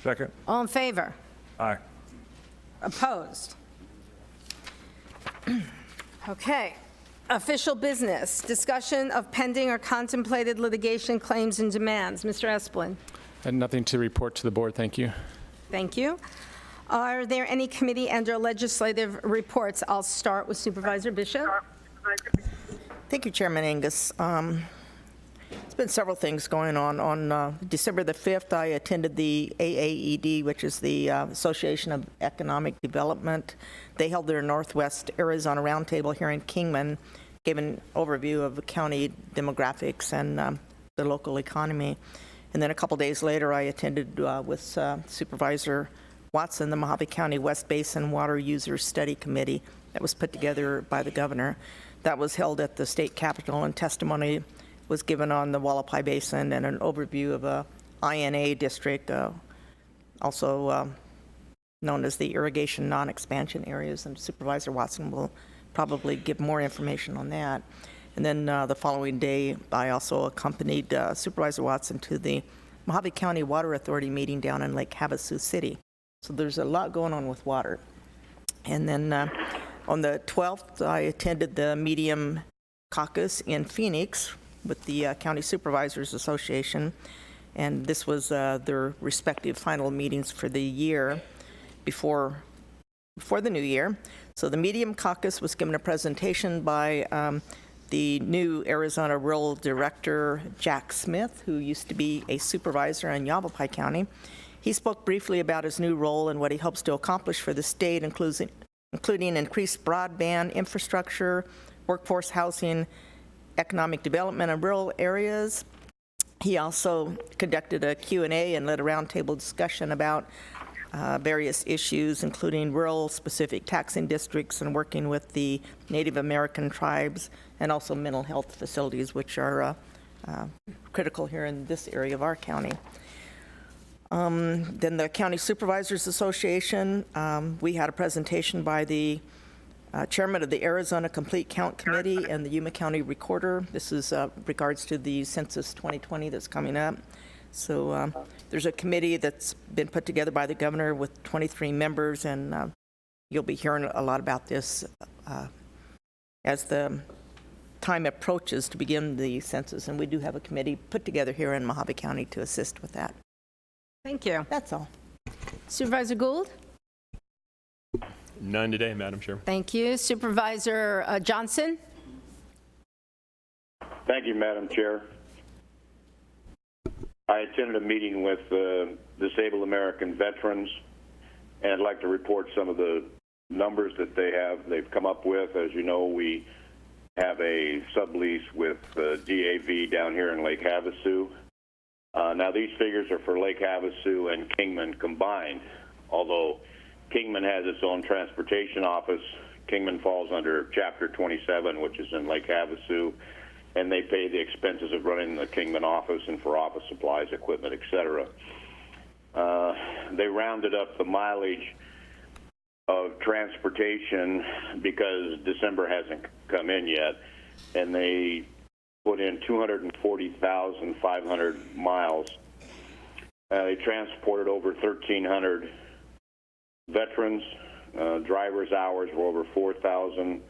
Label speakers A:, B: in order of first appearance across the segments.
A: Second.
B: All in favor?
A: Aye.
B: Opposed? Okay. Official business, discussion of pending or contemplated litigation claims and demands. Mr. Esplin.
C: And nothing to report to the board, thank you.
B: Thank you. Are there any committee and/or legislative reports? I'll start with Supervisor Bishop.
D: Thank you, Chairman Angus. There's been several things going on. On December the 5th, I attended the AAED, which is the Association of Economic Development. They held their Northwest Arizona Roundtable here in Kingman, gave an overview of the county demographics and the local economy. And then a couple days later, I attended with Supervisor Watson, the Mojave County West Basin Water Users Study Committee that was put together by the governor. That was held at the state capitol, and testimony was given on the Wallapai Basin and an overview of a INA district, also known as the Irrigation Non-Expansion Areas, and Supervisor Watson will probably give more information on that. And then the following day, I also accompanied Supervisor Watson to the Mojave County Water Authority meeting down in Lake Havasu City. So there's a lot going on with water. And then on the 12th, I attended the Medium Caucus in Phoenix with the County Supervisors Association, and this was their respective final meetings for the year before the new year. So the Medium Caucus was given a presentation by the new Arizona Rural Director, Jack Smith, who used to be a supervisor in Yavapai County. He spoke briefly about his new role and what he hopes to accomplish for the state, including increased broadband infrastructure, workforce housing, economic development in rural areas. He also conducted a Q&A and led a roundtable discussion about various issues, including rural-specific taxing districts and working with the Native American tribes, and also mental health facilities, which are critical here in this area of our county. Then the County Supervisors Association, we had a presentation by the chairman of the Arizona Complete Count Committee and the Yuma County Recorder. This is regards to the Census 2020 that's coming up. So there's a committee that's been put together by the governor with 23 members, and you'll be hearing a lot about this as the time approaches to begin the census. And we do have a committee put together here in Mojave County to assist with that.
B: Thank you.
D: That's all.
B: Supervisor Gould?
E: None today, Madam Chair.
B: Thank you. Supervisor Johnson?
F: Thank you, Madam Chair. I attended a meeting with disabled American veterans, and I'd like to report some of the numbers that they've come up with. As you know, we have a sublease with DAV down here in Lake Havasu. Now, these figures are for Lake Havasu and Kingman combined. Although Kingman has its own transportation office, Kingman falls under Chapter 27, which is in Lake Havasu, and they pay the expenses of running the Kingman office and for office supplies, equipment, etc. They rounded up the mileage of transportation because December hasn't come in yet, and they put in 240,500 miles. They transported over 1,300 veterans. Drivers' hours were over 4,000.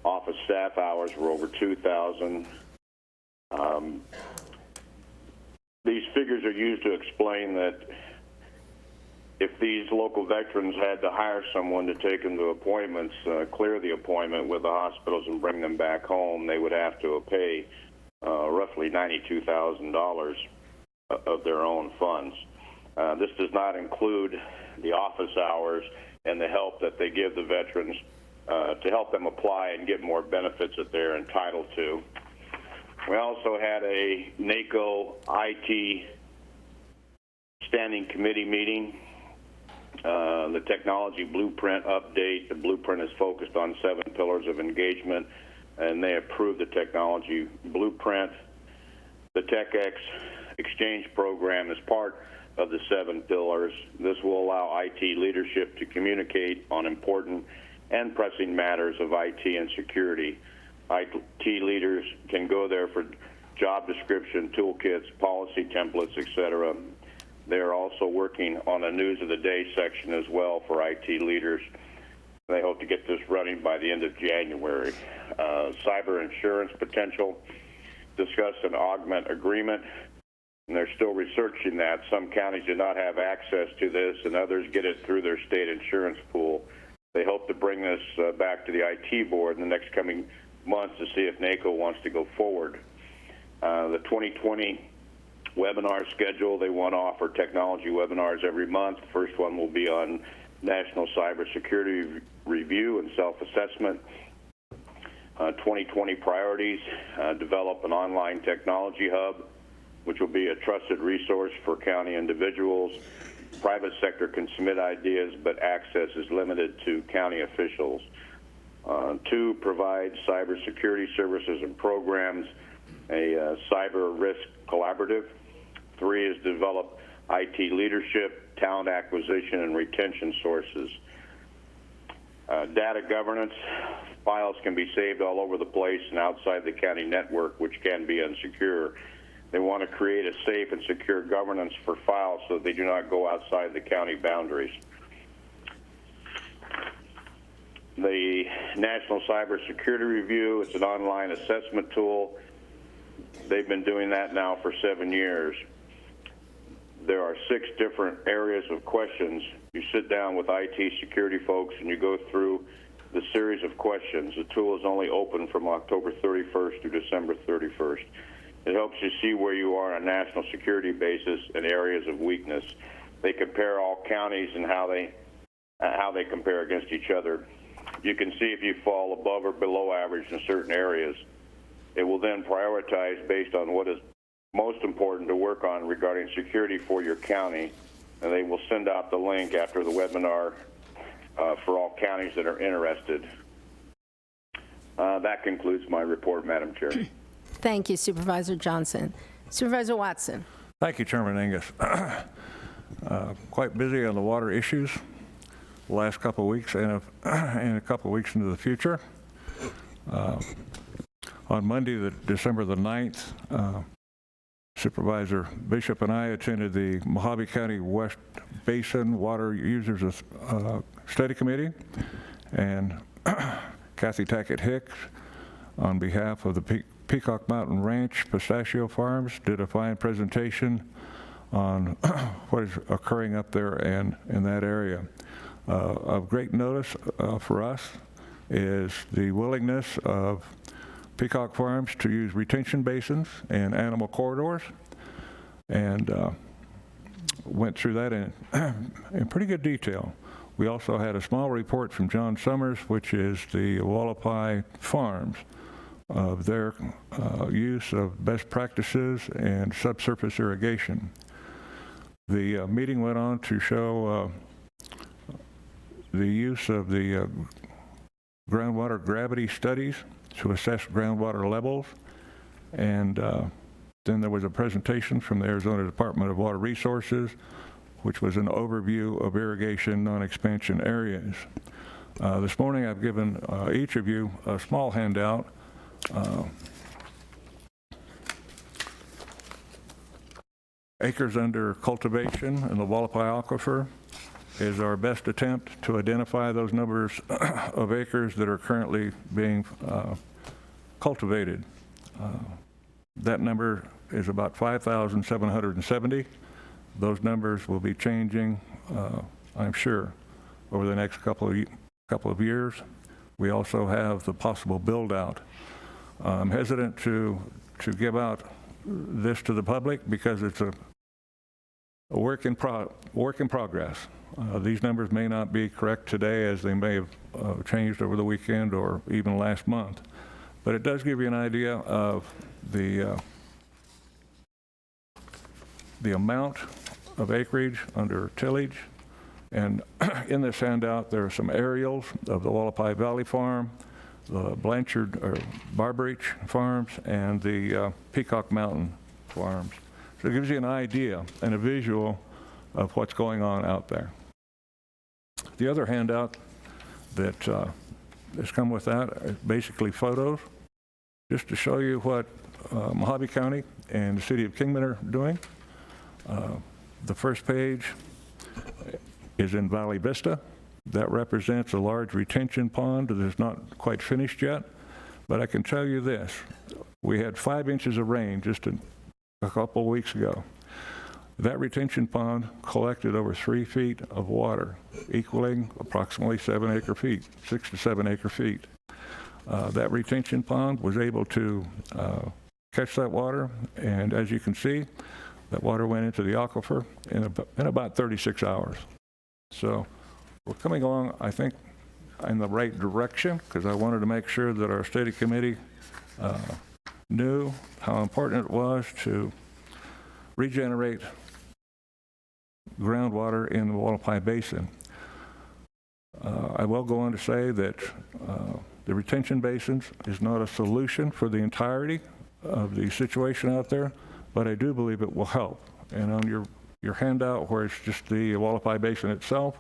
F: Office staff hours were over 2,000. These figures are used to explain that if these local veterans had to hire someone to take them to appointments, clear the appointment with the hospitals and bring them back home, they would have to pay roughly $92,000 of their own funds. This does not include the office hours and the help that they give the veterans to help them apply and get more benefits that they're entitled to. We also had a NACO IT standing committee meeting. The technology blueprint update. The blueprint is focused on 7 pillars of engagement, and they approved the technology blueprint. The TechX exchange program is part of the 7 pillars. This will allow IT leadership to communicate on important and pressing matters of IT and security. IT leaders can go there for job description, toolkits, policy templates, etc. They are also working on a News of the Day section as well for IT leaders. They hope to get this running by the end of January. Cyber insurance potential, discuss an augment agreement, and they're still researching that. Some counties do not have access to this, and others get it through their state insurance pool. They hope to bring this back to the IT board in the next coming months to see if NACO wants to go forward. The 2020 webinar schedule, they want to offer technology webinars every month. The first one will be on National Cybersecurity Review and Self-Assessment. 2020 priorities, develop an online technology hub, which will be a trusted resource for county individuals. Private sector can submit ideas, but access is limited to county officials. 2, provide cybersecurity services and programs, a cyber risk collaborative. 3 is develop IT leadership, talent acquisition, and retention sources. Data governance, files can be saved all over the place and outside the county network, which can be unsecure. They want to create a safe and secure governance for files so they do not go outside the county boundaries. The National Cybersecurity Review, it's an online assessment tool. They've been doing that now for 7 years. There are 6 different areas of questions. You sit down with IT security folks and you go through the series of questions. The tool is only open from October 31st through December 31st. It helps you see where you are on a national security basis and areas of weakness. They compare all counties and how they compare against each other. You can see if you fall above or below average in certain areas. It will then prioritize based on what is most important to work on regarding security for your county, and they will send out the link after the webinar for all counties that are interested. That concludes my report, Madam Chair.
B: Thank you, Supervisor Johnson. Supervisor Watson.
A: Thank you, Chairman Angus. Quite busy on the water issues the last couple of weeks and a couple of weeks into the future. On Monday, December the 9th, Supervisor Bishop and I attended the Mojave County West Basin Water Users Study Committee, and Kathy Tackett Hicks, on behalf of the Peacock Mountain Ranch Pistachio Farms, did a fine presentation on what is occurring up there and in that area. Of great notice for us is the willingness of Peacock Farms to use retention basins and animal corridors, and went through that in pretty good detail. We also had a small report from John Summers, which is the Wallapai Farms, of their use of best practices and subsurface irrigation. The meeting went on to show the use of the groundwater gravity studies to assess groundwater levels, and then there was a presentation from the Arizona Department of Water Resources, which was an overview of irrigation non-expansion areas. This morning I've given each of you a small handout. Acres under cultivation in the Wallapai Aquifer is our best attempt to identify those numbers of acres that are currently being cultivated. That number is about 5,770. Those numbers will be changing, I'm sure, over the next couple of years. We also have the possible build-out. I'm hesitant to give out this to the public because it's a work in progress. These numbers may not be correct today, as they may have changed over the weekend or even last month, but it does give you an idea of the amount of acreage under tillage. And in this handout, there are some aerials of the Wallapai Valley Farm, the Blanchard or Barberich Farms, and the Peacock Mountain Farms. So it gives you an idea and a visual of what's going on out there. The other handout that has come with that is basically photos, just to show you what Mojave County and the city of Kingman are doing. The first page is in Valley Vista. That represents a large retention pond that is not quite finished yet. But I can tell you this, we had 5 inches of rain just a couple of weeks ago. That retention pond collected over 3 feet of water, equaling approximately 7 acre feet, 6 to 7 acre feet. That retention pond was able to catch that water, and as you can see, that water went into the aquifer in about 36 hours. So we're coming along, I think, in the right direction, because I wanted to make sure that our study committee knew how important it was to regenerate groundwater in the Wallapai Basin. I will go on to say that the retention basins is not a solution for the entirety of the situation out there, but I do believe it will help. And on your handout, where it's just the Wallapai Basin itself,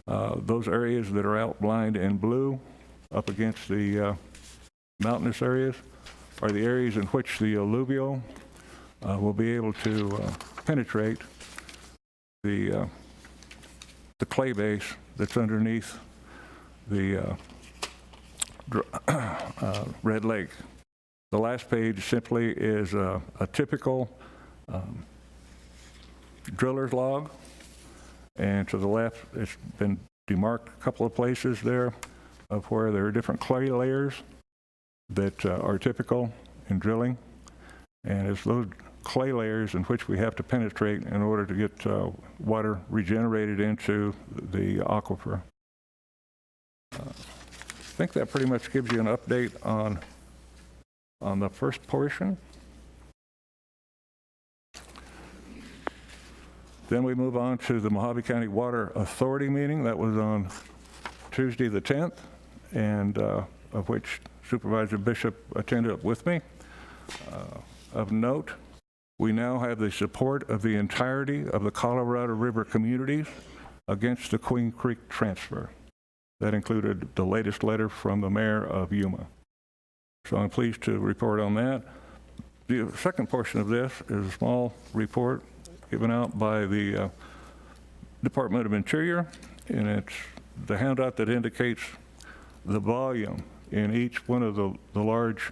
A: those areas that are outlined in blue up against the mountainous areas are the areas in which the alluvial will be able to penetrate the clay base that's underneath the Red Lake. The last page simply is a typical driller's log, and to the left it's been demarked a couple of places there of where there are different clay layers that are typical in drilling, and it's those clay layers in which we have to penetrate in order to get water regenerated into the aquifer. I think that pretty much gives you an update on the first portion. Then we move on to the Mojave County Water Authority meeting. That was on Tuesday the 10th, and of which Supervisor Bishop attended with me. Of note, we now have the support of the entirety of the Colorado River communities against the Queen Creek transfer. That included the latest letter from the mayor of Yuma. So I'm pleased to report on that. The second portion of this is a small report given out by the Department of Interior, and it's the handout that indicates the volume in each one of the large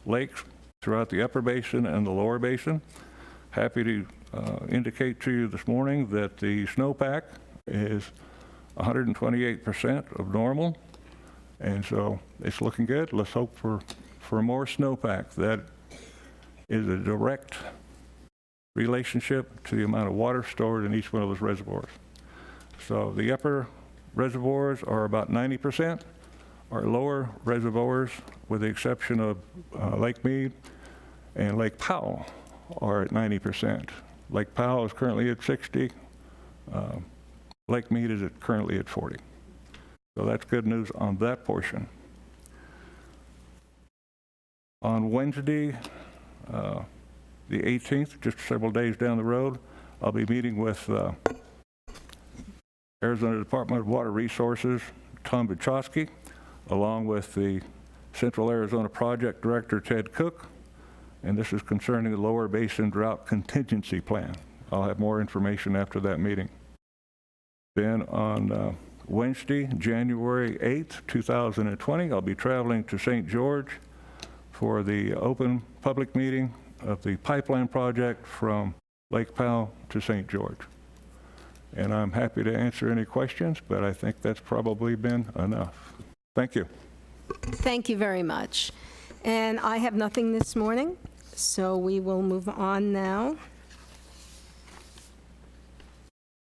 A: lakes throughout the upper basin and the lower basin. Happy to indicate to you this morning that the snowpack is 128% of normal, and so it's looking good. Let's hope for more snowpack. That is a direct relationship to the amount of water stored in each one of those reservoirs. So the upper reservoirs are about 90%. Our lower reservoirs, with the exception of Lake Mead and Lake Powell, are at 90%. Lake Powell is currently at 60. Lake Mead is currently at 40. So that's good news on that portion. On Wednesday, the 18th, just several days down the road, I'll be meeting with Arizona Department of Water Resources, Tom Buchowski, along with the Central Arizona Project Director, Ted Cook, and this is concerning the Lower Basin Drought Contingency Plan. I'll have more information after that meeting. Then on Wednesday, January 8th, 2020, I'll be traveling to St. George for the open public meeting of the pipeline project from Lake Powell to St. George. And I'm happy to answer any questions, but I think that's probably been enough. Thank you.
B: Thank you very much. And I have nothing this morning, so we will move on now.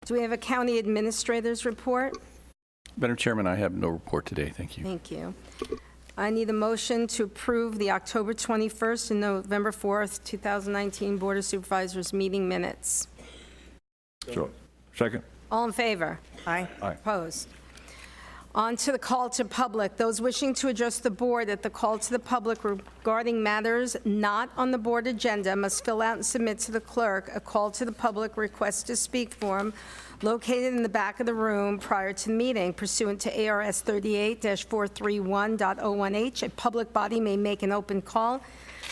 B: Do we have a county administrator's report?
E: Madam Chairman, I have no report today. Thank you.
B: Thank you. I need a motion to approve the October 21st and November 4th, 2019 Board of Supervisors meeting minutes.
A: So, second.
B: All in favor?
D: Aye.
A: Aye.
B: Opposed? On to the call to public. Those wishing to address the board at the call to the public regarding matters not on the board agenda must fill out and submit to the clerk a call to the public request to speak form located in the back of the room prior to the meeting pursuant to ARS 38-431.01H. A public body may make an open call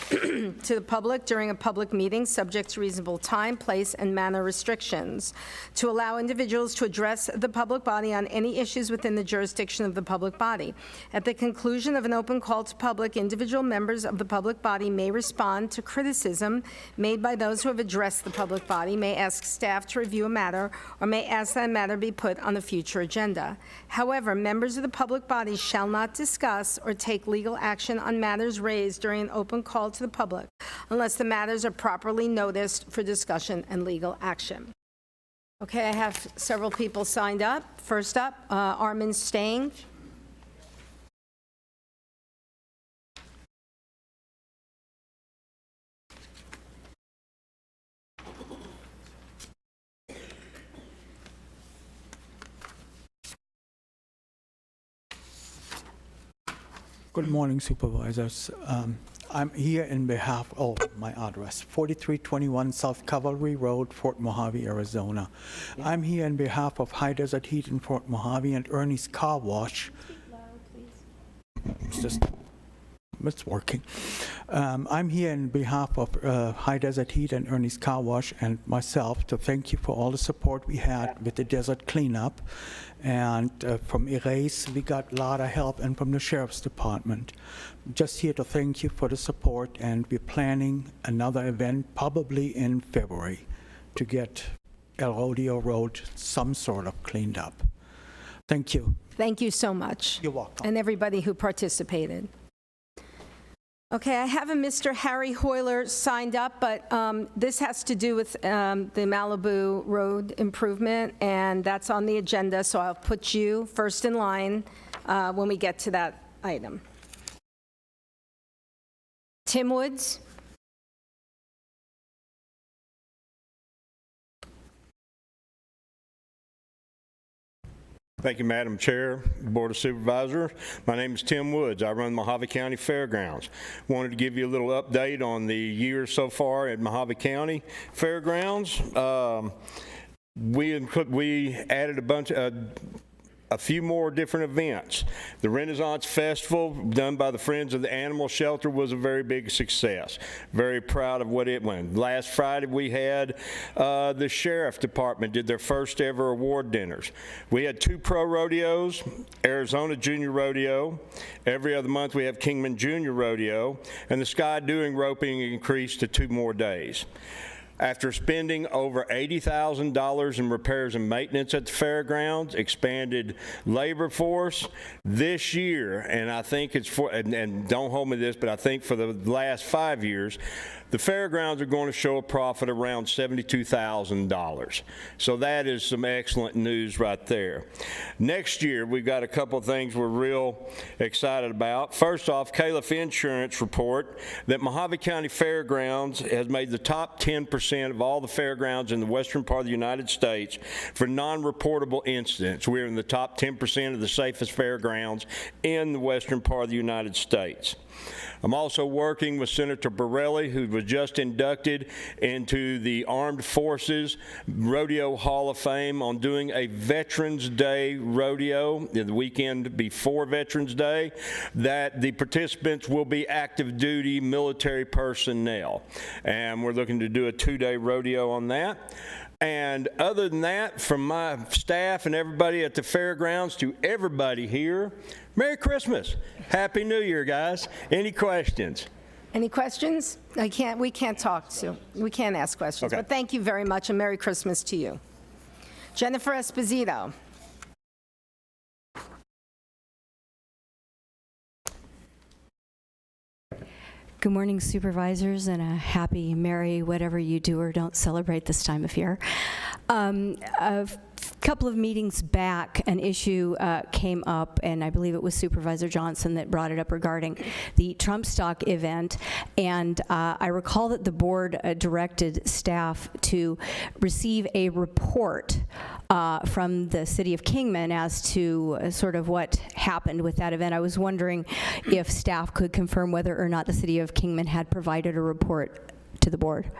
B: to the public during a public meeting, subject to reasonable time, place, and manner restrictions, to allow individuals to address the public body on any issues within the jurisdiction of the public body. At the conclusion of an open call to public, individual members of the public body may respond to criticism made by those who have addressed the public body, may ask staff to review a matter, or may ask that a matter be put on the future agenda. However, members of the public body shall not discuss or take legal action on matters raised during an open call to the public unless the matters are properly noticed for discussion and legal action. Okay, I have several people signed up. First up, Armin Stang.
G: Good morning, Supervisors. I'm here in behalf of my address, 4321 South Cavalry Road, Fort Mojave, Arizona. I'm here in behalf of High Desert Heat in Fort Mojave and Ernie's Car Wash. It's working. I'm here in behalf of High Desert Heat and Ernie's Car Wash and myself to thank you for all the support we had with the desert cleanup. And from Erase, we got a lot of help, and from the Sheriff's Department. Just here to thank you for the support, and we're planning another event probably in February to get El Rodeo Road some sort of cleaned up. Thank you.
B: Thank you so much.
G: You're welcome.
B: And everybody who participated. Okay, I have a Mr. Harry Hoyler signed up, but this has to do with the Malibu Road improvement, and that's on the agenda, so I'll put you first in line when we get to that item. Tim Woods?
H: Thank you, Madam Chair, Board of Supervisors. My name is Tim Woods. I run Mojave County Fairgrounds. Wanted to give you a little update on the year so far at Mojave County Fairgrounds. We added a few more different events. The Renaissance Festival, done by the Friends of the Animal Shelter, was a very big success. Very proud of what it went. Last Friday we had the Sheriff Department did their first ever award dinners. We had 2 pro rodeos, Arizona Junior Rodeo. Every other month we have Kingman Junior Rodeo, and the Sky Doing roping increased to 2 more days. After spending over $80,000 in repairs and maintenance at the fairgrounds, expanded labor force this year, and I think it's for, and don't hold me to this, but I think for the last 5 years, the fairgrounds are going to show a profit around $72,000. So that is some excellent news right there. Next year, we've got a couple of things we're real excited about. First off, Caliph Insurance report that Mojave County Fairgrounds has made the top 10% of all the fairgrounds in the western part of the United States for non-reportable incidents. We're in the top 10% of the safest fairgrounds in the western part of the United States. I'm also working with Senator Borelli, who was just inducted into the Armed Forces Rodeo Hall of Fame, on doing a Veterans Day rodeo the weekend before Veterans Day, that the participants will be active duty military personnel. And we're looking to do a 2-day rodeo on that. And other than that, from my staff and everybody at the fairgrounds to everybody here, Merry Christmas. Happy New Year, guys. Any questions?
B: Any questions? We can't talk, so we can't ask questions.
H: Okay.
B: But thank you very much, and Merry Christmas to you. Jennifer Esposito.
I: Good morning, Supervisors, and a happy, merry, whatever you do or don't celebrate this time of year. A couple of meetings back, an issue came up, and I believe it was Supervisor Johnson that brought it up regarding the Trump stock event. And I recall that the board directed staff to receive a report from the city of Kingman as to sort of what happened with that event. I was wondering if staff could confirm whether or not the city of Kingman had provided a report to the board.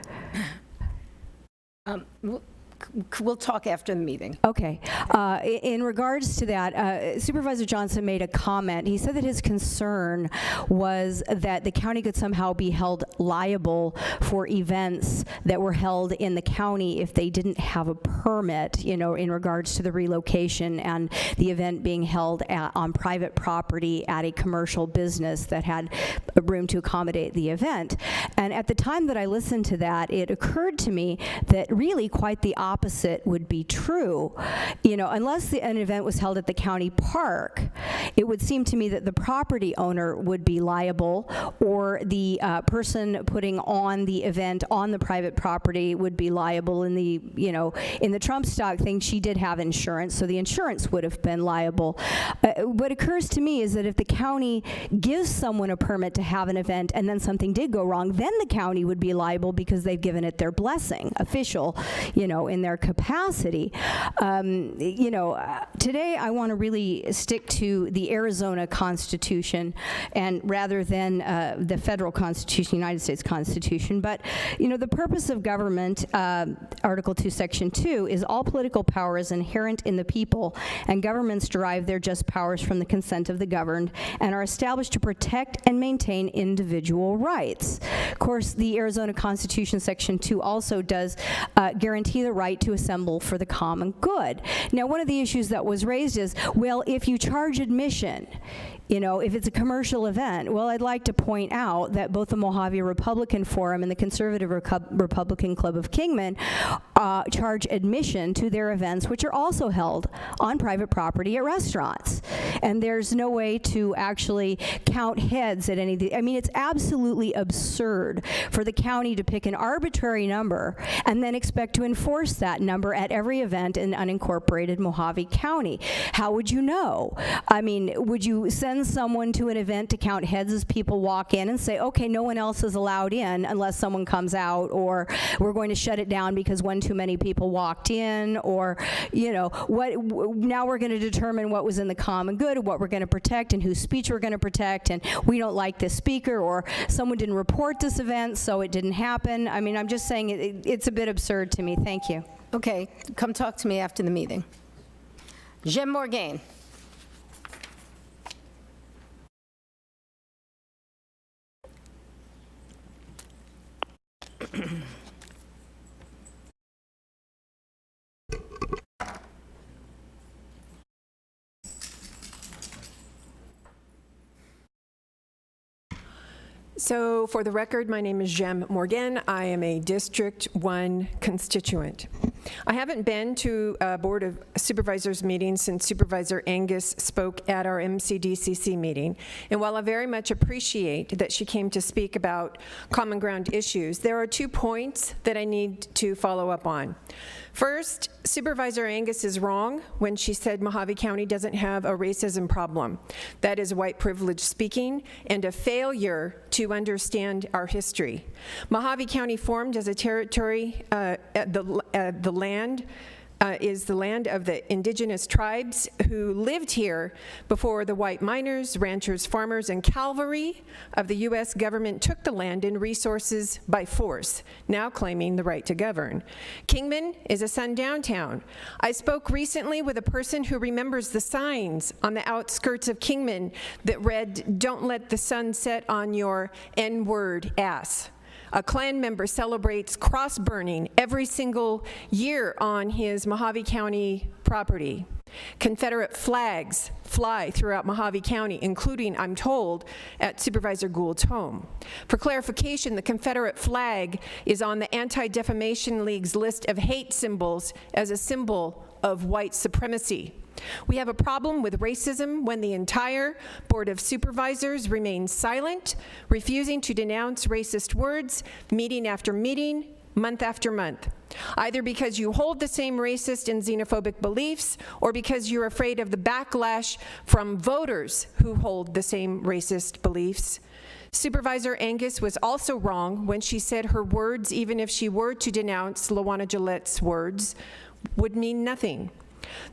B: we'll talk after the meeting.
I: Okay. In regards to that, Supervisor Johnson made a comment. He said that his concern was that the county could somehow be held liable for events that were held in the county if they didn't have a permit, you know, in regards to the relocation and the event being held on private property at a commercial business that had room to accommodate the event. And at the time that I listened to that, it occurred to me that really quite the opposite would be true. You know, unless an event was held at the county park, it would seem to me that the property owner would be liable, or the person putting on the event on the private property would be liable. In the, you know, in the Trump stock thing, she did have insurance, so the insurance would have been liable. What occurs to me is that if the county gives someone a permit to have an event and then something did go wrong, then the county would be liable because they've given it their blessing, official, you know, in their capacity. You know, today I want to really stick to the Arizona Constitution, and rather than the federal Constitution, United States Constitution. But, you know, the purpose of government, Article 2, Section 2, is all political power is inherent in the people, and governments derive their just powers from the consent of the governed and are established to protect and maintain individual rights. Of course, the Arizona Constitution, Section 2, also does guarantee the right to assemble for the common good. Now, one of the issues that was raised is, well, if you charge admission, you know, if it's a commercial event, well, I'd like to point out that both the Mojave Republican Forum and the Conservative Republican Club of Kingman charge admission to their events, which are also held on private property at restaurants. And there's no way to actually count heads at any of the, I mean, it's absolutely absurd for the county to pick an arbitrary number and then expect to enforce that number at every event in unincorporated Mojave County. How would you know? I mean, would you send someone to an event to count heads as people walk in and say, okay, no one else is allowed in unless someone comes out, or we're going to shut it down because one too many people walked in, or, you know, now we're going to determine what was in the common good, what we're going to protect, and whose speech we're going to protect, and we don't like this speaker, or someone didn't report this event, so it didn't happen. I mean, I'm just saying it's a bit absurd to me. Thank you.
B: Okay, come talk to me after the meeting. Jim Morgaine.
J: So for the record, my name is Jem Morgan. I am a District 1 constituent. I haven't been to a Board of Supervisors meeting since Supervisor Angus spoke at our MCDCC meeting. And while I very much appreciate that she came to speak about common ground issues, there are 2 points that I need to follow up on. First, Supervisor Angus is wrong when she said Mojave County doesn't have a racism problem. That is white privilege speaking and a failure to understand our history. Mojave County formed as a territory, the land is the land of the indigenous tribes who lived here before the white miners, ranchers, farmers, and cavalry of the U.S. government took the land and resources by force, now claiming the right to govern. Kingman is a sundown town. I spoke recently with a person who remembers the signs on the outskirts of Kingman that read, "Don't let the sun set on your N-word ass." A Klan member celebrates cross burning every single year on his Mojave County property. Confederate flags fly throughout Mojave County, including, I'm told, at Supervisor Gould's home. For clarification, the Confederate flag is on the Anti-Defamation League's list of hate symbols as a symbol of white supremacy. We have a problem with racism when the entire Board of Supervisors remains silent, refusing to denounce racist words, meeting after meeting, month after month, either because you hold the same racist and xenophobic beliefs or because you're afraid of the backlash from voters who hold the same racist beliefs. Supervisor Angus was also wrong when she said her words, even if she were to denounce Lawana Gillette's words, would mean nothing.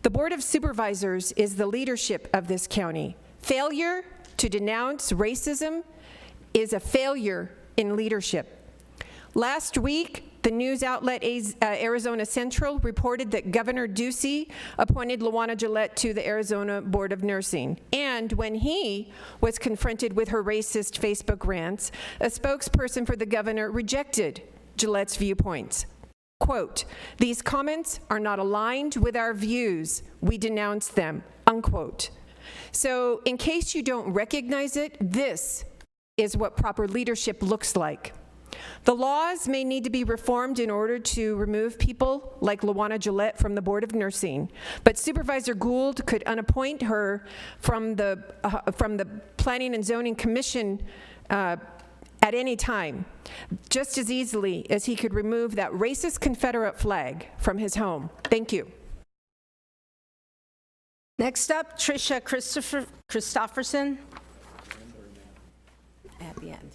J: The Board of Supervisors is the leadership of this county. Failure to denounce racism is a failure in leadership. Last week, The news outlet Arizona Central reported that Governor Ducey appointed Luana Gillette to the Arizona Board of Nursing. And when he was confronted with her racist Facebook rants, a spokesperson for the governor rejected Gillette's viewpoints. Quote, "These comments are not aligned with our views. We denounce them," unquote. So in case you don't recognize it, this is what proper leadership looks like. The laws may need to be reformed in order to remove people like Luana Gillette from the Board of Nursing, but Supervisor Gould could unappoint her from the Planning and Zoning Commission at any time, just as easily as he could remove that racist Confederate flag from his home. Thank you.
B: Next up, Tricia Christopherson. At the end.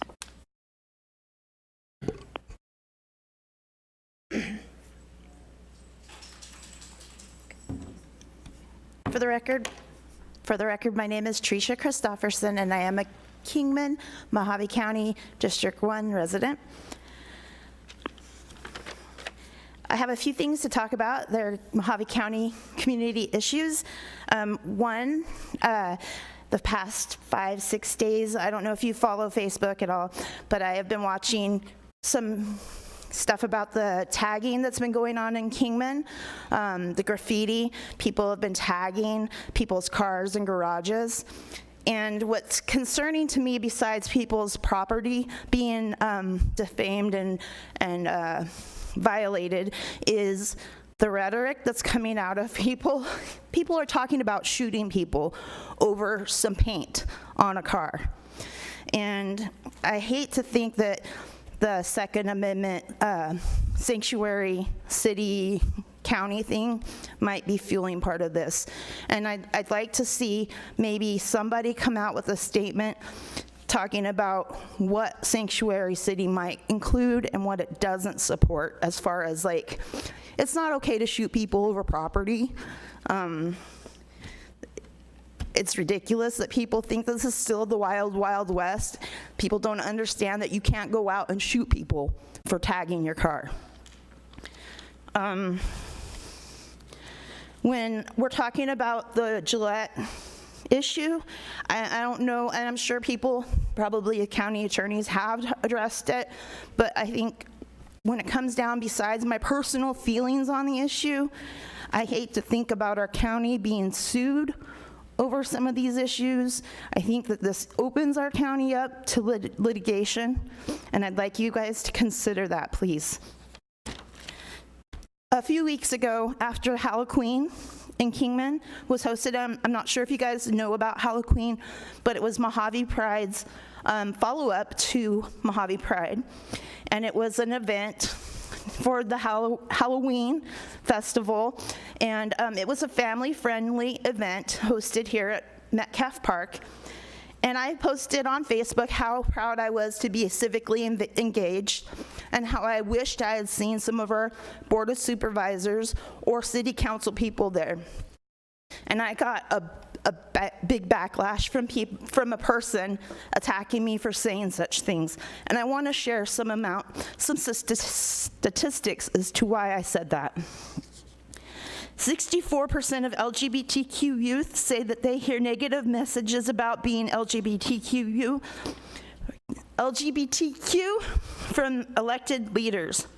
K: For the record, my name is Tricia Christopherson, and I am a Kingman, Mojave County District 1 resident. I have a few things to talk about. They're Mojave County community issues. One, the past 5-6 days, I don't know if you follow Facebook at all, but I have been watching some stuff about the tagging that's been going on in Kingman, the graffiti. People have been tagging people's cars and garages. And what's concerning to me, besides people's property being defamed and violated, is the rhetoric that's coming out of people. People are talking about shooting people over some paint on a car. And I hate to think that the Second Amendment sanctuary city county thing might be fueling part of this. And I'd like to see maybe somebody come out with a statement talking about what sanctuary city might include and what it doesn't support, as far as, like, it's not okay to shoot people over property. It's ridiculous that people think this is still the wild, wild west. People don't understand that you can't go out and shoot people for tagging your car. When we're talking about the Gillette issue, I don't know, and I'm sure people, probably county attorneys, have addressed it, but I think when it comes down, besides my personal feelings on the issue, I hate to think about our county being sued over some of these issues. I think that this opens our county up to litigation, and I'd like you guys to consider that, please. A few weeks ago, after Halloween in Kingman was hosted, I'm not sure if you guys know about Halloween, but it was Mojave Pride's follow-up to Mojave Pride, and it was an event for the Halloween festival, and it was a family-friendly event hosted here at Metcalf Park. And I posted on Facebook how proud I was to be civically engaged and how I wished I had seen some of our Board of Supervisors or City Council people there. And I got a big backlash from a person attacking me for saying such things. And I want to share some statistics as to why I said that. 64% of LGBTQ youth say that they hear negative messages about being LGBTQ from elected leaders.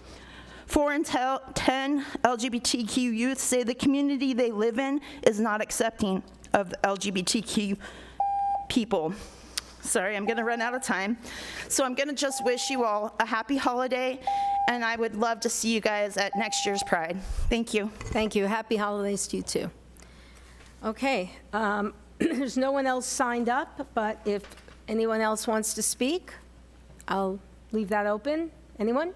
K: 4 in 10 LGBTQ youth say the community they live in is not accepting of LGBTQ people. Sorry, I'm gonna run out of time. So I'm gonna just wish you all a happy holiday, and I would love to see you guys at next year's Pride. Thank you.
B: Thank you. Happy holidays to you, too. Okay, there's no one else signed up, but if anyone else wants to speak, I'll leave that open. Anyone?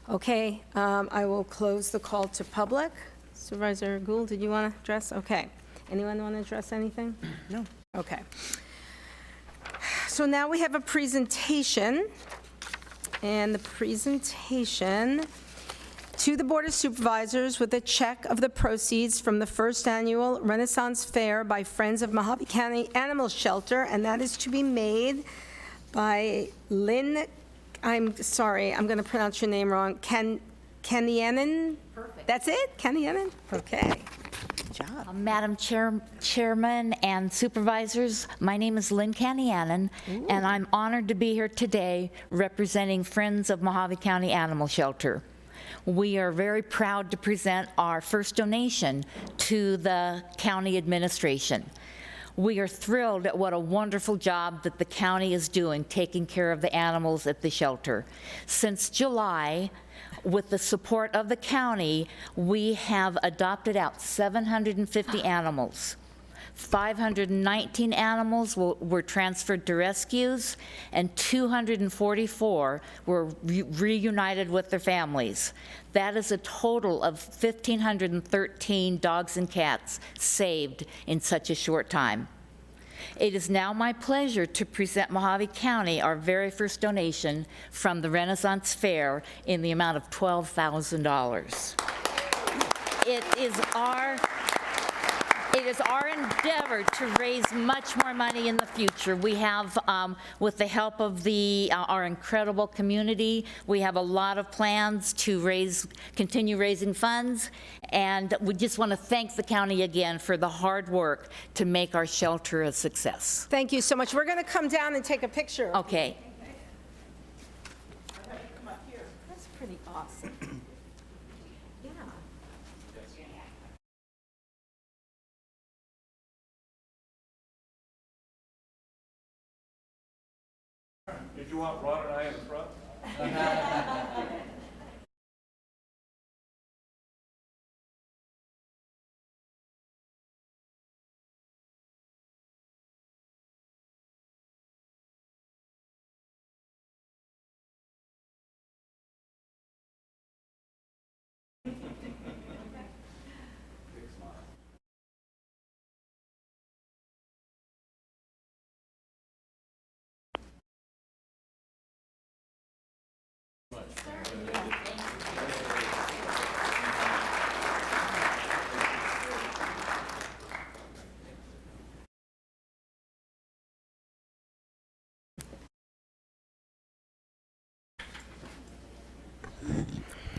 B: Okay, I will close the call to public. Supervisor Gould, did you want to address? Okay. Anyone want to address anything?
D: No.
B: Okay. So now we have a presentation, and the presentation to the Board of Supervisors with a check of the proceeds from the first annual Renaissance Fair by Friends of Mojave County Animal Shelter, and that is to be made by Lynn I'm sorry, I'm going to pronounce your name wrong. Kenyanen? Perfect. That's it? Kenyanen? Okay.
L: Madam Chairman and Supervisors, my name is Lynn Canianen, and I'm honored to be here today representing Friends of Mojave County Animal Shelter. We are very proud to present our first donation to the county administration. We are thrilled at what a wonderful job that the county is doing taking care of the animals at the shelter. Since July, with the support of the county, we have adopted out 750 animals. 519 animals were transferred to rescues, and 244 were reunited with their families. That is a total of 1,513 dogs and cats saved in such a short time. It is now my pleasure to present Mojave County our very first donation from the Renaissance Fair in the amount of $12,000. It is our endeavor to raise much more money in the future. We have, with the help of our incredible community, we have a lot of plans to continue raising funds, and we just want to thank the county again for the hard work to make our shelter a success.
B: Thank you so much. We're going to come down and take a picture.
L: Okay.
B: That's pretty awesome. Yeah.
A: Did you want Ron and I in the front?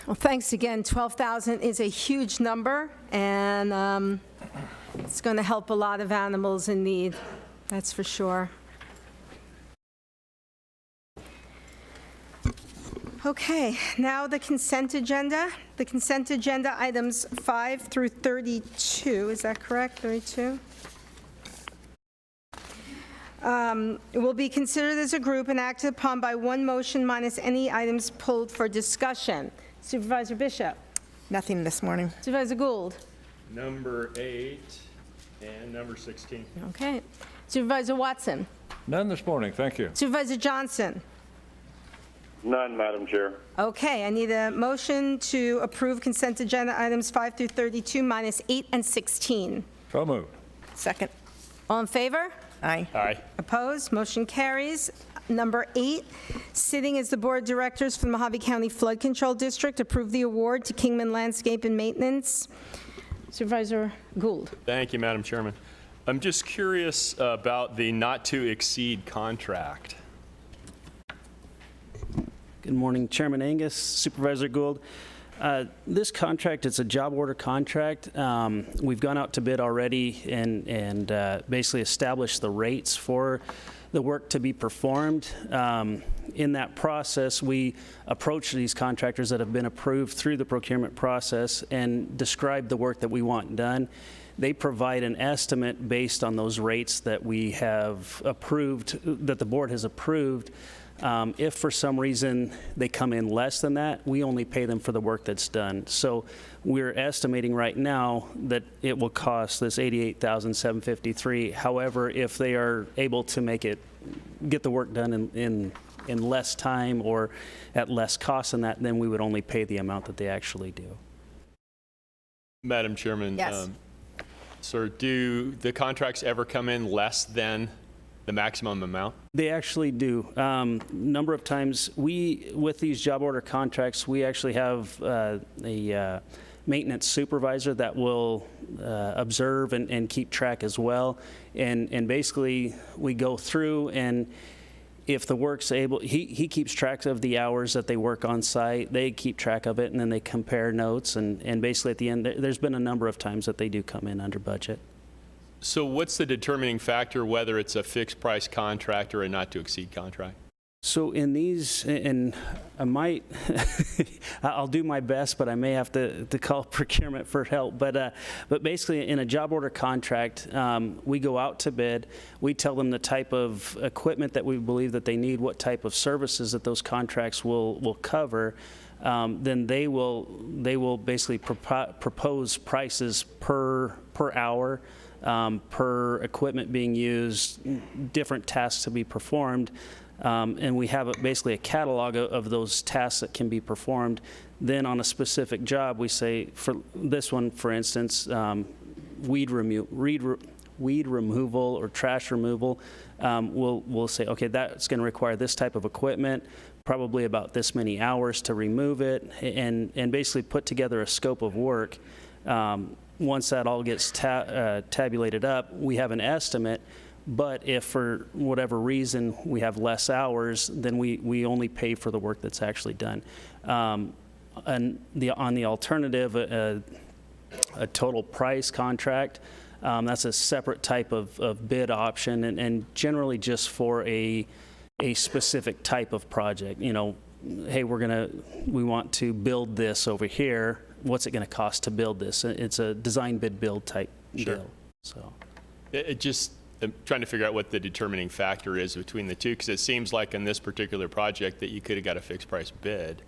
B: Well, thanks again. 12,000 is a huge number, and it's going to help a lot of animals in need, that's for sure. Okay, now the consent agenda. The consent agenda items 5 through 32, is that correct, 32? It will be considered as a group and acted upon by one motion minus any items pulled for discussion. Supervisor Bishop.
D: Nothing this morning.
B: Supervisor Gould.
M: Number 8 and number 16.
B: Okay. Supervisor Watson.
A: None this morning, thank you.
B: Supervisor Johnson.
F: None, Madam Chair.
B: Okay, I need a motion to approve consent agenda items 5 through 32 minus 8 and 16.
A: So moved.
D: Second.
B: All in favor?
D: Aye.
M: Aye.
B: Opposed? Motion carries. Number 8, sitting as the Board of Directors for the Mojave County Flood Control District, approve the award to Kingman Landscape and Maintenance. Supervisor Gould.
M: Thank you, Madam Chairman. I'm just curious about the not-to-exceed contract.
N: Good morning, Chairman Angus, Supervisor Gould. This contract, it's a job order contract. We've gone out to bid already and basically established the rates for the work to be performed. In that process, we approach these contractors that have been approved through the procurement process and describe the work that we want done. They provide an estimate based on those rates that we have approved, that the board has approved. If for some reason they come in less than that, we only pay them for the work that's done. So we're estimating right now that it will cost this $88,753. However, if they are able to get the work done in less time or at less cost than that, then we would only pay the amount that they actually do.
M: Madam Chairman.
D: Yes.
M: Sir, do the contracts ever come in less than the maximum amount?
N: They actually do. Number of times, with these job order contracts, we actually have a maintenance supervisor that will observe and keep track as well. And basically, we go through, and if the work's able, he keeps track of the hours that they work on site. They keep track of it, and then they compare notes. And basically at the end, there's been a number of times that they do come in under budget.
M: So what's the determining factor whether it's a fixed price contract or a not to exceed contract?
N: So in these, and I might, I'll do my best, but I may have to call procurement for help. But basically, in a job order contract, we go out to bid. We tell them the type of equipment that we believe that they need, what type of services that those contracts will cover. Then they will basically propose prices per hour, per equipment being used, different tasks to be performed. And we have basically a catalog of those tasks that can be performed. Then on a specific job, we say, for this one, for instance, weed removal or trash removal, we'll say, okay, that's going to require this type of equipment, probably about this many hours to remove it, and basically put together a scope of work. Once that all gets tabulated up, we have an estimate. But if for whatever reason we have less hours, then we only pay for the work that's actually done. And on the alternative, a total price contract, that's a separate type of bid option, and generally just for a specific type of project. You know, hey, we want to build this over here. What's it going to cost to build this? It's a design bid build type deal. So
M: I'm trying to figure out what the determining factor is between the two, because it seems like in this particular project that you could have got a fixed price bid.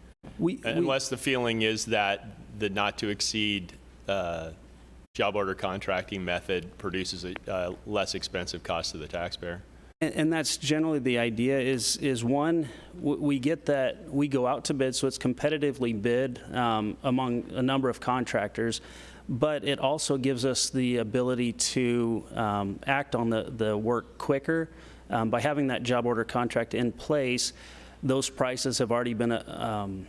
M: Unless the feeling is that the not to exceed job order contracting method produces a less expensive cost to the taxpayer.
N: And that's generally the idea is one, we get that we go out to bid, so it's competitively bid among a number of contractors. But it also gives us the ability to act on the work quicker. By having that job order contract in place, those prices have already been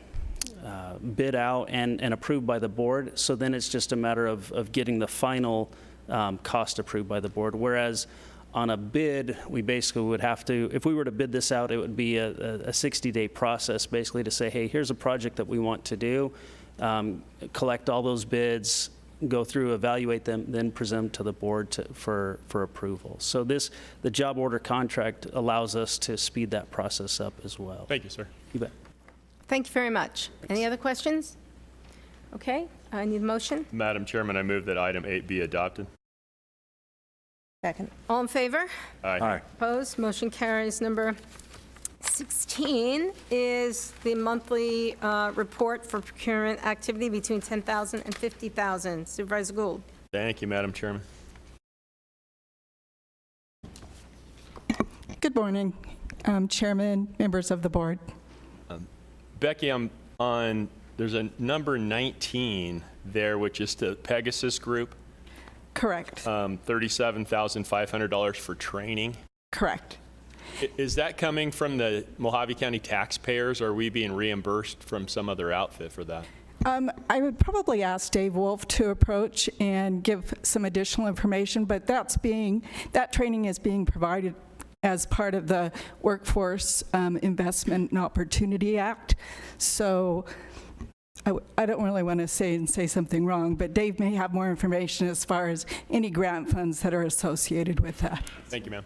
N: bid out and approved by the board. So then it's just a matter of getting the final cost approved by the board. Whereas on a bid, we basically would have to, if we were to bid this out, it would be a 60-day process basically to say, hey, here's a project that we want to do, collect all those bids, go through, evaluate them, then present them to the board for approval. So the job order contract allows us to speed that process up as well.
M: Thank you, sir.
N: You bet.
B: Thank you very much. Any other questions? Okay, I need a motion.
M: Madam Chairman, I move that item 8 be adopted.
D: Second.
B: All in favor?
M: Aye.
B: Opposed? Motion carries. Number 16 is the monthly report for procurement activity between $10,000 and $50,000. Supervisor Gould.
M: Thank you, Madam Chairman.
O: Good morning, Chairman, members of the board.
M: Becky, I'm on, there's a number 19 there, which is the Pegasus Group.
O: Correct.
M: $37,500 for training.
O: Correct.
M: Is that coming from the Mojave County taxpayers, or are we being reimbursed from some other outfit for that?
O: I would probably ask Dave Wolf to approach and give some additional information, but that training is being provided as part of the Workforce Investment and Opportunity Act. So I don't really want to say something wrong, but Dave may have more information as far as any grant funds that are associated with that.
M: Thank you, ma'am.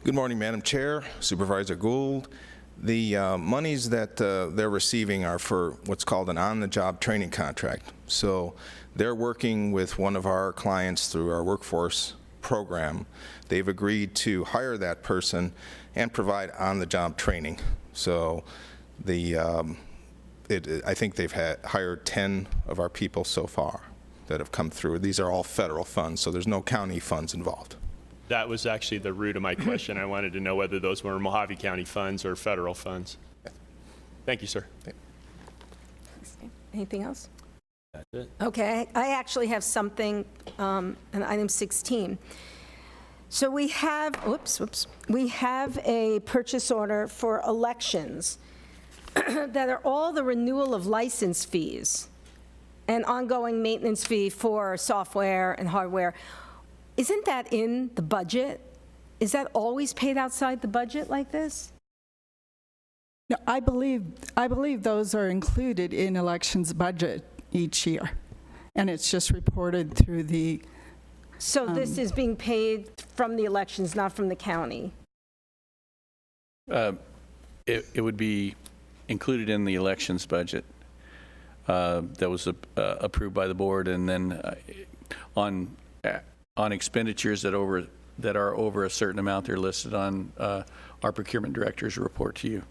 P: Good morning, Madam Chair, Supervisor Gould. The monies that they're receiving are for what's called an on-the-job training contract. So they're working with one of our clients through our workforce program. They've agreed to hire that person and provide on-the-job training. So I think they've hired 10 of our people so far that have come through. These are all federal funds, so there's no county funds involved.
M: That was actually the root of my question. I wanted to know whether those were Mojave County funds or federal funds. Thank you, sir.
B: Anything else?
M: That's it.
B: Okay, I actually have something on item 16. So we have, we have a purchase order for elections. that are all the renewal of license fees and ongoing maintenance fee for software and hardware. Isn't that in the budget? Is that always paid outside the budget like this?
O: No, I believe those are included in elections budget each year, and it's just reported through the.
B: So this is being paid from the elections, not from the county?
E: It would be included in the elections budget that was approved by the board, and then on expenditures that are over a certain amount, they're listed on our procurement director's report to you.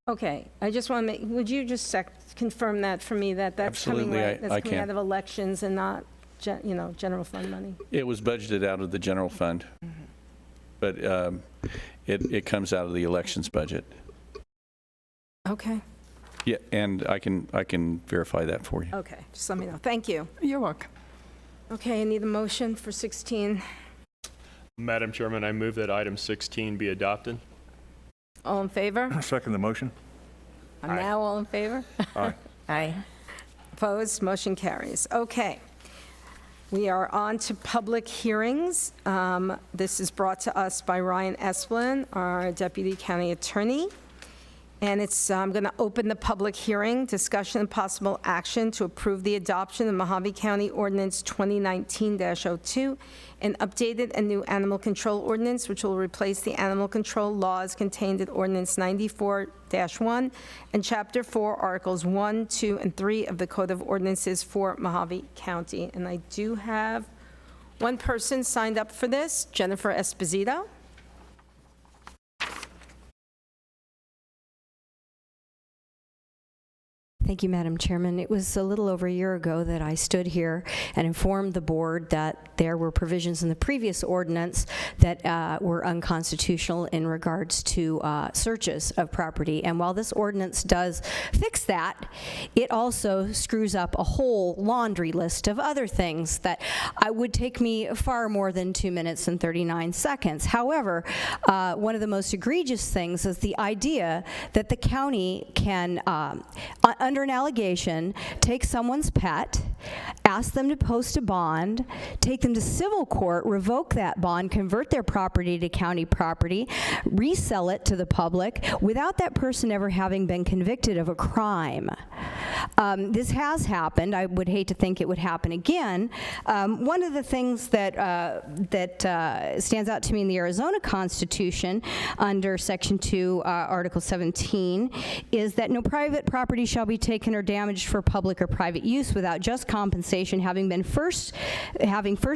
B: Okay, I just want to make, would you just confirm that for me, that that's coming
E: Absolutely,
B: right? That's
E: I
B: coming
E: can.
B: out of elections and not, general fund money?
E: It was budgeted out of the general fund, but it comes out of the elections budget.
B: Okay,
E: Yeah, and I can verify that for you.
B: okay, just let me know. Thank you.
O: You're welcome.
B: Okay, I need a motion for 16.
M: Madam Chairman, I move that item 16 be adopted.
B: All in favor?
A: Second the motion.
B: I'm now all in favor?
A: Aye.
D: Aye.
B: Opposed? Motion carries. Okay. We are on to public hearings. This is brought to us by Ryan Esplin, our Deputy County Attorney. And it's, I'm going to open the public hearing, discussion and possible action to approve the adoption of Mojave County Ordinance 2019-02, an updated and new animal control ordinance, which will replace the animal control laws contained in Ordinance 94-1 and Chapter 4, Articles 1, 2, and 3 of the Code of Ordinances for Mojave County. And I do have one person signed up for this, Jennifer Esposito.
I: Thank you, Madam Chairman. It was a little over a year ago that I stood here and informed the board that there were provisions in the previous ordinance that were unconstitutional in regards to searches of property. And while this ordinance does fix that, it also screws up a whole laundry list of other things that would take me far more than 2 minutes and 39 seconds. However, one of the most egregious things is the idea that the county can, under an allegation, take someone's pet, ask them to post a bond, take them to civil court, revoke that bond, convert their property to county property, resell it to the public without that person ever having been convicted of a crime. This has happened. I would hate to think it would happen again. One of the things that stands out to me in the Arizona Constitution under Section 2, Article 17, is that no private property shall be taken or damaged for public or private use without just compensation having first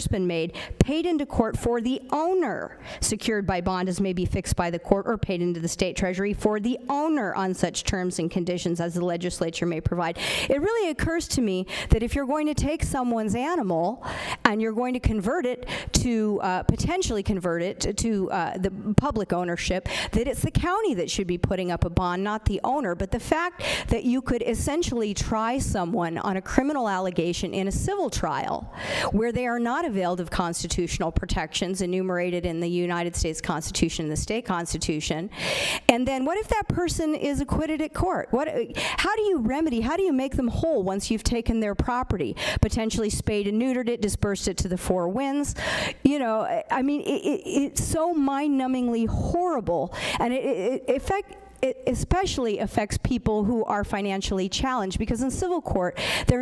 I: been made, paid into court for the owner, secured by bond as may be fixed by the court, or paid into the state treasury for the owner on such terms and conditions as the legislature may provide. It really occurs to me that if you're going to take someone's animal and you're going to convert it to, potentially convert it to the public ownership, that it's the county that should be putting up a bond, not the owner. But the fact that you could essentially try someone on a criminal allegation in a civil trial where they are not availed of constitutional protections enumerated in the United States Constitution and the state constitution, and then what if that person is acquitted at court? How do you remedy, how do you make them whole once you've taken their property, potentially spayed and neutered it, dispersed it to the four winds? You know, I mean, it's so mind-numbingly horrible, and it especially affects people who are financially challenged, because in civil court,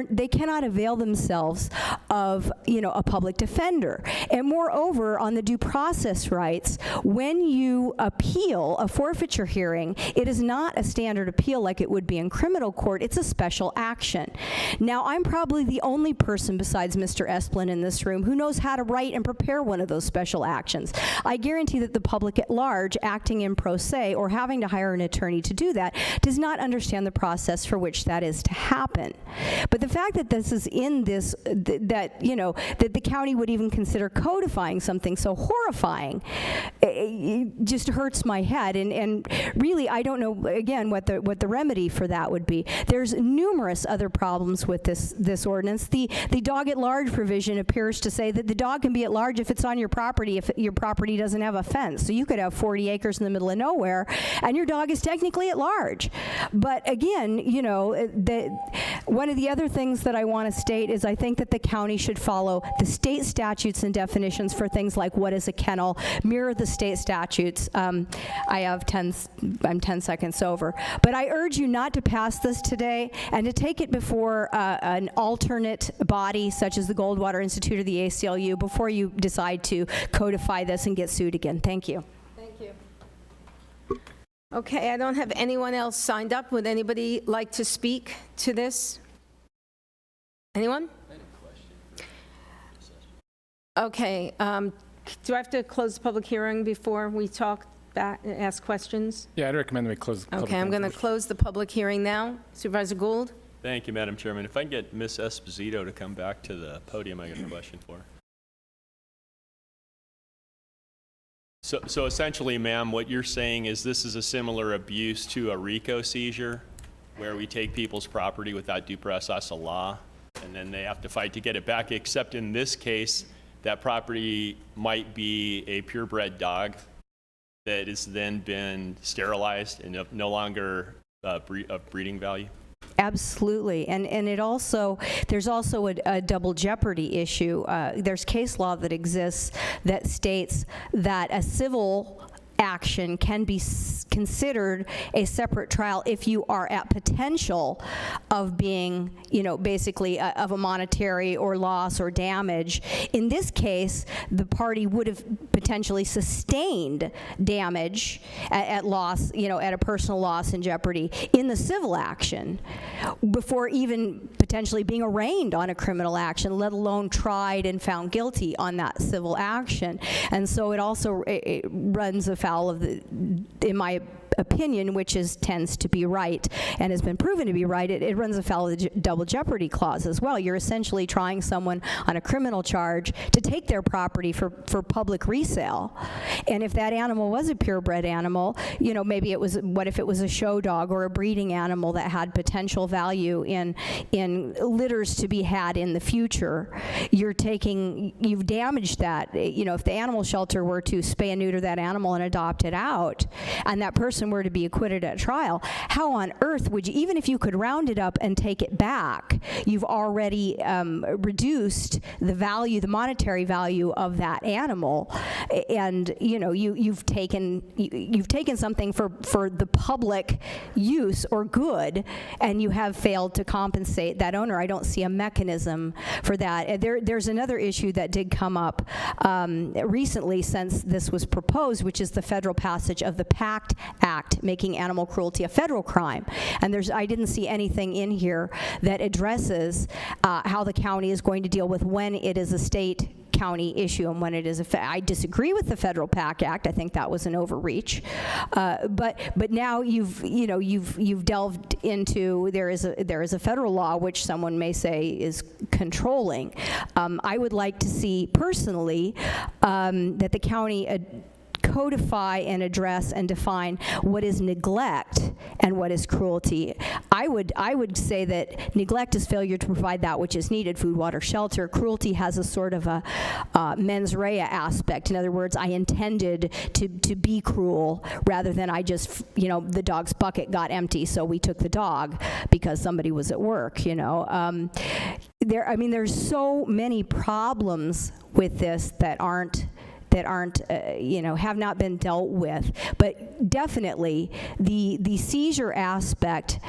I: they cannot avail themselves of, a public defender. And moreover, on the due process rights, when you appeal a forfeiture hearing, it is not a standard appeal like it would be in criminal court. It's a special action. Now, I'm probably the only person besides Mr. Esplin in this room who knows how to write and prepare one of those special actions. I guarantee that the public at large, acting in pro se or having to hire an attorney to do that, does not understand the process for which that is to happen. But the fact that this is in this, that the county would even consider codifying something so horrifying, it just hurts my head. And really, I don't know, again, what the remedy for that would be. There's numerous other problems with this ordinance. The dog at large provision appears to say that the dog can be at large if it's on your property, if your property doesn't have a fence. So you could have 40 acres in the middle of nowhere, and your dog is technically at large. But again, you know, one of the other things that I want to state is I think that the county should follow the state statutes and definitions for things like what is a kennel, mirror the state statutes. I'm 10 seconds over. But I urge you not to pass this today and to take it before an alternate body such as the Goldwater Institute or the ACLU before you decide to codify this and get sued again. Thank you.
B: Thank you. Okay, I don't have anyone else signed up. Would anybody like to speak to this? Anyone? Okay, do I have to close the public hearing before we talk back and ask questions?
C: Yeah, I'd recommend that we close the public
B: Okay, I'm
C: hearing
B: going to
C: first.
B: close the public hearing now. Supervisor Gould?
M: Thank you, Madam Chairman. If I can get Ms. Esposito to come back to the podium, I got a question for her. So essentially, ma'am, what you're saying is this is a similar abuse to a RICO seizure, where we take people's property without due process of law, and then they have to fight to get it back, except in this case, that property might be a purebred dog that has then been sterilized and no longer of breeding value?
I: Absolutely, and it also, there's also a double jeopardy issue. There's case law that exists that states that a civil action can be considered a separate trial if you are at potential of being, you know, basically of a monetary or loss or damage. In this case, the party would have potentially sustained damage at loss, you know, at a personal loss and jeopardy in the civil action before even potentially being arraigned on a criminal action, let alone tried and found guilty on that civil action. And so it also it runs afoul of the, in my opinion, which tends to be right and has been proven to be right, it runs afoul of the double jeopardy clause as well. You're essentially trying someone on a criminal charge to take their property for public resale. And if that animal was a purebred animal, you know, maybe it was, what if it was a show dog or a breeding animal that had potential value in litters to be had in the future, you've damaged that. You know, if the animal shelter were to spay and neuter that animal and adopt it out, and that person were to be acquitted at trial, how on earth would you, even if you could round it up and take it back, you've already reduced the value, the monetary value of that animal, and you know you've taken something for the public use or good, and you have failed to compensate that owner. I don't see a mechanism for that. There's another issue that did come up recently since this was proposed, which is the federal passage of the PACT Act, making animal cruelty a federal crime. And I didn't see anything in here that addresses how the county is going to deal with when it is a state county issue and when it is I disagree with the federal PACT Act. I think that was an overreach. But now you've delved into there is a federal law which someone may say is controlling. I would like to see personally that the county codify and address and define what is neglect and what is cruelty. I would say that neglect is failure to provide that which is needed, food, water, shelter. Cruelty has a sort of a mens rea aspect. In other words, I intended to be cruel rather than I just, you know, the dog's bucket got empty, so we took the dog because somebody was at work, you know. There's so many problems with this that have not been dealt with. But definitely the seizure aspect,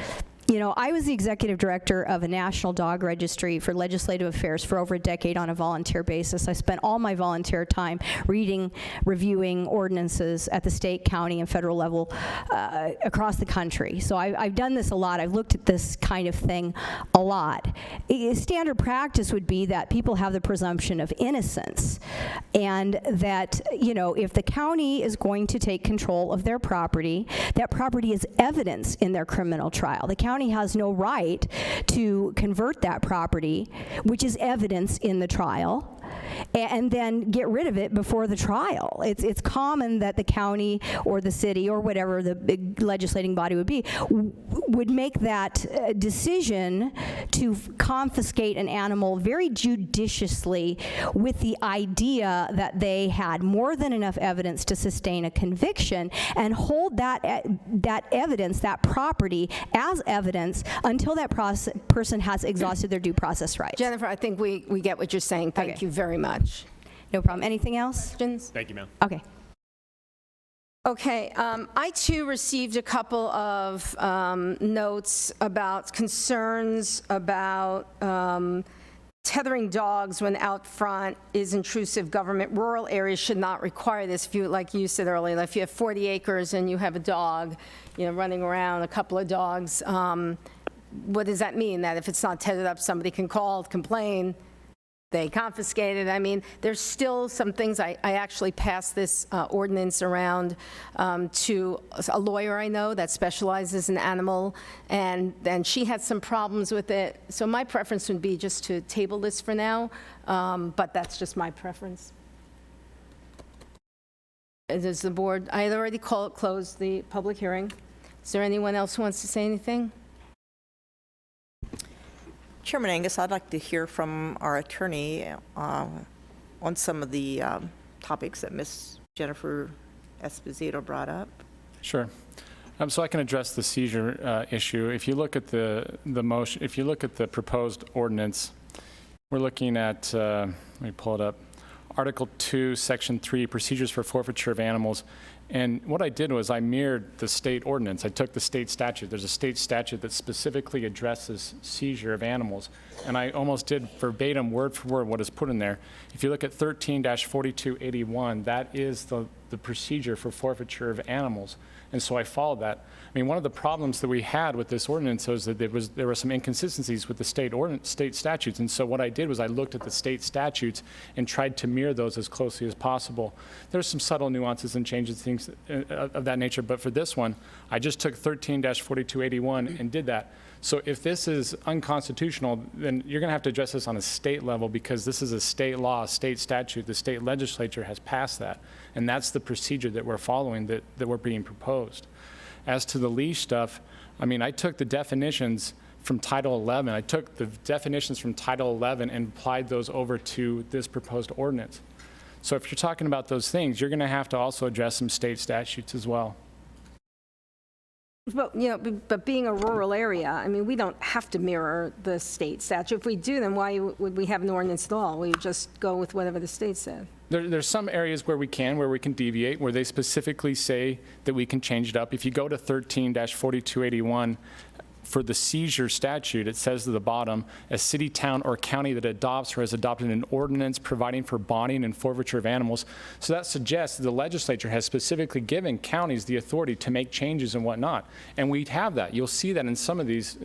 I: you know, I was the executive director of a national dog registry for legislative affairs for over a decade on a volunteer basis. I spent all my volunteer time reading, reviewing ordinances at the state, county, and federal level across the country. So I've done this a lot. I've looked at this kind of thing a lot. Standard practice would be that people have the presumption of innocence, and that, you know, if the county is going to take control of their property, that property is evidence in their criminal trial. The county has no right to convert that property, which is evidence in the trial, and then get rid of it before the trial. It's common that the county or the city or whatever the big legislating body would be would make that decision to confiscate an animal very judiciously with the idea that they had more than enough evidence to sustain a conviction and hold that evidence, that property, as evidence until that person has exhausted their due process rights.
B: Jennifer, I think we get what you're saying. Thank you very much.
I: No problem. Anything else?
B: Questions?
M: Thank you, ma'am.
I: Okay.
B: Okay, I too received a couple of notes about concerns about tethering dogs when out front is intrusive government. Rural areas should not require this. If you, like you said earlier, if you have 40 acres and you have a dog, running around, a couple of dogs, what does that mean? That if it's not tethered up, somebody can call, complain, they confiscate it? I mean, there's still some things. I actually passed this ordinance around to a lawyer I know that specializes in animal, and she had some problems with it. So my preference would be just to table this for now, but that's just my preference. Does the board, I had already closed the public hearing. Is there anyone else who wants to say anything?
D: Chairman Angus, I'd like to hear from our attorney on some of the topics that Ms. Jennifer Esposito brought up.
C: Sure. So I can address the seizure issue. If you look at the motion, if you look at the proposed ordinance, we're looking at, let me pull it up, Article 2, Section 3, Procedures for Forfeiture of Animals. And what I did was I mirrored the state ordinance. I took the state statute. There's a state statute that specifically addresses seizure of animals. And I almost did verbatim, word for word, what is put in there. If you look at 13-4281, that is the procedure for forfeiture of animals. And so I followed that. I mean, one of the problems that we had with this ordinance was that there were some inconsistencies with the state statutes. And so what I did was I looked at the state statutes and tried to mirror those as closely as possible. There's some subtle nuances and changes, things of that nature. But for this one, I just took 13-4281 and did that. So if this is unconstitutional, then you're going to have to address this on a state level, because this is a state law, a state statute. The state legislature has passed that. And that's the procedure that we're following, that we're being proposed. As to the leash stuff, I mean, I took the definitions from Title 11. I took the definitions from Title 11 and applied those over to this proposed ordinance. So if you're talking about those things, you're going to have to also address some state statutes as well.
B: But, but being a rural area, I mean, we don't have to mirror the state statute. If we do, then why would we have an ordinance at all? We would just go with whatever the state said.
C: There's some areas where we can deviate, where they specifically say that we can change it up. If you go to 13-4281, for the seizure statute, it says at the bottom, a city, town, or county that adopts or has adopted an ordinance providing for bonding and forfeiture of animals. So that suggests that the legislature has specifically given counties the authority to make changes and whatnot. And we have that. You'll see that in some of these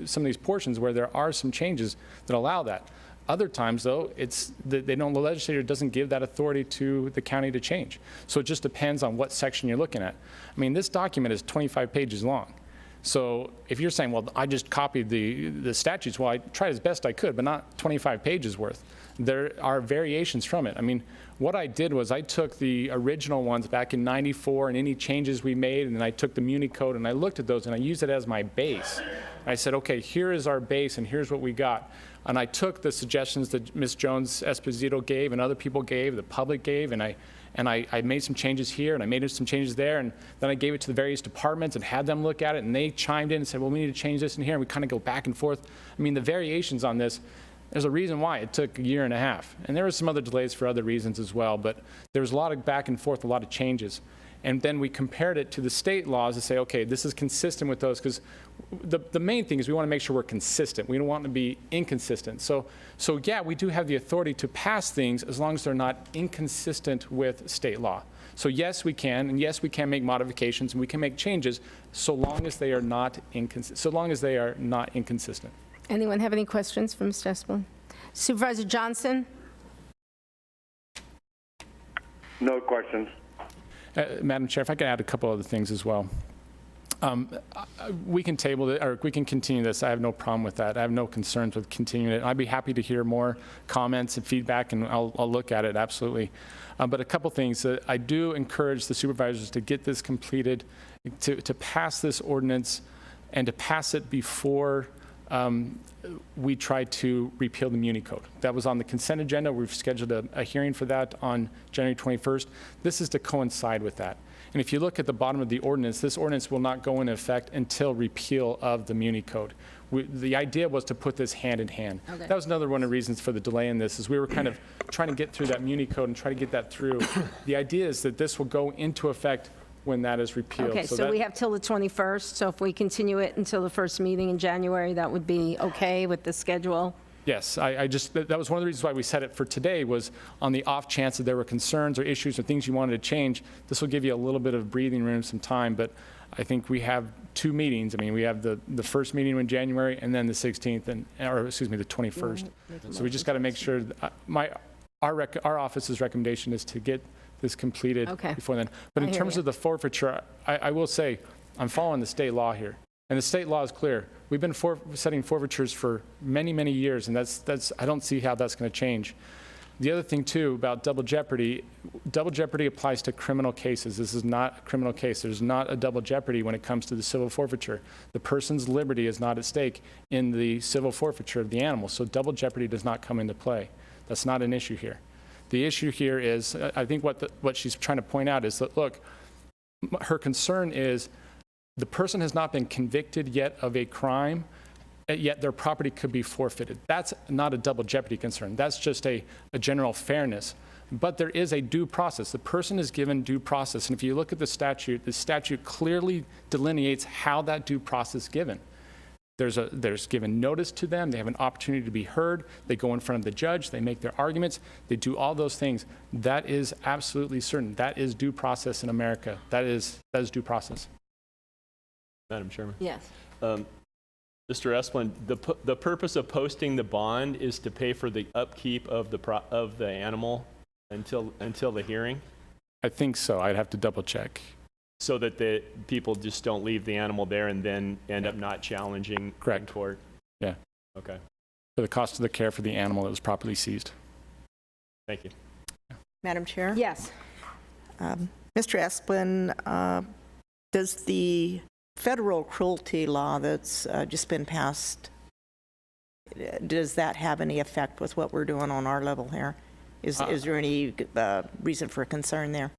C: portions where there are some changes that allow that. Other times, though, the legislature doesn't give that authority to the county to change. So it just depends on what section you're looking at. I mean, this document is 25 pages long. So if you're saying, well, I just copied the statutes, well, I tried as best I could, but not 25 pages worth. There are variations from it. I mean, what I did was I took the original ones back in '94 and any changes we made, and then I took the Muni Code and I looked at those and I used it as my base. I said, okay, here is our base and here's what we got. And I took the suggestions that Ms. Jones Esposito gave and other people gave, the public gave, and I made some changes here and I made some changes there, and then I gave it to the various departments and had them look at it, and they chimed in and said, well, we need to change this in here, and we kind of go back and forth. I mean, the variations on this, there's a reason why it took a year and a half. And there were some other delays for other reasons as well, but there was a lot of back and forth, a lot of changes. And then we compared it to the state laws to say, okay, this is consistent with those, because the main thing is we want to make sure we're consistent. We don't want to be inconsistent. So yeah, we do have the authority to pass things as long as they're not inconsistent with state law. So yes, we can, and yes, we can make modifications and we can make changes so long as they are not inconsistent.
B: Anyone have any questions for Mr. Esplin? Supervisor Johnson?
F: No questions.
C: Madam Chair, if I could add a couple other things as well. We can table it, or we can continue this. I have no problem with that. I have no concerns with continuing it. I'd be happy to hear more comments and feedback, and I'll look at it, absolutely. But a couple things. I do encourage the supervisors to get this completed, to pass this ordinance, and to pass it before we try to repeal the Muni Code. That was on the consent agenda. We've scheduled a hearing for that on January 21st. This is to coincide with that. And if you look at the bottom of the ordinance, this ordinance will not go into effect until repeal of the Muni Code. The idea was to put this hand in hand. Okay. That was another one of the reasons for the delay in this, is we were kind of trying to get through that Muni Code and try to get that through. The idea is that this will go into effect when that is repealed.
B: Okay, so we have till the 21st, so if we continue it until the first meeting in January, that would be okay with the schedule?
C: Yes, that was one of the reasons why we set it for today, was on the off chance that there were concerns or issues or things you wanted to change. This will give you a little bit of breathing room, some time, but I think we have 2 meetings. I mean, we have the first meeting in January and then the 16th, the 21st. So we just got to make sure, our office's recommendation is to get this completed before then. But in terms of the forfeiture, I will say, I'm following the state law here. And the state law is clear. We've been setting forfeitures for many, many years, and I don't see how that's going to change. The other thing, too, about double jeopardy applies to criminal cases. This is not a criminal case. There's not a double jeopardy when it comes to the civil forfeiture. The person's liberty is not at stake in the civil forfeiture of the animal, so double jeopardy does not come into play. That's not an issue here. The issue here is, I think what she's trying to point out is that, look, her concern is the person has not been convicted yet of a crime, yet their property could be forfeited. That's not a double jeopardy concern. That's just a general fairness. But there is a due process. The person is given due process. And if you look at the statute clearly delineates how that due process is given. There's given notice to them. They have an opportunity to be heard. They go in front of the judge. They make their arguments. They do all those things. That is absolutely certain. That is due process in America. That is due process.
M: Madam Chairman?
B: Yes.
M: Mr. Esplin, the purpose of posting the bond is to pay for the upkeep of the animal until the hearing?
C: I think so. I'd have to double check.
M: So that the people just don't leave the animal there and then end up not challenging in court?
C: Yeah.
M: Okay.
C: For the cost of the care for the animal that was properly seized.
M: Thank you.
D: Madam Chair?
B: Yes.
D: Mr. Esplin, does the federal cruelty law that's just been passed, does that have any effect with what we're doing on our level here? Is there any reason for concern there?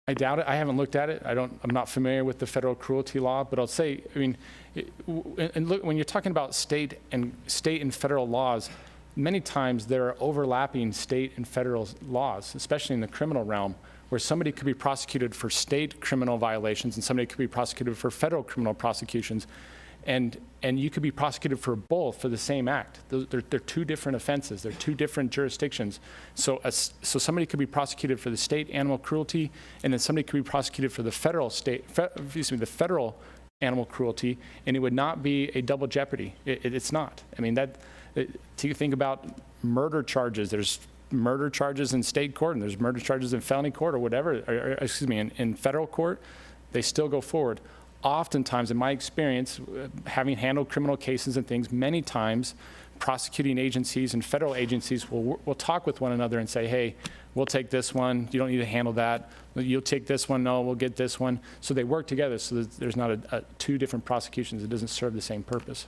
C: I doubt it. I haven't looked at it. I'm not familiar with the federal cruelty law, but I'll say, I mean, and look, when you're talking about state and federal laws, many times there are overlapping state and federal laws, especially in the criminal realm, where somebody could be prosecuted for state criminal violations and somebody could be prosecuted for federal criminal prosecutions. And you could be prosecuted for both for the same act. They're 2 different offenses. They're 2 different jurisdictions. So somebody could be prosecuted for the state animal cruelty, and then somebody could be prosecuted for the the federal animal cruelty, and it would not be a double jeopardy. It's not. I mean, you think about murder charges. There's murder charges in state court, and there's murder charges in felony court or whatever, in federal court. They still go forward. Oftentimes, in my experience, having handled criminal cases and things, many times prosecuting agencies and federal agencies will talk with one another and say, hey, we'll take this one. You don't need to handle that. You'll take this one. No, we'll get this one. So they work together so that there's not 2 different prosecutions. It doesn't serve the same purpose.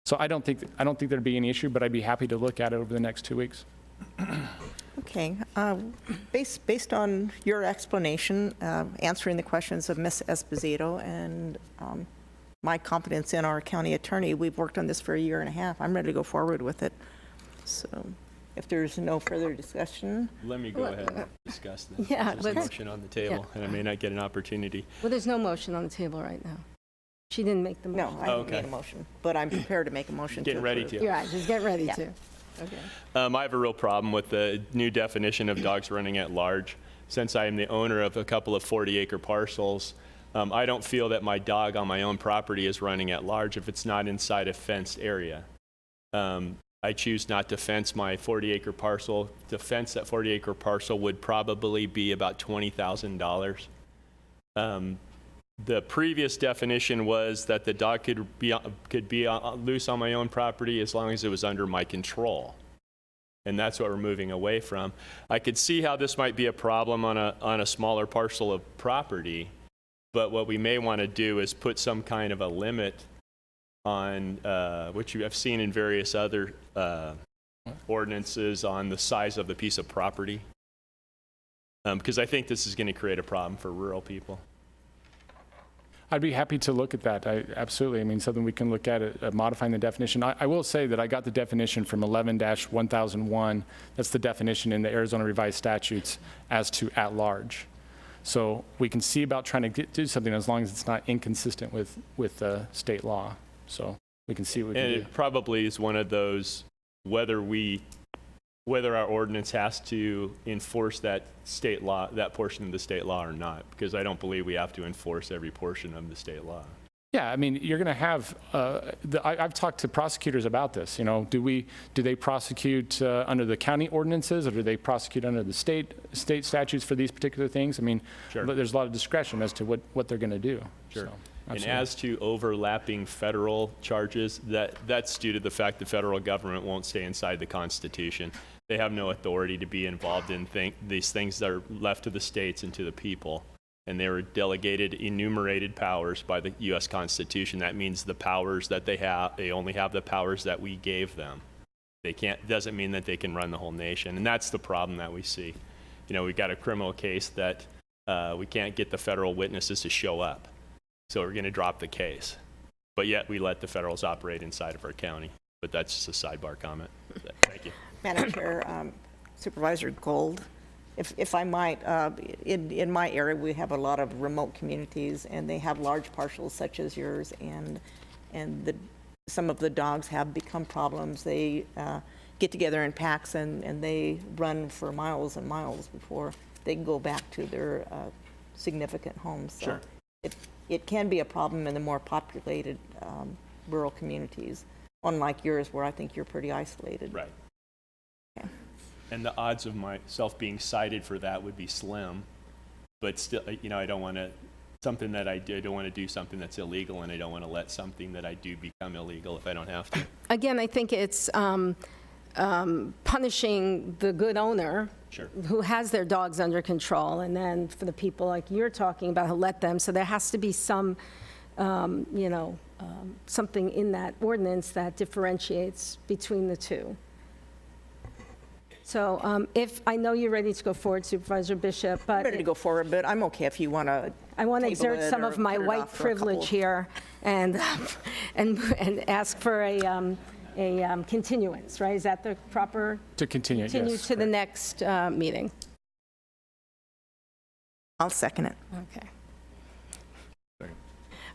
C: So I don't think there'd be any issue, but I'd be happy to look at it over the next 2 weeks.
D: Okay. Based on your explanation, answering the questions of Ms. Esposito and my confidence in our county attorney, we've worked on this for 1.5 years. I'm ready to go forward with it. So if there's no further discussion.
M: Let me go ahead and discuss this.
B: Yeah,
M: There's a motion on the table, and I may not get an opportunity.
B: Well, there's no motion on the table right now. She didn't make the motion.
D: No, I haven't made a motion, but I'm prepared to make a motion.
M: Getting ready to.
B: You're right, just get ready to. Okay.
M: I have a real problem with the new definition of dogs running at large. Since I am the owner of a couple of 40-acre parcels, I don't feel that my dog on my own property is running at large if it's not inside a fenced area. I choose not to fence my 40-acre parcel. To fence that 40-acre parcel would probably be about $20,000. The previous definition was that the dog could be loose on my own property as long as it was under my control. And that's what we're moving away from. I could see how this might be a problem on a smaller parcel of property, but what we may want to do is put some kind of a limit on, which you have seen in various other ordinances, on the size of the piece of property. Because I think this is going to create a problem for rural people.
C: I'd be happy to look at that. Absolutely. I mean, something we can look at it, modifying the definition. I will say that I got the definition from 11-1001. That's the definition in the Arizona Revised Statutes as to at large. So we can see about trying to do something as long as it's not inconsistent with state law. So we can see what we can do.
M: And it probably is one of those, whether our ordinance has to enforce that state law, that portion of the state law or not, because I don't believe we have to enforce every portion of the state law.
C: Yeah, I mean, you're going to have, I've talked to prosecutors about this, you know, do they prosecute under the county ordinances, or do they prosecute under the state statutes for these particular things? I mean,
M: sure.
C: There's a lot of discretion as to what they're going to do.
M: Sure.
C: So,
M: and as to overlapping federal charges, that's due to the fact the federal government won't stay inside the Constitution. They have no authority to be involved in these things that are left to the states and to the people. And they were delegated enumerated powers by the U.S. Constitution. That means the powers that they have, they only have the powers that we gave them. They can't, doesn't mean that they can run the whole nation. And that's the problem that we see. You know, we've got a criminal case that we can't get the federal witnesses to show up. So we're going to drop the case. But yet we let the federals operate inside of our county. But that's just a sidebar comment. Thank you.
D: Madam Chair, Supervisor Gould, if I might, in my area, we have a lot of remote communities, and they have large parcels such as yours, and some of the dogs have become problems. They get together in packs, and they run for miles and miles before they can go back to their significant homes. So
M: sure.
D: It can be a problem in the more populated rural communities, unlike yours, where I think you're pretty isolated.
M: Right. And the odds of myself being cited for that would be slim, but still, you know, I don't want to something that I do. I don't want to do something that's illegal, and I don't want to let something that I do become illegal if I don't have to.
B: Again, I think it's punishing the good owner
M: Sure.
B: who has their dogs under control, and then for the people like you're talking about who let them. So there has to be some, something in that ordinance that differentiates between the two. So if, I know you're ready to go forward, Supervisor Bishop, but...
D: I'm ready to go forward, but I'm okay if you want to
B: I want to exert some of my white privilege here and ask for a continuance, right? Is that the proper?
C: To continue,
B: Continue
C: yes.
B: to the next meeting.
D: I'll second it.
B: Okay.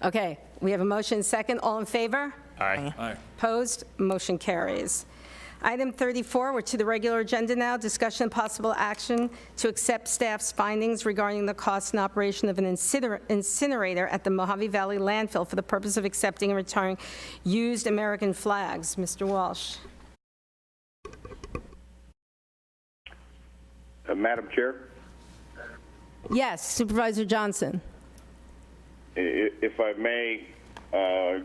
B: Okay, we have a motion second. All in favor?
M: Aye.
A: Aye.
B: Opposed? Motion carries. Item 34, we're to the regular agenda now. Discussion and possible action to accept staff's findings regarding the cost and operation of an incinerator at the Mojave Valley landfill for the purpose of accepting and retiring used American flags. Mr. Walsh.
F: Madam Chair,
B: Yes, Supervisor Johnson.
F: if I may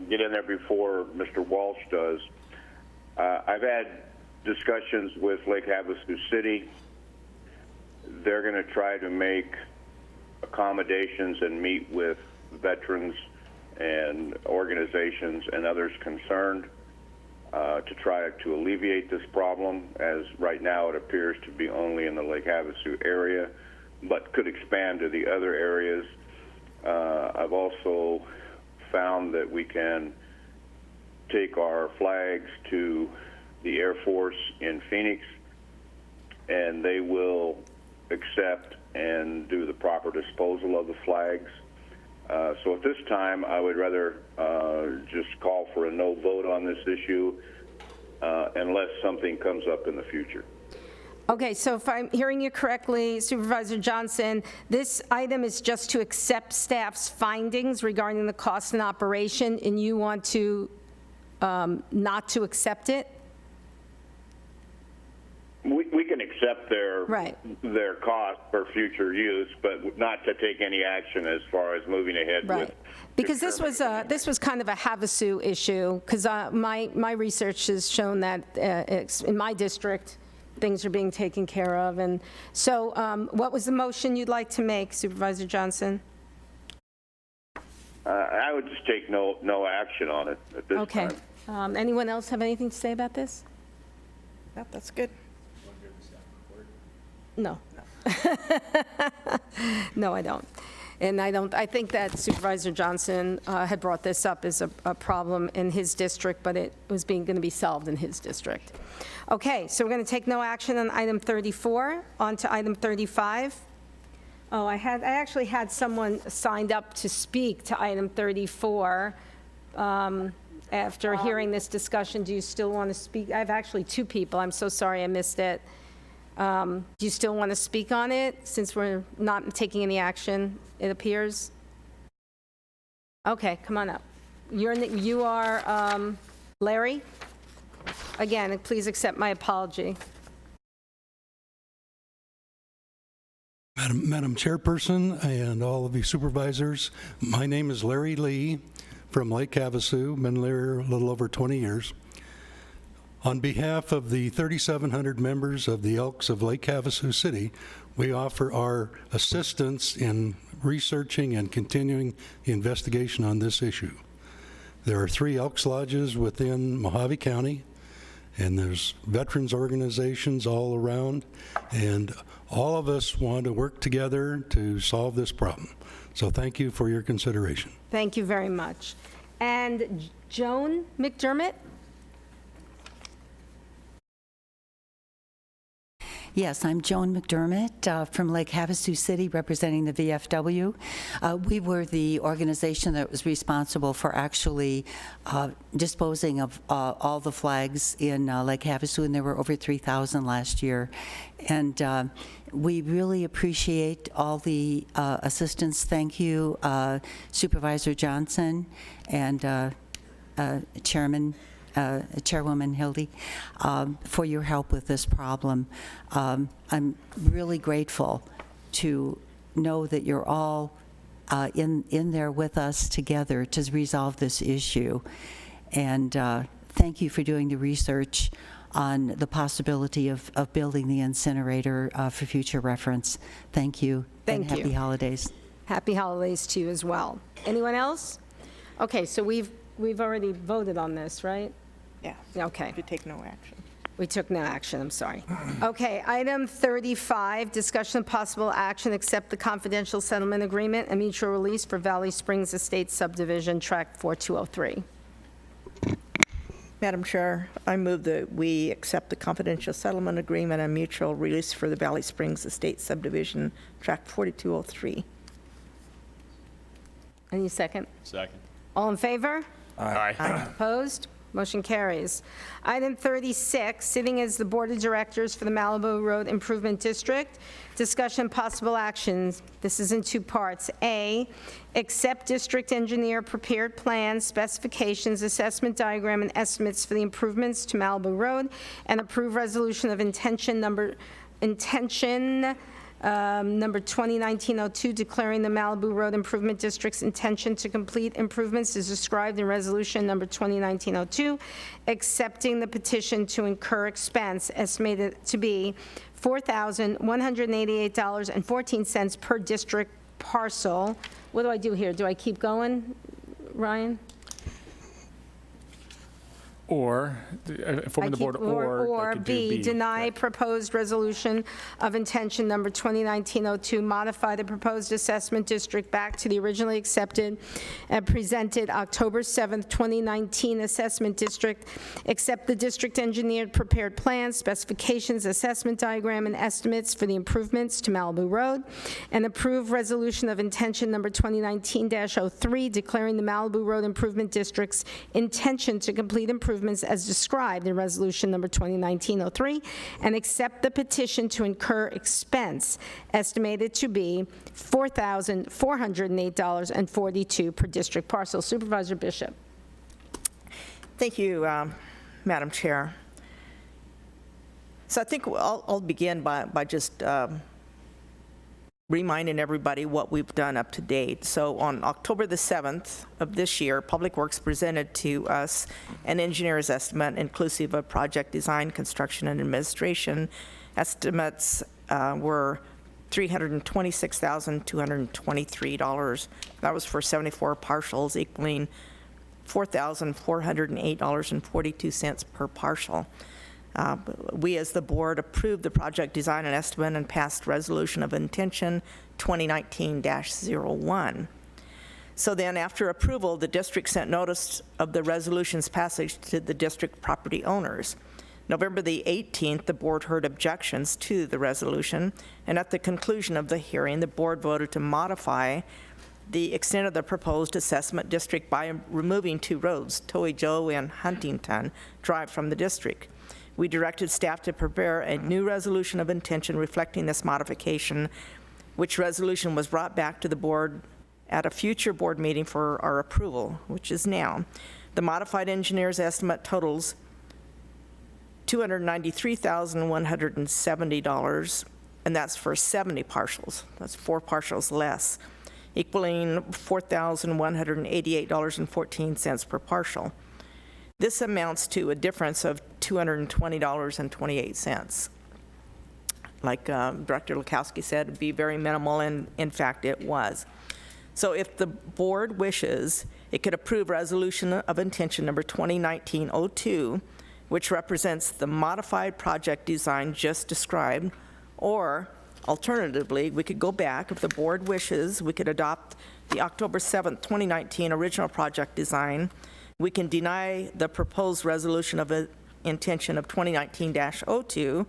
F: get in there before Mr. Walsh does, I've had discussions with Lake Havasu City. They're going to try to make accommodations and meet with veterans and organizations and others concerned to try to alleviate this problem, as right now it appears to be only in the Lake Havasu area, but could expand to the other areas. I've also found that we can take our flags to the Air Force in Phoenix, and they will accept and do the proper disposal of the flags. So at this time, I would rather just call for a no vote on this issue unless something comes up in the future.
B: Okay, so if I'm hearing you correctly, Supervisor Johnson, this item is just to accept staff's findings regarding the cost and operation, and you want to not to accept it?
F: We can accept their cost for future use, but not to take any action as far as moving ahead
B: Right.
F: with.
B: Because this was kind of a Havasu issue, because my research has shown that in my district, things are being taken care of. And so what was the motion you'd like to make, Supervisor Johnson?
F: I would just take no action on it at this
B: Okay.
F: time.
B: Anyone else have anything to say about this?
D: Yep, that's good.
B: No. No, I don't. And I think that Supervisor Johnson had brought this up as a problem in his district, but it was going to be solved in his district. Okay, so we're going to take no action on item 34. On to item 35. Oh, I actually had someone signed up to speak to item 34. After hearing this discussion, do you still want to speak? I have actually two people. I'm so sorry I missed it. Do you still want to speak on it, since we're not taking any action, it appears? Okay, come on up. You are Larry? Again, please accept my apology.
Q: Madam Chairperson and all of you supervisors, my name is Larry Lee from Lake Havasu, been there a little over 20 years. On behalf of the 3,700 members of the Elks of Lake Havasu City, we offer our assistance in researching and continuing the investigation on this issue. There are 3 Elks Lodges within Mojave County, and there's veterans organizations all around, and all of us want to work together to solve this problem. So thank you for your consideration.
B: Thank you very much. And Joan McDermott?
R: Yes, I'm Joan McDermott from Lake Havasu City, representing the VFW. We were the organization that was responsible for actually disposing of all the flags in Lake Havasu, and there were over 3,000 last year. And we really appreciate all the assistance. Thank you, Supervisor Johnson and Chairwoman Hildy, for your help with this problem. I'm really grateful to know that you're all in there with us together to resolve this issue. And thank you for doing the research on the possibility of building the incinerator for future reference. Thank you.
B: Thank you.
R: Happy holidays.
B: Happy holidays to you as well. Anyone else? Okay, so we've already voted on this, right?
D: Yeah.
B: Okay.
D: To take no action.
B: We took no action, I'm sorry. Okay, item 35, discussion of possible action, accept the confidential settlement agreement and mutual release for Valley Springs Estates subdivision, tract 4203.
D: Madam Chair, I move that we accept the confidential settlement agreement and mutual release for the Valley Springs Estate subdivision, tract 4203.
B: Any second?
M: Second.
B: All in favor?
M: Aye.
B: Opposed? Motion carries. Item 36, sitting as the Board of Directors for the Malibu Road Improvement District. Discussion possible actions. This is in 2 parts. A, accept district engineer prepared plans, specifications, assessment diagram, and estimates for the improvements to Malibu Road, and approve resolution of intention number 2019-02, declaring the Malibu Road Improvement District's intention to complete improvements is described in resolution number 2019-02, accepting the petition to incur expense estimated to be $4,188.14 per district parcel. What do I do here? Do I keep going, Ryan?
C: Or, informing the board,
B: Or
C: I could do
B: B, deny proposed resolution of intention number 2019-02, modify the proposed assessment district back to the originally accepted and presented October 7th, 2019 assessment district, accept the district engineered prepared plans, specifications, assessment diagram, and estimates for the improvements to Malibu Road, and approve resolution of intention number 2019-03, declaring the Malibu Road Improvement District's intention to complete improvements as described in resolution number 2019-03, and accept the petition to incur expense estimated to be $4,408.42 per district parcel. Supervisor Bishop.
D: Thank you, Madam Chair. So I think I'll begin by just reminding everybody what we've done up to date. So on October the 7th of this year, Public Works presented to us an engineer's estimate inclusive of project design, construction, and administration. Estimates were $326,223. That was for 74 partials, equaling $4,408.42 per partial. We, as the board, approved the project design and estimate and passed resolution of intention 2019-01. So then, after approval, the district sent notice of the resolution's passage to the district property owners. November the 18th, the board heard objections to the resolution, and at the conclusion of the hearing, the board voted to modify the extent of the proposed assessment district by removing 2 roads, Toey Joe and Huntington Drive, from the district. We directed staff to prepare a new resolution of intention reflecting this modification, which resolution was brought back to the board at a future board meeting for our approval, which is now. The modified engineer's estimate totals $293,170, and that's for 70 partials. That's 4 partials less, equaling $4,188.14 per partial. This amounts to a difference of $220.28. Like Director Lukowski said, it'd be very minimal, and in fact it was. So if the board wishes, it could approve resolution of intention number 2019-02, which represents the modified project design just described, or alternatively, we could go back. If the board wishes, we could adopt the October 7th, 2019 original project design. We can deny the proposed resolution of intention of 2019-02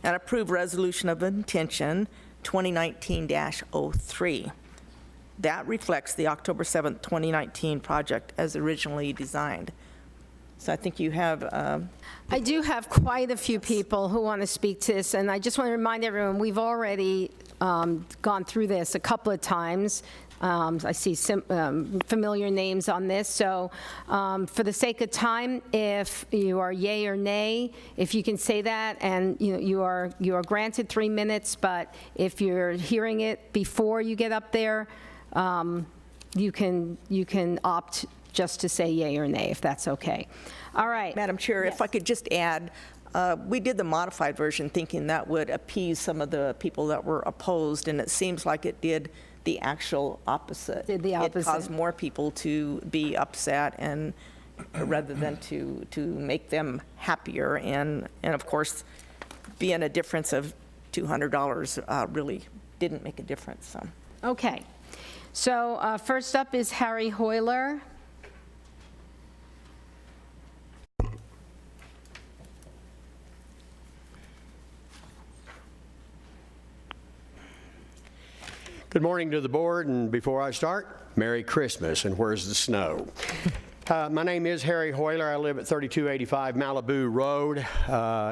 D: and approve resolution of intention 2019-03. That reflects the October 7th, 2019 project as originally designed. So I think you have...
B: I do have quite a few people who want to speak to this, and I just want to remind everyone, we've already gone through this a couple of times. I see familiar names on this, so for the sake of time, if you are yay or nay, if you can say that, and you are granted 3 minutes, but if you're hearing it before you get up there, you can opt just to say yay or nay, if that's okay. All right.
D: Madam Chair, yes. If I could just add, we did the modified version thinking that would appease some of the people that were opposed, and it seems like it did the actual opposite.
B: Did the opposite.
D: It caused more people to be upset, and rather than to make them happier, and of course, being a difference of $200 really didn't make a difference. So.
B: Okay. So first up is Harry Hoyler.
S: Good morning to the board, and before I start, Merry Christmas, and where's the snow? My name is Harry Hoyler. I live at 3285 Malibu Road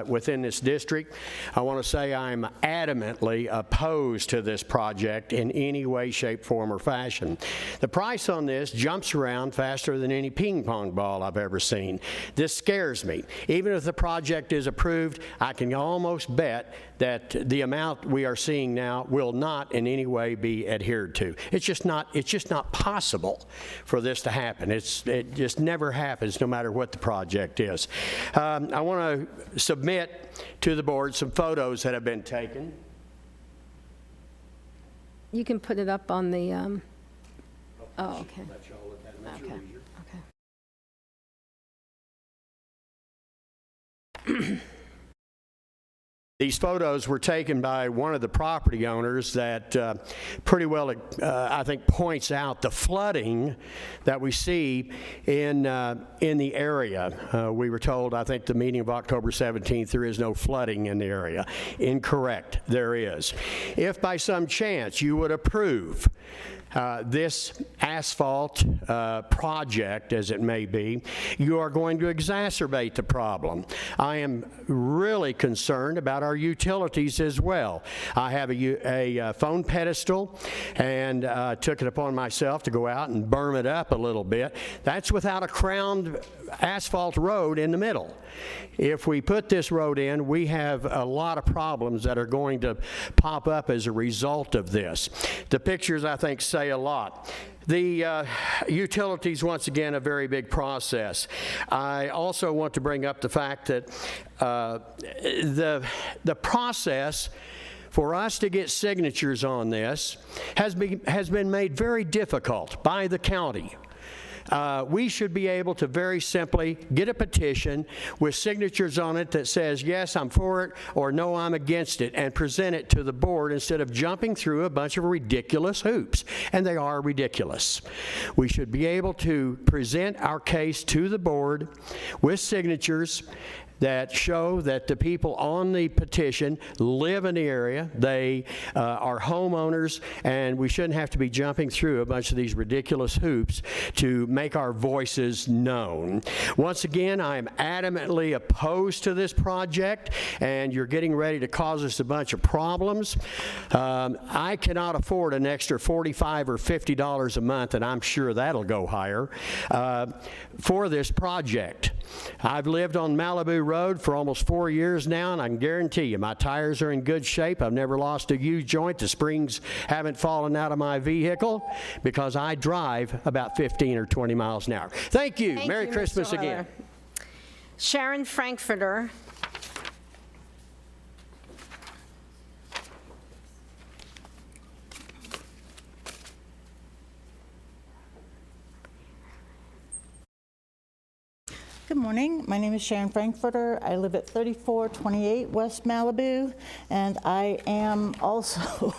S: within this district. I want to say I'm adamantly opposed to this project in any way, shape, form, or fashion. The price on this jumps around faster than any ping pong ball I've ever seen. This scares me. Even if the project is approved, I can almost bet that the amount we are seeing now will not in any way be adhered to. It's just not possible for this to happen. It just never happens, no matter what the project is. I want to submit to the board some photos that have been taken.
B: You can put it up on the, oh, okay. Okay.
S: These photos were taken by one of the property owners that pretty well, I think, points out the flooding that we see in the area. We were told, I think, the meeting of October 17th, there is no flooding in the area. Incorrect, there is. If by some chance you would approve this asphalt project, as it may be, you are going to exacerbate the problem. I am really concerned about our utilities as well. I have a phone pedestal and took it upon myself to go out and berm it up a little bit. That's without a crowned asphalt road in the middle. If we put this road in, we have a lot of problems that are going to pop up as a result of this. The pictures, I think, say a lot. The utilities, once again, a very big process. I also want to bring up the fact that the process for us to get signatures on this has been made very difficult by the county. We should be able to very simply get a petition with signatures on it that says, yes, I'm for it, or no, I'm against it, and present it to the board instead of jumping through a bunch of ridiculous hoops. And they are ridiculous. We should be able to present our case to the board with signatures that show that the people on the petition live in the area, they are homeowners, and we shouldn't have to be jumping through a bunch of these ridiculous hoops to make our voices known. Once again, I am adamantly opposed to this project, and you're getting ready to cause us a bunch of problems. I cannot afford an extra $45 or $50 a month, and I'm sure that'll go higher, for this project. I've lived on Malibu Road for almost 4 years now, and I can guarantee you my tires are in good shape. I've never lost a U-joint. The springs haven't fallen out of my vehicle because I drive about 15 or 20 miles an hour. Thank you. Merry Christmas again.
B: Sharon Frankfurter.
T: Good morning. My name is Sharon Frankfurter. I live at 3428 West Malibu, and I am also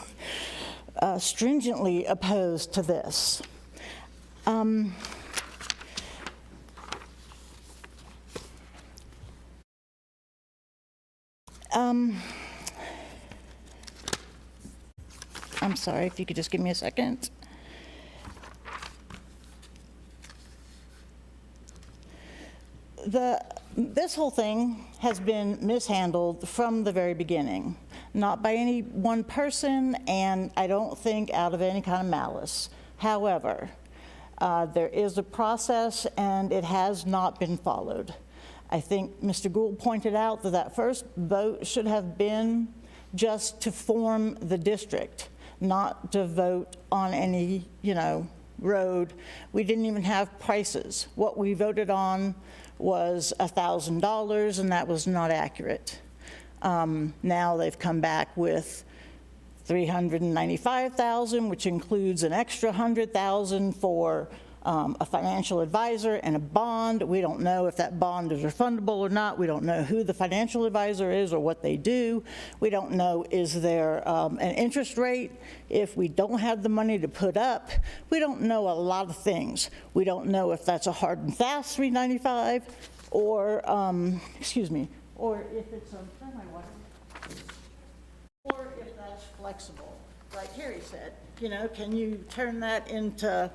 T: stringently opposed to this. I'm sorry, if you could just give me a second. This whole thing has been mishandled from the very beginning, not by any one person, and I don't think out of any kind of malice. However, there is a process, and it has not been followed. I think Mr. Gould pointed out that that first vote should have been just to form the district, not to vote on any, road. We didn't even have prices. What we voted on was $1,000, and that was not accurate. Now they've come back with $395,000, which includes an extra $100,000 for a financial advisor and a bond. We don't know if that bond is refundable or not. We don't know who the financial advisor is or what they do. We don't know, is there an interest rate if we don't have the money to put up. We don't know a lot of things. We don't know if that's a hard and fast $395 or, or if it's or if that's flexible. Like Harry said, can you turn that into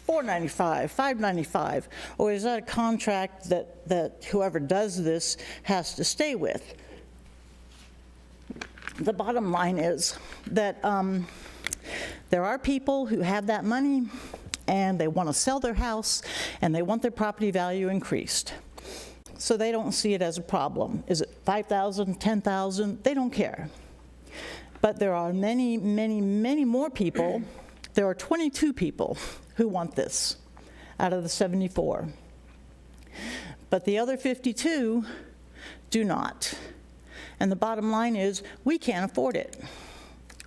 T: $495, $595, or is that a contract that whoever does this has to stay with? The bottom line is that there are people who have that money and they want to sell their house and they want their property value increased. So they don't see it as a problem. Is it $5,000, $10,000? They don't care. But there are many, many, many more people. There are 22 people who want this out of the 74. But the other 52 do not. And the bottom line is we can't afford it.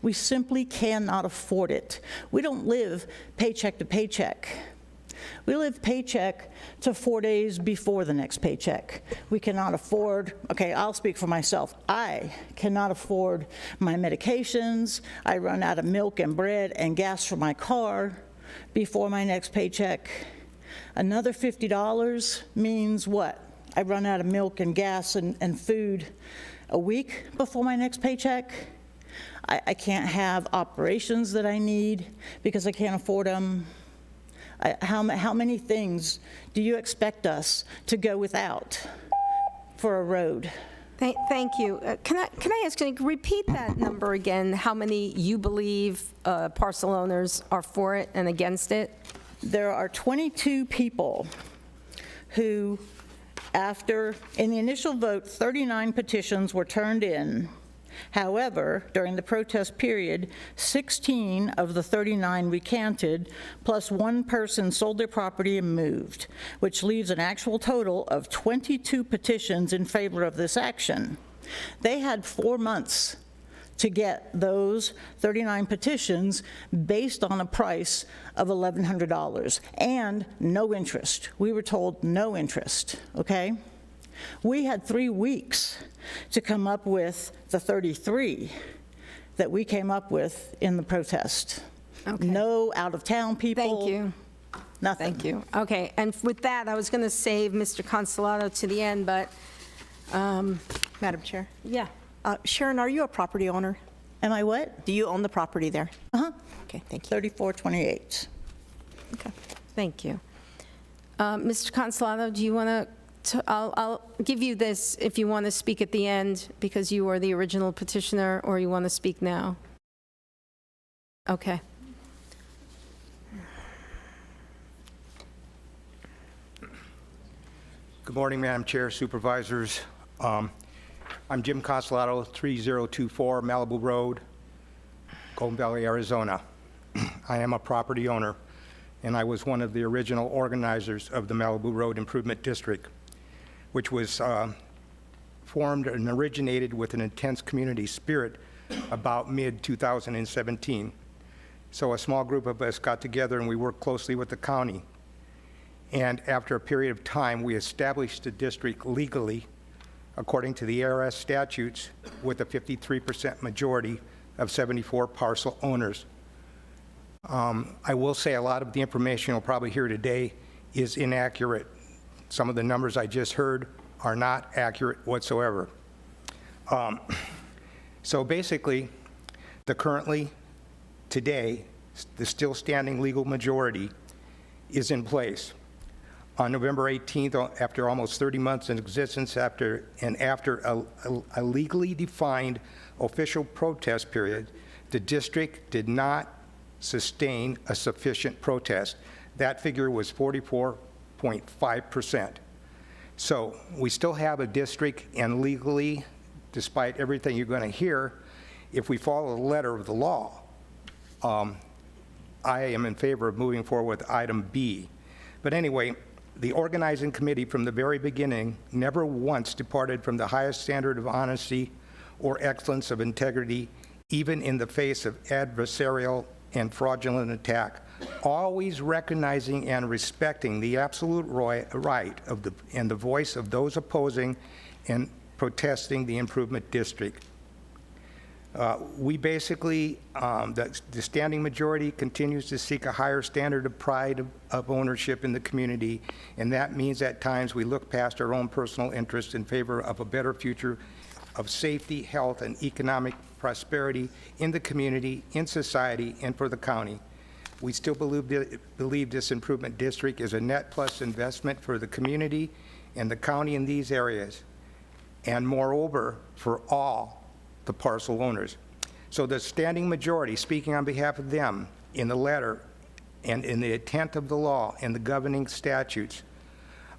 T: We simply cannot afford it. We don't live paycheck to paycheck. We live paycheck to 4 days before the next paycheck. We cannot afford, okay, I'll speak for myself. I cannot afford my medications. I run out of milk and bread and gas for my car before my next paycheck. Another $50 means what? I run out of milk and gas and food a week before my next paycheck. I can't have operations that I need because I can't afford them. How many things do you expect us to go without for a road?
B: Thank you. Can I ask you, repeat that number again, how many you believe parcel owners are for it and against it?
T: There are 22 people who, in the initial vote, 39 petitions were turned in. However, during the protest period, 16 of the 39 recanted, plus one person sold their property and moved, which leaves an actual total of 22 petitions in favor of this action. They had 4 months to get those 39 petitions based on a price of $1,100 and no interest. We were told no interest, okay? We had 3 weeks to come up with the 33 that we came up with in the protest.
B: Okay.
T: No out-of-town people.
B: Thank you.
T: Nothing.
B: Thank you. Okay, and with that, I was going to save Mr. Constellato to the end, but,
D: Madam Chair.
B: yeah.
D: Sharon, are you a property owner?
T: Am I what?
D: Do you own the property there?
T: Uh-huh.
D: Okay, thank you.
T: 3428.
B: Okay, thank you. Mr. Constellato, do you want to, I'll give you this if you want to speak at the end, because you are the original petitioner, or you want to speak now? Okay.
U: Good morning, Madam Chair, Supervisors. I'm Jim Constellato, 3024 Malibu Road, Golden Valley, Arizona. I am a property owner, and I was one of the original organizers of the Malibu Road Improvement District, which was formed and originated with an intense community spirit about mid-2017. So a small group of us got together and we worked closely with the county. And after a period of time, we established the district legally according to the ARS statutes with a 53% majority of 74 parcel owners. I will say a lot of the information you'll probably hear today is inaccurate. Some of the numbers I just heard are not accurate whatsoever. So basically, today, the still standing legal majority is in place. On November 18th, after almost 30 months in existence, after a legally defined official protest period, the district did not sustain a sufficient protest. That figure was 44.5%. So we still have a district, and legally, despite everything you're going to hear, if we follow the letter of the law, I am in favor of moving forward with item B. But anyway, the organizing committee from the very beginning never once departed from the highest standard of honesty or excellence of integrity, even in the face of adversarial and fraudulent attack, always recognizing and respecting the absolute right of and the voice of those opposing and protesting the improvement district. We basically, the standing majority continues to seek a higher standard of pride of ownership in the community, and that means at times we look past our own personal interests in favor of a better future of safety, health, and economic prosperity in the community, in society, and for the county. We still believe this improvement district is a net plus investment for the community and the county in these areas, and moreover, for all the parcel owners. So the standing majority, speaking on behalf of them in the letter and in the intent of the law and the governing statutes,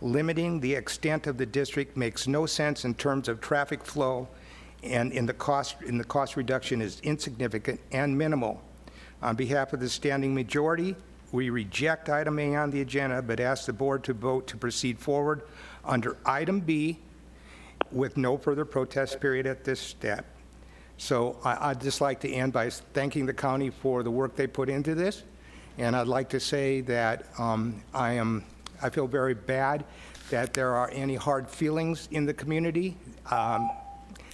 U: limiting the extent of the district makes no sense in terms of traffic flow, and in the cost reduction is insignificant and minimal. On behalf of the standing majority, we reject item A on the agenda, but ask the board to vote to proceed forward under item B with no further protest period at this step. So I'd just like to end by thanking the county for the work they put into this, and I'd like to say that I feel very bad that there are any hard feelings in the community.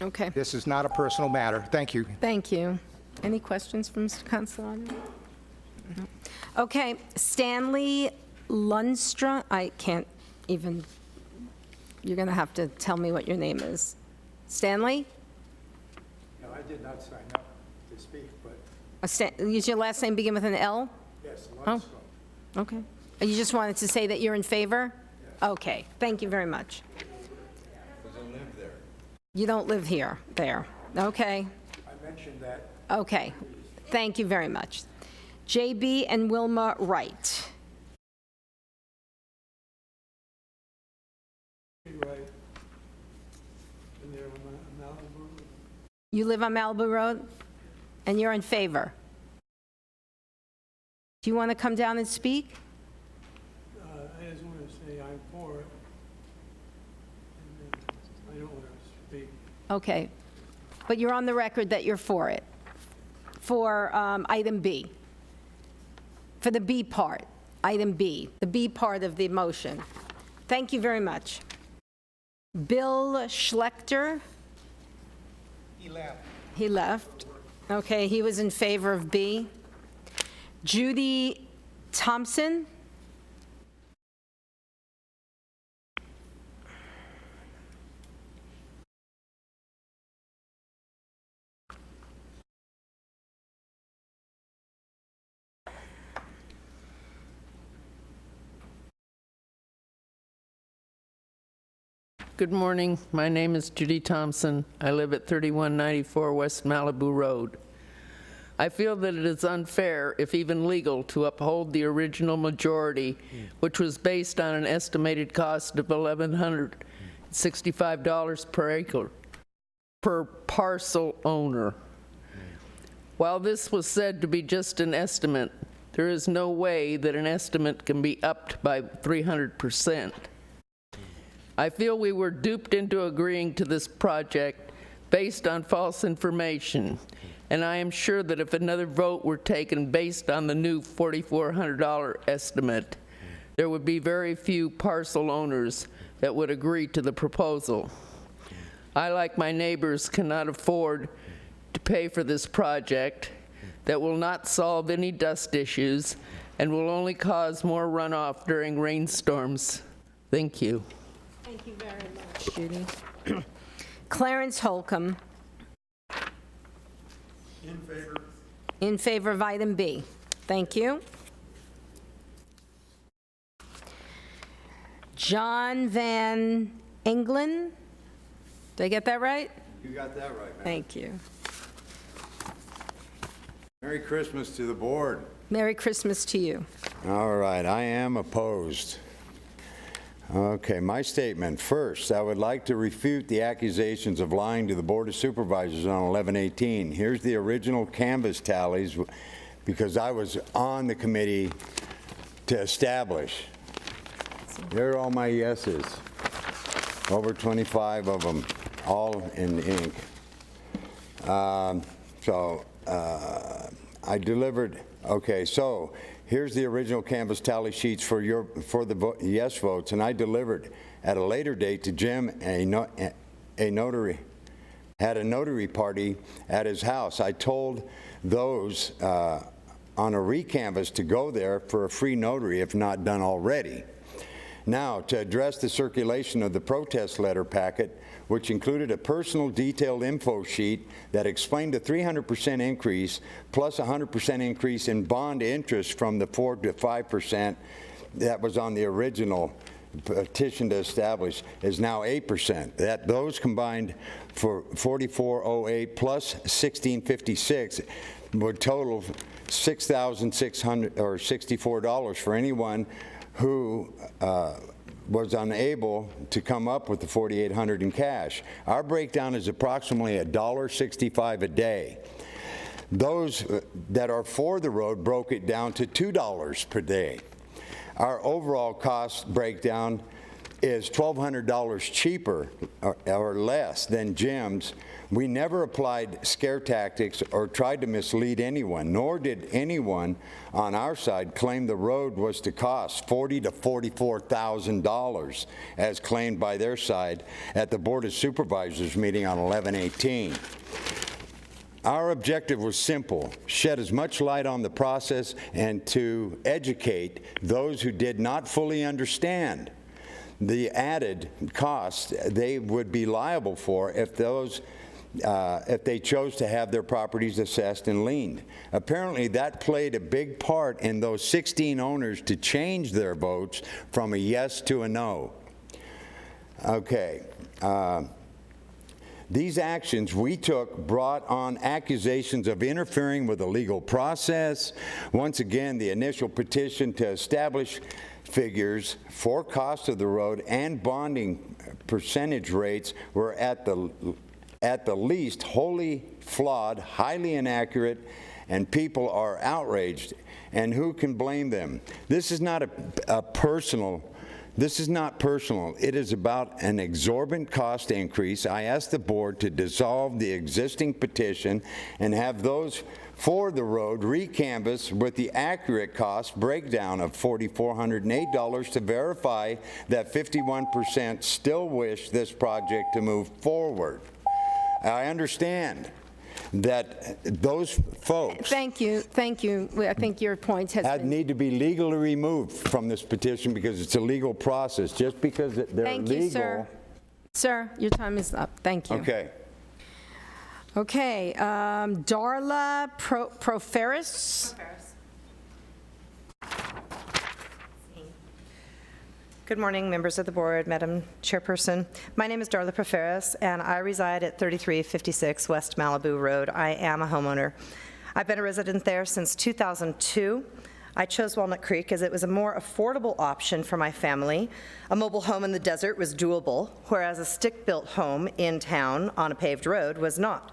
B: Okay.
U: This is not a personal matter. Thank you.
B: Thank you. Any questions from Mr. Constellato? No. Okay, Stanley Lundstrom, I can't even, you're going to have to tell me what your name is. Stanley?
V: No, I did not sign up to
Q: to speak, but
B: Does your last name begin with an L?
Q: yes,
B: Oh, okay. You just wanted to say that you're in favor? Okay, thank you very much. You don't live here, there. Okay,
U: I mentioned that.
B: okay. Thank you very much. JB and Wilma Wright.
Q: right. And they're on Malibu.
B: You live on Malibu Road, and you're in favor? Do you want to come down and speak?
Q: I just want to say I'm for it. And I don't want to speak.
B: Okay, but you're on the record that you're for it, for item B, for the B part, item B, the B part of the motion. Thank you very much. Bill Schlechter?
U: He left.
B: He left. Okay, he was in favor of B. Judy Thompson?
G: Good morning. My name is Judy Thompson. I live at 3194 West Malibu Road. I feel that it is unfair, if even legal, to uphold the original majority, which was based on an estimated cost of $1,165 per acre per parcel owner. While this was said to be just an estimate, there is no way that an estimate can be upped by 300%. I feel we were duped into agreeing to this project based on false information, and I am sure that if another vote were taken based on the new $4,400 estimate, there would be very few parcel owners that would agree to the proposal. I, like my neighbors, cannot afford to pay for this project that will not solve any dust issues and will only cause more runoff during rainstorms. Thank you.
B: Thank you very much, Judy. Clarence Holcomb.
Q: In favor.
B: In favor of item B. Thank you. John Van Engelen. Did I get that right?
V: You got that right, man.
B: Thank you.
V: Merry Christmas to the board.
B: Merry Christmas to you.
V: All right, I am opposed. Okay, my statement. First, I would like to refute the accusations of lying to the Board of Supervisors on 11/18. Here's the original canvas tallies, because I was on the committee to establish. There are all my yeses. Over 25 of them, all in ink. I delivered, okay, so here's the original canvas tally sheets for the yes votes, and I delivered at a later date to Jim a notary, had a notary party at his house. I told those on a recanvas to go there for a free notary if not done already. Now, to address the circulation of the protest letter packet, which included a personal detailed info sheet that explained a 300% increase plus 100% increase in bond interest from the 4 to 5% that was on the original petition to establish is now 8%. Those combined for 4408 plus 1656 would total $6,664 for anyone who was unable to come up with the $4,800 in cash. Our breakdown is approximately $1.65 a day. Those that are for the road broke it down to $2 per day. Our overall cost breakdown is $1,200 cheaper or less than Jim's. We never applied scare tactics or tried to mislead anyone, nor did anyone on our side claim the road was to cost $40,000 to $44,000 as claimed by their side at the Board of Supervisors meeting on 11/18. Our objective was simple: shed as much light on the process and to educate those who did not fully understand the added costs they would be liable for if those if they chose to have their properties assessed and liened. Apparently, that played a big part in those 16 owners to change their votes from a yes to a no. Okay. These actions we took brought on accusations of interfering with the legal process. Once again, the initial petition to establish figures for cost of the road and bonding percentage rates were at the least wholly flawed, highly inaccurate, and people are outraged. And who can blame them? This is not This is not personal. It is about an exorbitant cost increase. I asked the board to dissolve the existing petition and have those for the road recanvass with the accurate cost breakdown of $4,408 to verify that 51% still wish this project to move forward. I understand that those folks
B: Thank you. I think your point has been...
V: need to be legally removed from this petition because it's a legal process. Just because they're
B: Thank
V: legal.
B: you, sir. Sir, your time is up. Thank you.
V: Okay.
B: Okay, Darla Proferis.
H: Good morning, members of the board, Madam Chairperson. My name is Darla Proferis, and I reside at 3356 West Malibu Road. I am a homeowner. I've been a resident there since 2002. I chose Walnut Creek as it was a more affordable option for my family. A mobile home in the desert was doable, whereas a stick-built home in town on a paved road was not.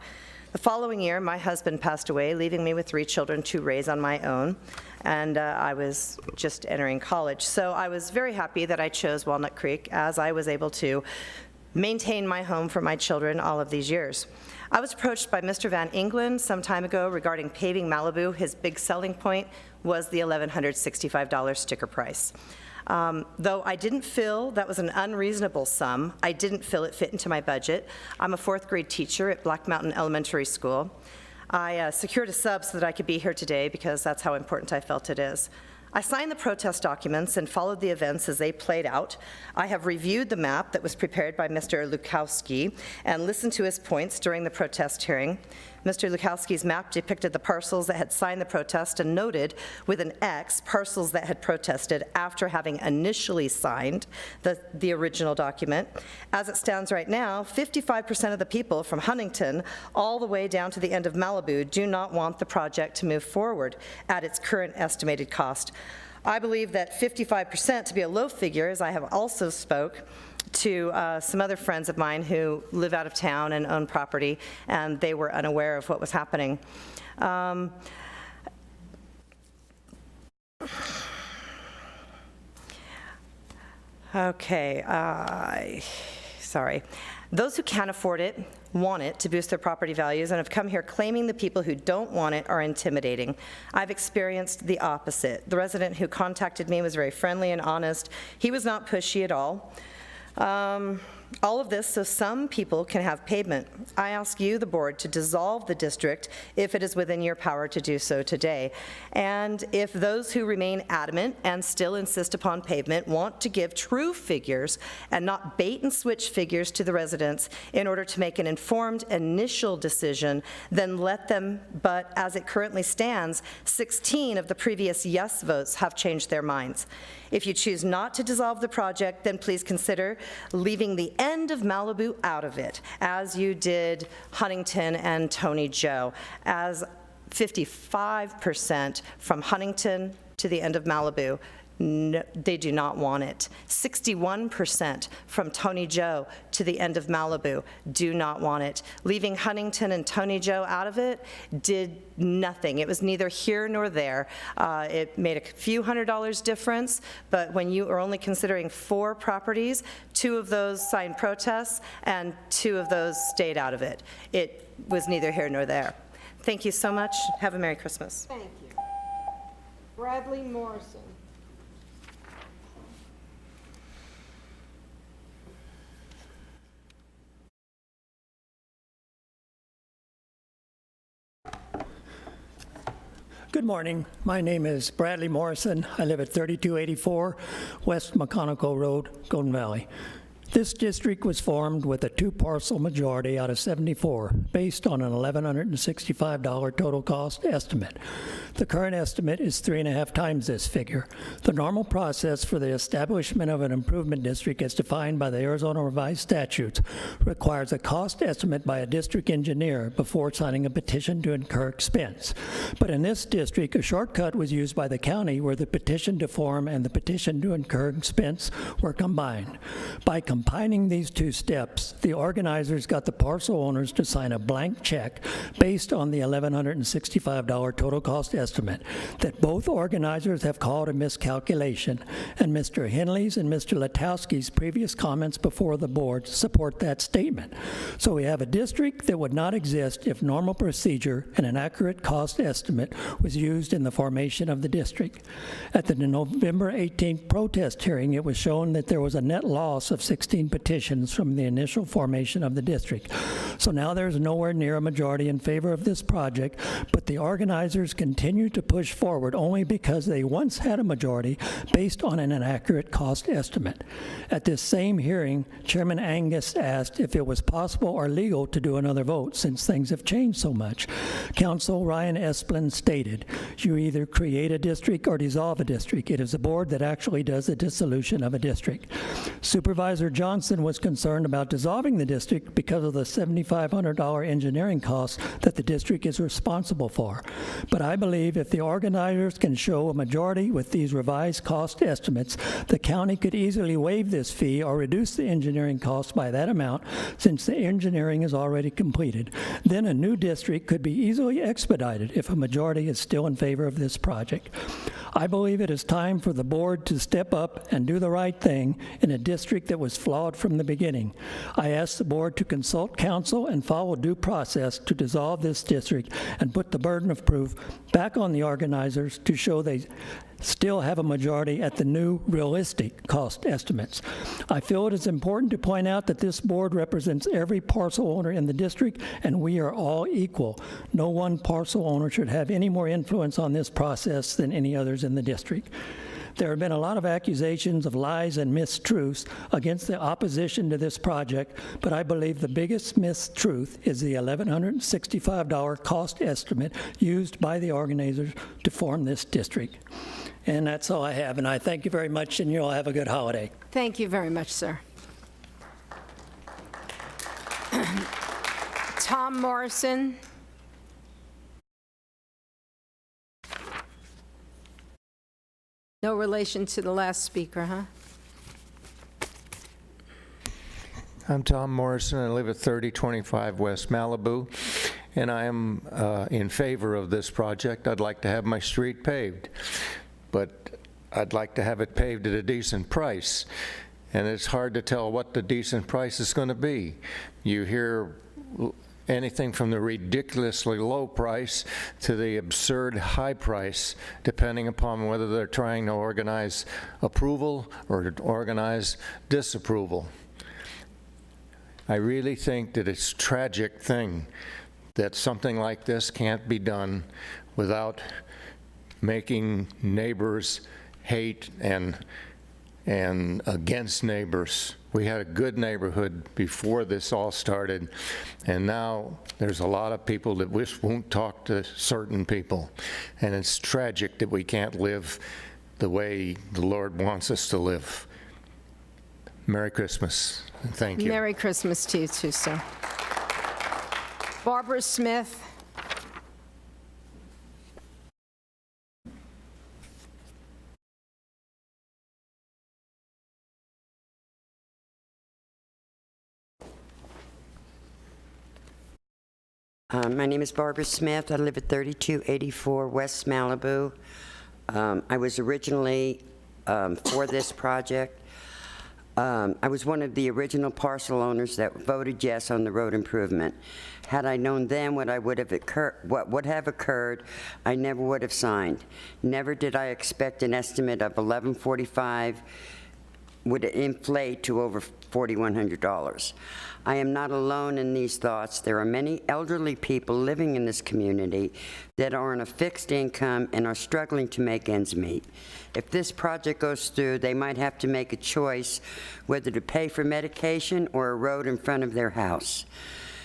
H: The following year, my husband passed away, leaving me with 3 children to raise on my own, and I was just entering college. So I was very happy that I chose Walnut Creek, as I was able to maintain my home for my children all of these years. I was approached by Mr. Van Engelen some time ago regarding paving Malibu. His big selling point was the $1,165 sticker price. Though I didn't feel that was an unreasonable sum, I didn't feel it fit into my budget. I'm a 4th grade teacher at Black Mountain Elementary School. I secured a sub so that I could be here today because that's how important I felt it is. I signed the protest documents and followed the events as they played out. I have reviewed the map that was prepared by Mr. Lukowski and listened to his points during the protest hearing. Mr. Lukowski's map depicted the parcels that had signed the protest and noted with an X parcels that had protested after having initially signed the original document. As it stands right now, 55% of the people from Huntington all the way down to the end of Malibu do not want the project to move forward at its current estimated cost. I believe that 55% to be a low figure, as I have also spoke to some other friends of mine who live out of town and own property, and they were unaware of what was happening. Sorry. Those who can't afford it want it to boost their property values and have come here claiming the people who don't want it are intimidating. I've experienced the opposite. The resident who contacted me was very friendly and honest. He was not pushy at all. All of this so some people can have pavement. I ask you, the board, to dissolve the district if it is within your power to do so today. And if those who remain adamant and still insist upon pavement want to give true figures and not bait and switch figures to the residents in order to make an informed initial decision, then let them. But as it currently stands, 16 of the previous yes votes have changed their minds. If you choose not to dissolve the project, then please consider leaving the end of Malibu out of it, as you did Huntington and Tony Joe, as 55% from Huntington to the end of Malibu. No, they do not want it. 61% from Tony Joe to the end of Malibu do not want it. Leaving Huntington and Tony Joe out of it did nothing. It was neither here nor there. It made a few $100s difference, but when you are only considering 4 properties, 2 of those signed protests and 2 of those stayed out of it. It was neither here nor there. Thank you so much. Have a Merry Christmas.
B: Thank you. Bradley Morrison.
J: Good morning. My name is Bradley Morrison. I live at 3284 West McConico Road, Golden Valley. This district was formed with a 2-parcel majority out of 74, based on an $1,165 total cost estimate. The current estimate is 3.5 times this figure. The normal process for the establishment of an improvement district as defined by the Arizona Revised Statutes requires a cost estimate by a district engineer before signing a petition to incur expense. But in this district, a shortcut was used by the county where the petition to form and the petition to incur expense were combined. By combining these two steps, the organizers got the parcel owners to sign a blank check based on the $1,165 total cost estimate that both organizers have called a miscalculation, and Mr. Henley's and Mr. Letowski's previous comments before the board support that statement. So we have a district that would not exist if normal procedure and an accurate cost estimate was used in the formation of the district. At the November 18th protest hearing, it was shown that there was a net loss of 16 petitions from the initial formation of the district. So now there's nowhere near a majority in favor of this project, but the organizers continue to push forward only because they once had a majority based on an inaccurate cost estimate. At this same hearing, Chairman Angus asked if it was possible or legal to do another vote since things have changed so much. Council Ryan Esplin stated, "You either create a district or dissolve a district. It is the board that actually does the dissolution of a district." Supervisor Johnson was concerned about dissolving the district because of the $7,500 engineering costs that the district is responsible for. But I believe if the organizers can show a majority with these revised cost estimates, the county could easily waive this fee or reduce the engineering costs by that amount since the engineering is already completed. Then a new district could be easily expedited if a majority is still in favor of this project. I believe it is time for the board to step up and do the right thing in a district that was flawed from the beginning. I ask the board to consult council and follow due process to dissolve this district and put the burden of proof back on the organizers to show they still have a majority at the new realistic cost estimates. I feel it is important to point out that this board represents every parcel owner in the district, and we are all equal. No one parcel owner should have any more influence on this process than any others in the district. There have been a lot of accusations of lies and mistruths against the opposition to this project, but I believe the biggest mistruth is the $1,165 cost estimate used by the organizers to form this district. And that's all I have, and I thank you very much, and you all have a good holiday.
B: Thank you very much, sir. Tom Morrison. No relation to the last speaker, huh?
K: I'm Tom Morrison. I live at 3025 West Malibu, and I am in favor of this project. I'd like to have my street paved, but I'd like to have it paved at a decent price, and it's hard to tell what the decent price is going to be. You hear anything from the ridiculously low price to the absurd high price, depending upon whether they're trying to organize approval or to organize disapproval. I really think that it's a tragic thing that something like this can't be done without making neighbors hate and against neighbors. We had a good neighborhood before this all started, and now there's a lot of people that won't talk to certain people, and it's tragic that we can't live the way the Lord wants us to live. Merry Christmas, and thank you.
B: Merry Christmas to you too, sir. Barbara Smith.
L: My name is Barbara Smith. I live at 3284 West Malibu. I was originally for this project. I was one of the original parcel owners that voted yes on the road improvement. Had I known then what would have occurred, I never would have signed. Never did I expect an estimate of $11.45 would inflate to over $4,100. I am not alone in these thoughts. There are many elderly people living in this community that are on a fixed income and are struggling to make ends meet. If this project goes through, they might have to make a choice whether to pay for medication or a road in front of their house.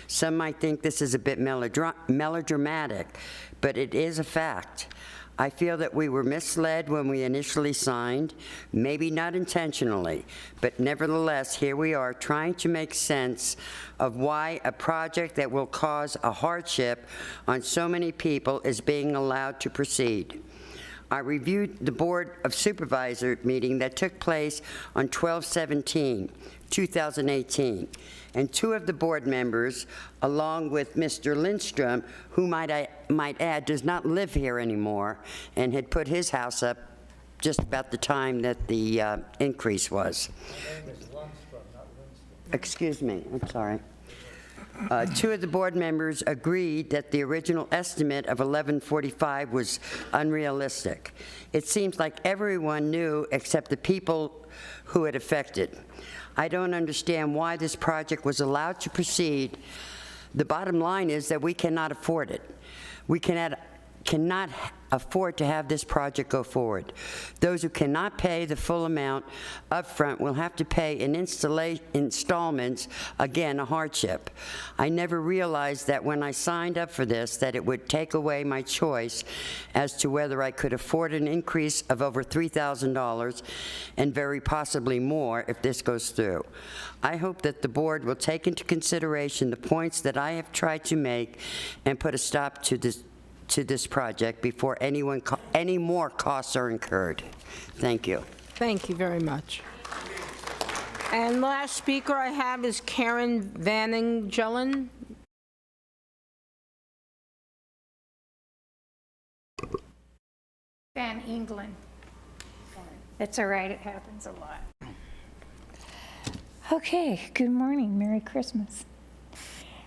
L: Some might think this is a bit melodramatic, but it is a fact. I feel that we were misled when we initially signed, maybe not intentionally, but nevertheless, here we are trying to make sense of why a project that will cause a hardship on so many people is being allowed to proceed. I reviewed the Board of Supervisors meeting that took place on 12/17/2018, and two of the board members, along with Mr. Lindstrom, who might add does not live here anymore, and had put his house up just about the time that the increase was. Excuse me, I'm sorry. Two of the board members agreed that the original estimate of $1145 was unrealistic. It seems like everyone knew except the people who it affected. I don't understand why this project was allowed to proceed. The bottom line is that we cannot afford it. We cannot afford to have this project go forward. Those who cannot pay the full amount upfront will have to pay in installments, again, a hardship. I never realized that when I signed up for this that it would take away my choice as to whether I could afford an increase of over $3,000 and very possibly more if this goes through. I hope that the board will take into consideration the points that I have tried to make and put a stop to this project before any more costs are incurred. Thank you.
B: Thank you very much. And last speaker I have is Karen Vaningelen.
N: Van England. That's all right, it happens a lot. Okay, good morning, Merry Christmas.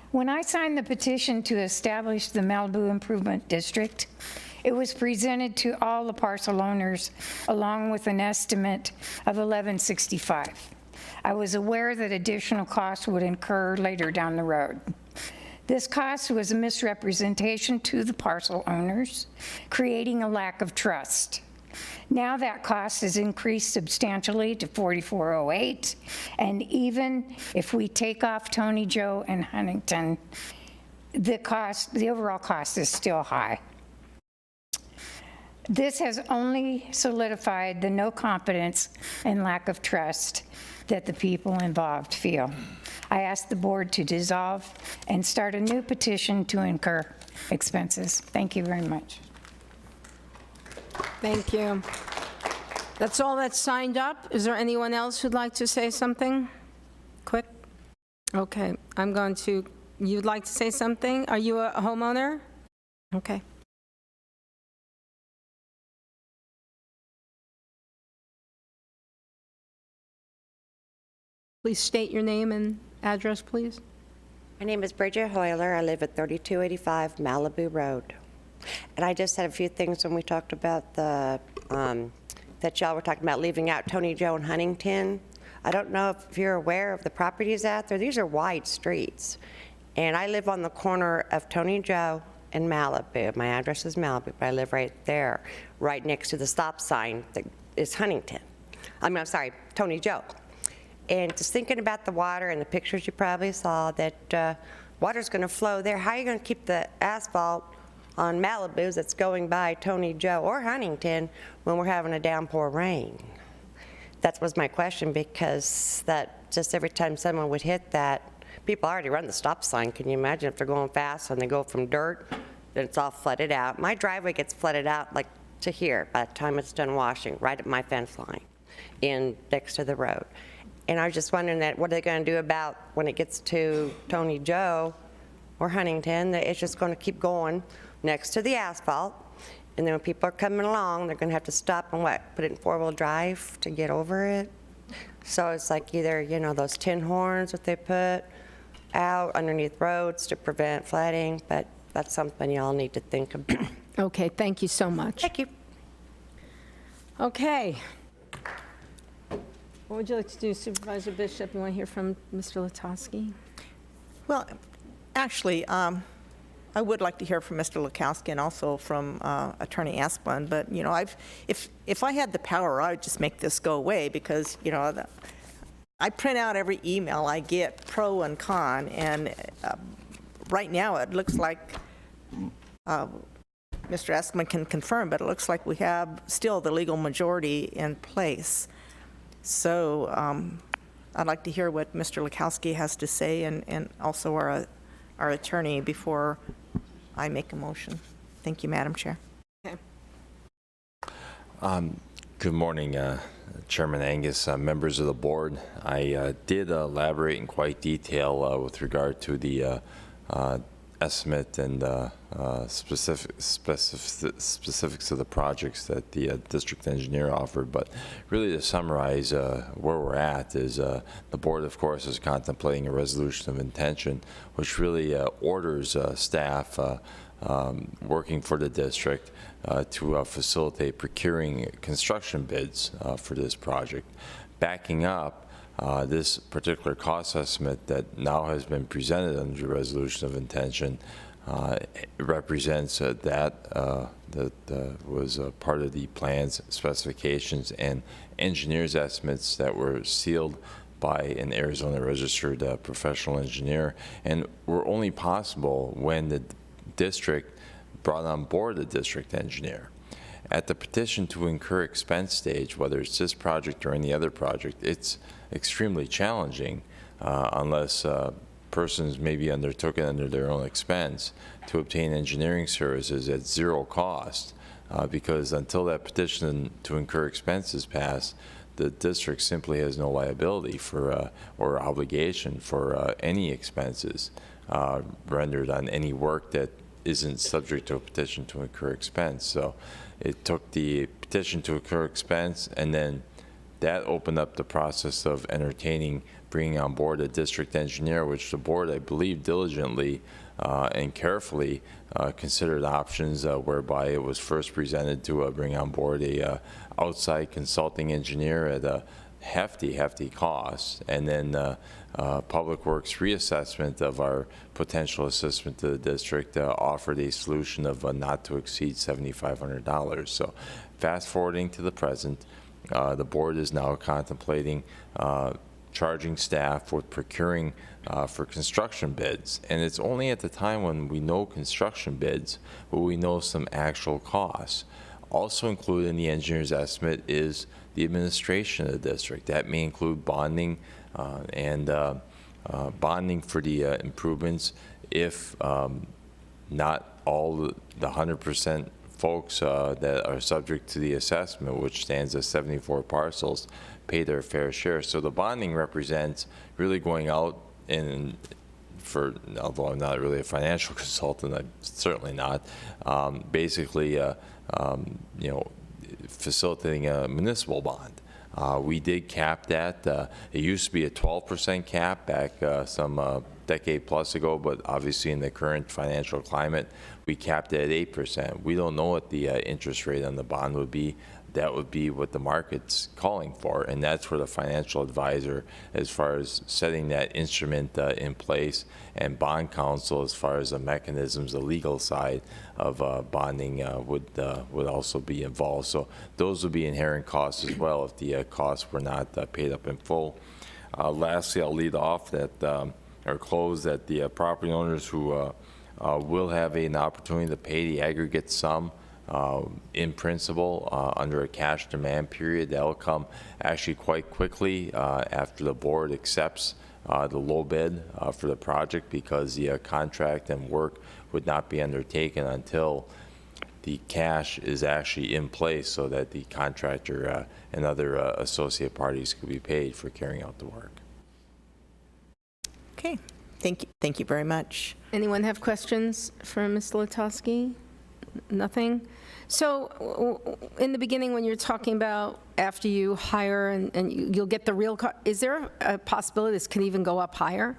N: When I signed the petition to establish the Malibu Improvement District, it was presented to all the parcel owners along with an estimate of $1165. I was aware that additional costs would incur later down the road. This cost was a misrepresentation to the parcel owners, creating a lack of trust. Now that cost has increased substantially to $4408, and even if we take off Tony Joe and Huntington, the overall cost is still high. This has only solidified the no confidence and lack of trust that the people involved feel. I ask the board to dissolve and start a new petition to incur expenses. Thank you very much.
B: Thank you. That's all that's signed up. Is there anyone else who'd like to say something? Quick? Okay, you'd like to say something? Are you a homeowner? Okay. Please state your name and address, please.
P: My name is Bridget Hoyler. I live at 3285 Malibu Road. And I just had a few things when we talked about that y'all were talking about leaving out Tony Joe and Huntington. I don't know if you're aware of the properties out there. These are wide streets. And I live on the corner of Tony Joe and Malibu. My address is Malibu, but I live right there, right next to the stop sign that is Huntington. I'm sorry, Tony Joe. And just thinking about the water and the pictures you probably saw, that water's going to flow there. How are you going to keep the asphalt on Malibu's that's going by Tony Joe or Huntington when we're having a downpour rain? That was my question, because that just every time someone would hit that, people already run the stop sign. Can you imagine if they're going fast and they go from dirt, then it's all flooded out. My driveway gets flooded out like to here by the time it's done washing, right at my fence line in next to the road. And I was just wondering that what are they going to do about when it gets to Tony Joe or Huntington, that it's just going to keep going next to the asphalt, and then when people are coming along, they're going to have to stop and put it in four-wheel drive to get over it. So it's like either, those tin horns that they put out underneath roads to prevent flooding, but that's something y'all need to think about.
B: Okay, thank you so much.
P: Thank you.
B: Okay. What would you like to do, Supervisor Bishop? You want to hear from Mr. Latowski?
D: Well, actually, I would like to hear from Mr. Lukowski and also from Attorney Asplund, but, you know, if I had the power, I would just make this go away because, you know, I print out every email I get, pro and con, and right now it looks like, Mr. Asplund can confirm, but it looks like we have still the legal majority in place. So I'd like to hear what Mr. Lukowski has to say and also our attorney before I make a motion. Thank you, Madam Chair.
B: Okay.
E: Good morning, Chairman Angus, members of the board. I did elaborate in quite detail with regard to the estimate and specifics of the projects that the district engineer offered, but really to summarize where we're at is the board, of course, is contemplating a resolution of intention, which really orders staff working for the district to facilitate procuring construction bids for this project. Backing up, this particular cost estimate that now has been presented under the resolution of intention represents that was part of the plans, specifications, and engineers' estimates that were sealed by an Arizona registered professional engineer, and were only possible when the district brought on board the district engineer. At the petition to incur expense stage, whether it's this project or any other project, it's extremely challenging unless persons may be undertaken under their own expense to obtain engineering services at zero cost because until that petition to incur expenses passed, the district simply has no liability for or obligation for any expenses rendered on any work that isn't subject to a petition to incur expense. So it took the petition to incur expense, and then that opened up the process of entertaining bringing on board a district engineer, which the board, I believe, diligently and carefully considered options whereby it was first presented to bring on board a outside consulting engineer at a hefty cost, and then Public Works reassessment of our potential assessment to the district offered a solution of not to exceed $7,500. So fast forwarding to the present, the board is now contemplating charging staff with procuring for construction bids. And it's only at the time when we know construction bids will we know some actual costs. Also included in the engineer's estimate is the administration of the district. That may include bonding and bonding for the improvements if not all the 100% folks that are subject to the assessment, which stands at 74 parcels, pay their fair share. So the bonding represents really going out and although I'm not really a financial consultant, I'm certainly not, basically facilitating a municipal bond. We did cap that. It used to be a 12% cap back some decade plus ago, but obviously in the current financial climate, we capped it at 8%. We don't know what the interest rate on the bond would be. That would be what the market's calling for, and that's where the financial advisor, as far as setting that instrument in place, and bond counsel, as far as the mechanisms, the legal side of bonding, would also be involved. So those would be inherent costs as well if the costs were not paid up in full. Lastly, I'll lead off that or close that the property owners who will have an opportunity to pay the aggregate sum in principle under a cash demand period. That'll come actually quite quickly after the board accepts the low bid for the project, because the contract and work would not be undertaken until the cash is actually in place so that the contractor and other associate parties could be paid for carrying out the work.
D: Okay, thank you very much.
B: Anyone have questions for Mr. Latowski? Nothing? So in the beginning, when you're talking about after you hire and you'll get the real is there a possibility this can even go up higher?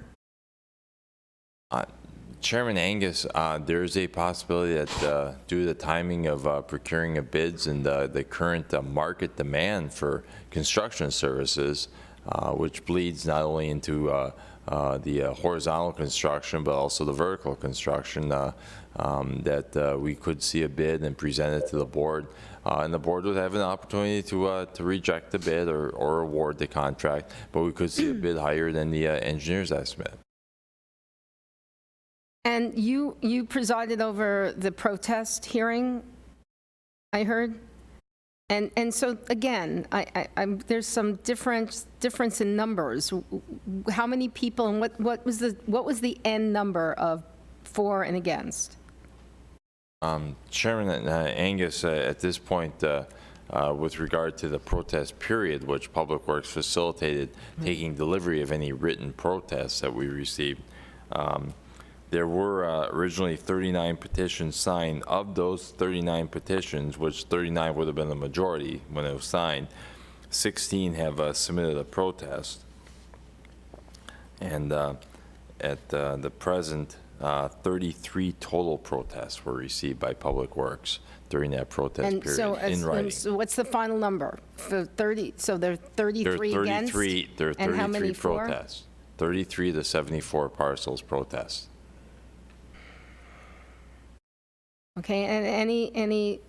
E: Chairman Angus, there's a possibility that due to the timing of procuring of bids and the current market demand for construction services, which bleeds not only into the horizontal construction but also the vertical construction, that we could see a bid and present it to the board. And the board would have an opportunity to reject the bid or award the contract, but we could see a bid higher than the engineer's estimate.
B: And you presided over the protest hearing, I heard? And so, again, there's some difference in numbers. How many people and what was the end number of for and against?
E: Chairman Angus, at this point, with regard to the protest period, which Public Works facilitated taking delivery of any written protests that we received, there were originally 39 petitions signed. Of those 39 petitions, which 39 would have been the majority when it was signed, 16 have submitted a protest. And at the present, 33 total protests were received by Public Works during that protest period in writing.
B: So what's the final number? For 30, so there are 33 against?
E: There are 33
B: and how many for?
E: protests. 33 to 74 parcels protest.
B: Okay, and any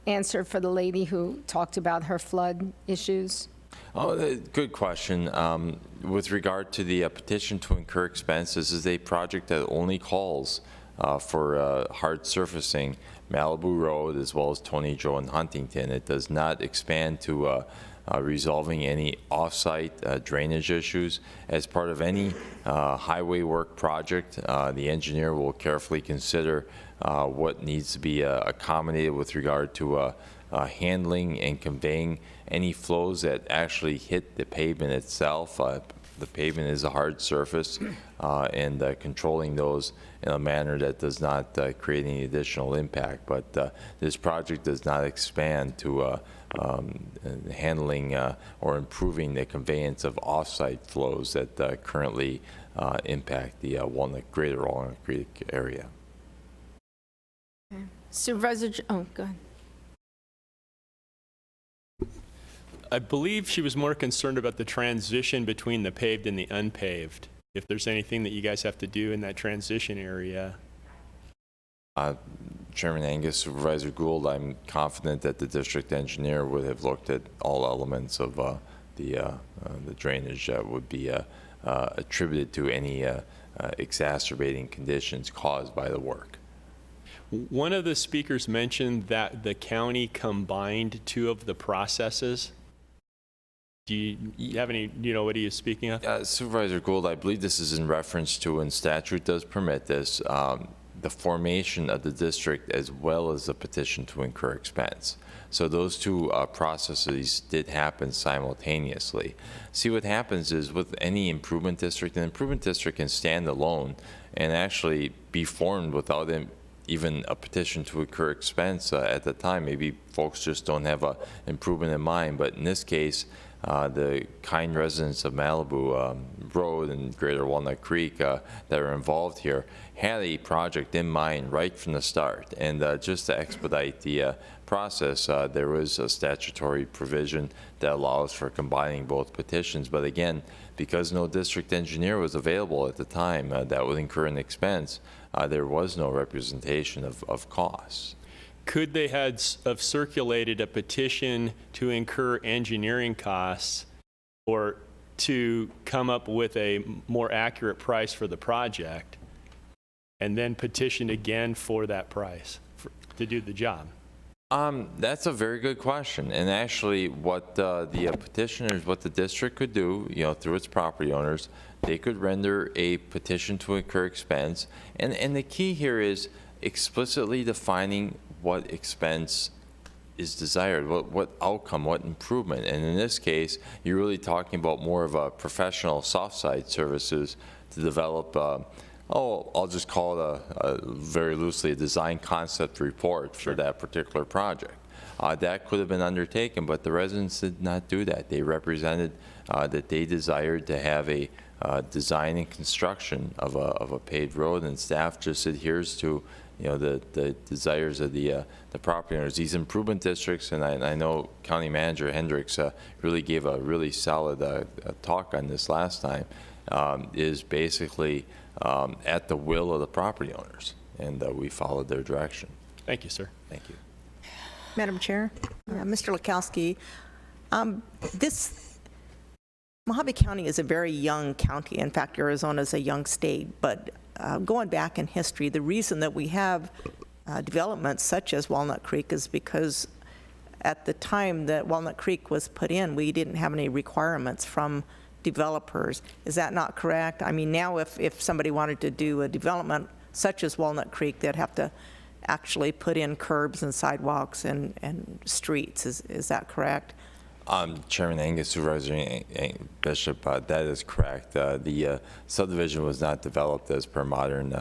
B: answer for the lady who talked about her flood issues?
E: Oh, good question. With regard to the petition to incur expenses, this is a project that only calls for hard surfacing Malibu Road as well as Tony Joe and Huntington. It does not expand to resolving any off-site drainage issues. As part of any highway work project, the engineer will carefully consider what needs to be accommodated with regard to handling and conveying any flows that actually hit the pavement itself. The pavement is a hard surface, and controlling those in a manner that does not create any additional impact. But this project does not expand to handling or improving the conveyance of off-site flows that currently impact the greater Walnut Creek area.
B: Okay. Supervisor, oh, go ahead.
M: I believe she was more concerned about the transition between the paved and the unpaved. If there's anything that you guys have to do in that transition area.
E: Chairman Angus, Supervisor Gould, I'm confident that the district engineer would have looked at all elements of the drainage that would be attributed to any exacerbating conditions caused by the work.
M: One of the speakers mentioned that the county combined two of the processes. Do you have any, do you know what he is speaking of?
E: Supervisor Gould, I believe this is in reference to, and statute does permit this, the formation of the district as well as the petition to incur expense. So those two processes did happen simultaneously. See, what happens is with any improvement district, an improvement district can stand alone and actually be formed without even a petition to incur expense at the time. Maybe folks just don't have an improvement in mind, but in this case, the kind residents of Malibu Road and Greater Walnut Creek that are involved here had a project in mind right from the start. And just to expedite the process, there was a statutory provision that allows for combining both petitions. But again, because no district engineer was available at the time that would incur an expense, there was no representation of costs.
M: Could they have circulated a petition to incur engineering costs or to come up with a more accurate price for the project and then petition again for that price to do the job?
E: That's a very good question. And actually what the petitioners, what the district could do, through its property owners, they could render a petition to incur expense. And the key here is explicitly defining what expense is desired, what outcome, what improvement. And in this case, you're really talking about more of a professional soft side services to develop, I'll just call it very loosely a design concept report for that particular project. that could have been undertaken, but the residents did not do that. They represented that they desired to have a design and construction of a paved road, and staff just adheres to, you know, the desires of the property owners. These improvement districts, and I know County Manager Hendricks really gave a really solid talk on this last time, is basically at the will of the property owners, and we followed their direction.
M: Thank you, sir.
E: Thank you.
D: Madam Chair, Mr. Lukowski, Mojave County is a very young county. In fact, Arizona is a young state, but going back in history, the reason that we have developments such as Walnut Creek is because at the time that Walnut Creek was put in, we didn't have any requirements from developers. Is that not correct? I mean, now if somebody wanted to do a development such as Walnut Creek, they'd have to actually put in curbs and sidewalks and streets. Is that correct?
E: Chairman Angus, Supervisor Bishop, that is correct. The subdivision was not developed as per modern,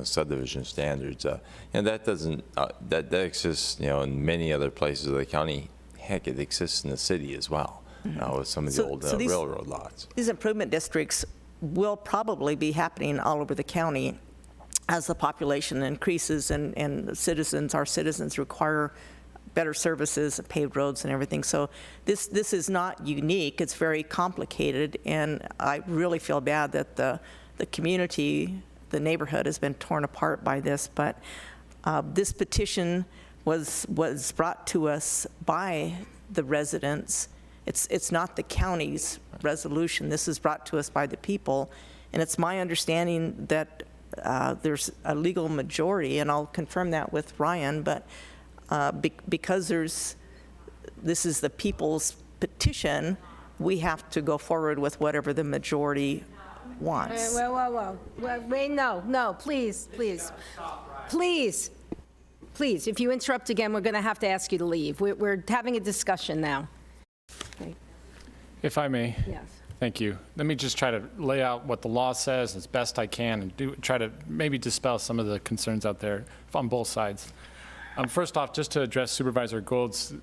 E: subdivision standards, and that doesn't that exists, in many other places of the county. Heck, it exists in the city as well, with some of the old railroad lots.
D: These improvement districts will probably be happening all over the county as the population increases and our citizens require better services, paved roads and everything. So this is not unique. It's very complicated, and I really feel bad that the community, the neighborhood has been torn apart by this, but this petition was brought to us by the residents. It's not the county's resolution. This is brought to us by the people, and it's my understanding that there's a legal majority, and I'll confirm that with Ryan, but because this is the people's petition, we have to go forward with whatever the majority wants.
B: Whoa. Wait, no, please. If you interrupt again, we're going to have to ask you to leave. We're having a discussion now. Okay.
C: If I may.
B: Yes.
C: Thank you. Let me just try to lay out what the law says as best I can and try to maybe dispel some of the concerns out there on both sides. First off, just to address Supervisor Gould's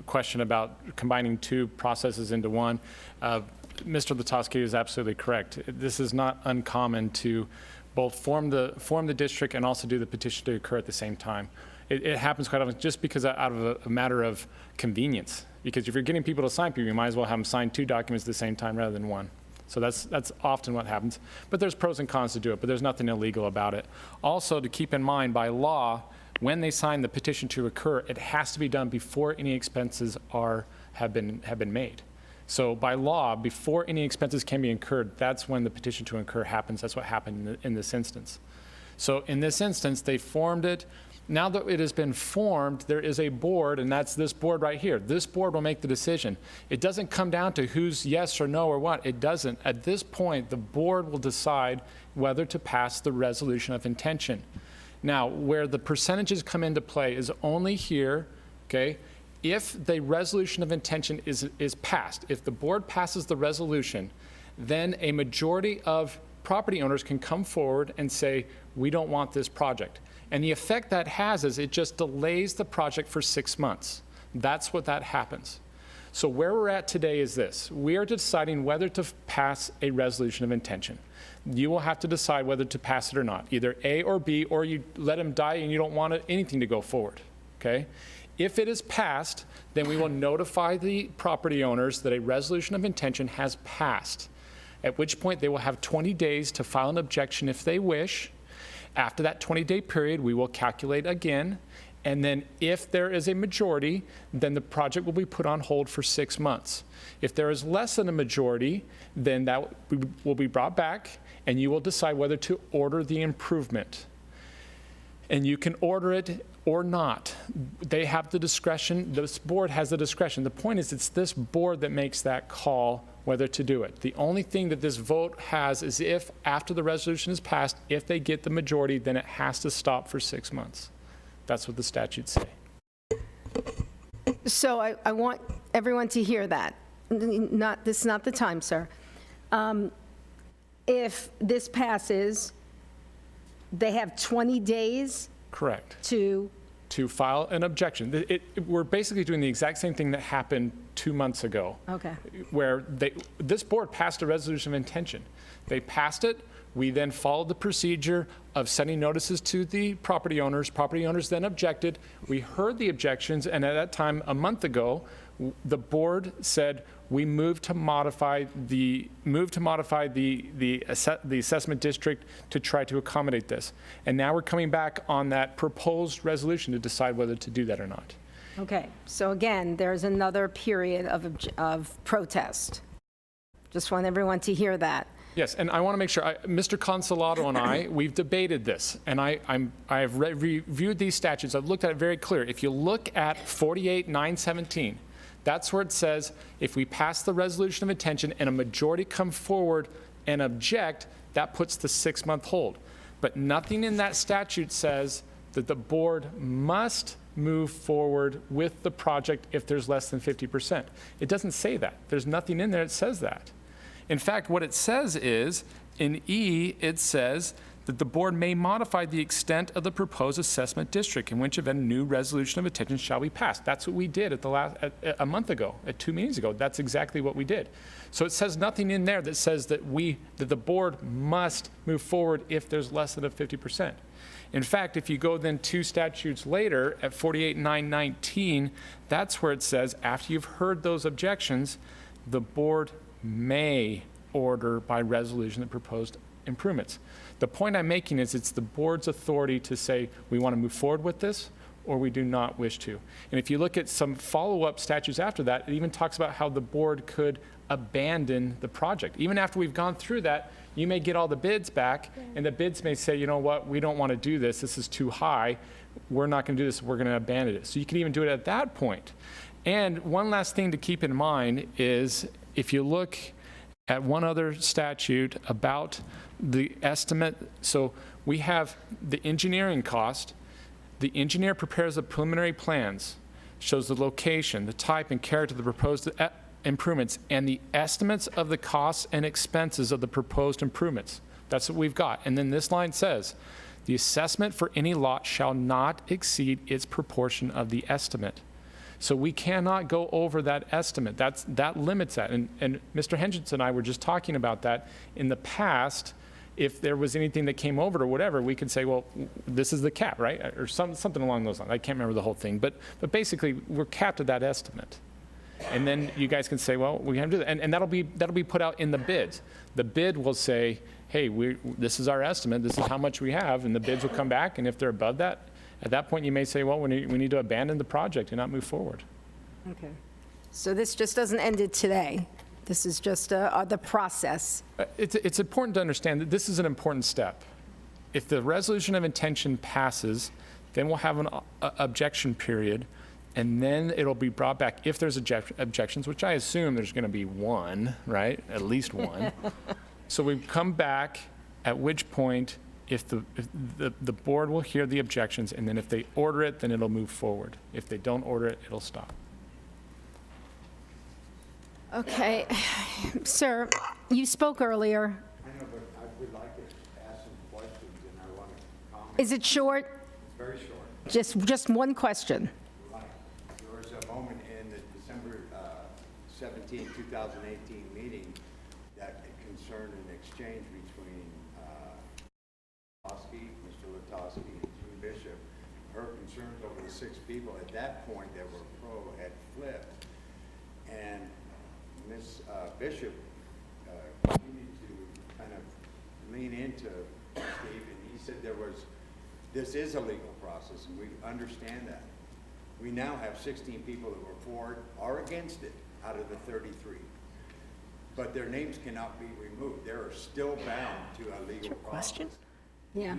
C: question about combining two processes into one, Mr. Lutowski is absolutely correct. This is not uncommon to both form the district and also do the petition to occur at the same time. It happens quite often just because out of a matter of convenience. Because if you're getting people to sign people, you might as well have them sign two documents at the same time rather than one. So that's often what happens. But there's pros and cons to do it, but there's nothing illegal about it. Also, to keep in mind, by law, when they sign the petition to occur, it has to be done before any expenses have been made. So by law, before any expenses can be incurred, that's when the petition to occur happens. That's what happened in this instance. So in this instance, they formed it. Now that it has been formed, there is a board, and that's this board right here. This board will make the decision. It doesn't come down to who's yes or no or what. It doesn't. At this point, the board will decide whether to pass the resolution of intention. Now, where the percentages come into play is only here, okay, if the resolution of intention is passed. If the board passes the resolution, then a majority of property owners can come forward and say, we don't want this project. And the effect that has is it just delays the project for 6 months. That's what that happens. So where we're at today is this. We are deciding whether to pass a resolution of intention. You will have to decide whether to pass it or not, either A or B, or you let them die and you don't want anything to go forward, okay? If it is passed, then we will notify the property owners that a resolution of intention has passed, at which point they will have 20 days to file an objection if they wish. After that 20-day period, we will calculate again, and then if there is a majority, then the project will be put on hold for 6 months. If there is less than a majority, then that will be brought back, and you will decide whether to order the improvement. And you can order it or not. They have the discretion. This board has the discretion. The point is, it's this board that makes that call whether to do it. The only thing that this vote has is if, after the resolution is passed, if they get the majority, then it has to stop for 6 months. That's what the statutes say.
B: So I want everyone to hear that. This is not the time, sir. If this passes, they have 20 days
C: Correct.
B: to
C: to file an objection. We're basically doing the exact same thing that happened 2 months ago.
B: Okay.
C: Where this board passed a resolution of intention. They passed it. We then followed the procedure of sending notices to the property owners. Property owners then objected. We heard the objections, and at that time, a month ago, the board said we move to modify the assessment district to try to accommodate this. And now we're coming back on that proposed resolution to decide whether to do that or not.
B: Okay, so again, there's another period of protest. Just want everyone to hear that.
C: Yes, and I want to make sure, Mr. Consolato and I, we've debated this, and I've reviewed these statutes. I've looked at it very clear. If you look at 48-917, that's where it says if we pass the resolution of intention and a majority come forward and object, that puts the 6-month hold. But nothing in that statute says that the board must move forward with the project if there's less than 50%. It doesn't say that. There's nothing in there that says that. In fact, what it says is, in E, it says that the board may modify the extent of the proposed assessment district, in which event a new resolution of intention shall be passed. That's what we did at a month ago, at 2 meetings ago. That's exactly what we did. So it says nothing in there that says that the board must move forward if there's less than a 50%. In fact, if you go then 2 statutes later at 48-919, that's where it says after you've heard those objections, the board may order by resolution the proposed improvements. The point I'm making is it's the board's authority to say we want to move forward with this or we do not wish to. And if you look at some follow-up statutes after that, it even talks about how the board could abandon the project. Even after we've gone through that, you may get all the bids back, and the bids may say, you know what, we don't want to do this. This is too high. We're not going to do this. We're going to abandon it. So you can even do it at that point. And one last thing to keep in mind is if you look at one other statute about the estimate, so we have the engineering cost. The engineer prepares the preliminary plans, shows the location, the type and character of the proposed improvements, and the estimates of the costs and expenses of the proposed improvements. That's what we've got. And then this line says, the assessment for any lot shall not exceed its proportion of the estimate. So we cannot go over that estimate. That limits that. And Mr. Hendricks and I were just talking about that. In the past, if there was anything that came over or whatever, we could say, well, this is the cap, right? Or something along those lines. I can't remember the whole thing. But basically, we're capped at that estimate. And then you guys can say, well, we have to do that. And that'll be put out in the bids. The bid will say, hey, this is our estimate. This is how much we have. And the bids will come back. And if they're above that, at that point, you may say, well, we need to abandon the project and not move forward.
B: Okay. So this just doesn't end it today. This is just the process.
C: It's important to understand that this is an important step. If the resolution of intention passes, then we'll have an objection period, and then it'll be brought back if there's objections, which I assume there's going to be one, right? At least one. So we come back, at which point, if the board will hear the objections, and then if they order it, then it'll move forward. If they don't order it, it'll stop.
B: Okay. Sir, you spoke earlier.
V: I know, but I would like to ask some questions, and I want to comment.
B: Is it short?
V: It's very short.
B: Just one question.
V: Right. There was a moment in the December 17, 2018 meeting that concerned an exchange between Mr. Latosky and June Bishop. Her concerns over the 6 people at that point that were pro had flipped. And Ms. Bishop continued to kind of lean into Steve, and he said this is a legal process, and we understand that. We now have 16 people that were for it or against it out of the 33. But their names cannot be removed. They are still bound to a legal process.
B: Question? Yeah.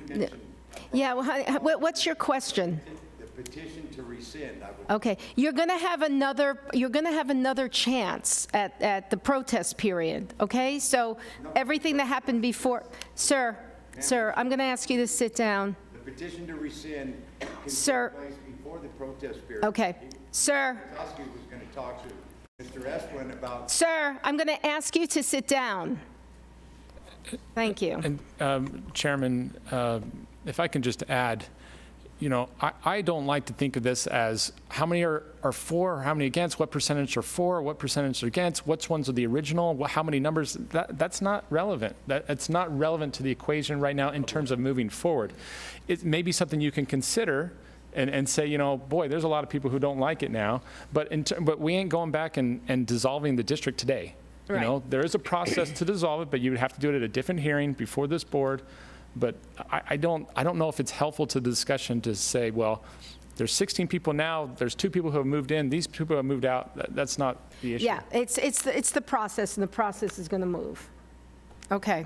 B: Yeah. Well, what's your question?
V: The petition to rescind.
B: Okay. You're going to have another chance at the protest period. Okay. So everything that happened before, sir, I'm going to ask you to sit down.
V: The petition to rescind can
B: take
V: place before the protest period.
B: Okay. Sir.
V: Latosky was going to talk to Mr. Esplin about.
B: Sir, I'm going to ask you to sit down. Thank you.
C: And Chairman, if I can just add, you know, I don't like to think of this as how many are for, how many against, what percentage are for, what percentage are against, which ones are the original, how many numbers. That's not relevant. It's not relevant to the equation right now in terms of moving forward. It may be something you can consider and say, you know, boy, there's a lot of people who don't like it now, but we ain't going back and dissolving the district today.
B: Right.
C: You know, there is a process to dissolve it, but you would have to do it at a different hearing before this board. But I don't know if it's helpful to the discussion to say, well, there's 16 people now, there's 2 people who have moved in, these people have moved out. That's not the issue.
B: Yeah, it's the process, and the process is going to move. Okay.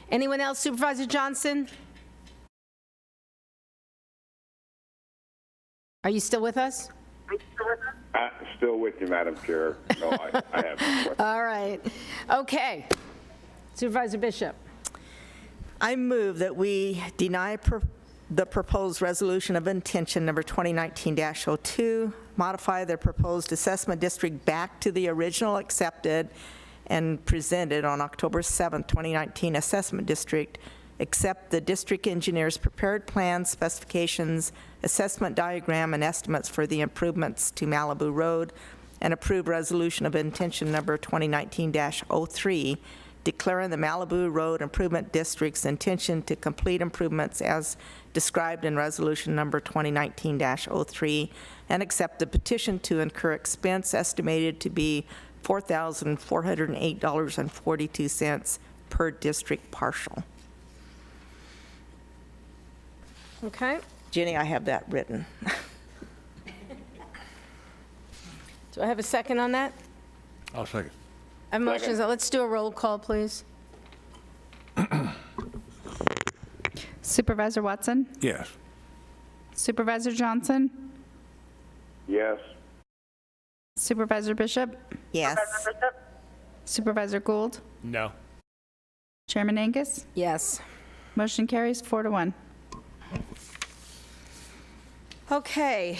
B: Anyone else? Supervisor Johnson? Are you still with us?
F: Still with you, Madam Chair. No, I have.
B: All right. Okay. Supervisor Bishop.
D: I move that we deny the proposed resolution of intention number 2019-02, modify the proposed assessment district back to the original accepted and presented on October 7, 2019 assessment district, accept the district engineer's prepared plans, specifications, assessment diagram, and estimates for the improvements to Malibu Road, and approve resolution of intention number 2019-03, declaring the Malibu Road Improvement District's intention to complete improvements as described in resolution number 2019-03, and accept the petition to incur expense estimated to be $4,408.42 per district partial.
B: Okay.
D: Jenny, I have that written.
B: Do I have a second on that?
A: I'll second.
B: I have motions. Let's do a roll call, please.
I: Supervisor Watson?
A: Yes.
I: Supervisor Johnson?
F: Yes.
I: Supervisor Bishop?
D: Yes.
I: Supervisor Gould?
C: No.
I: Chairman Angus?
B: Yes.
I: Motion carries 4-1.
B: Okay,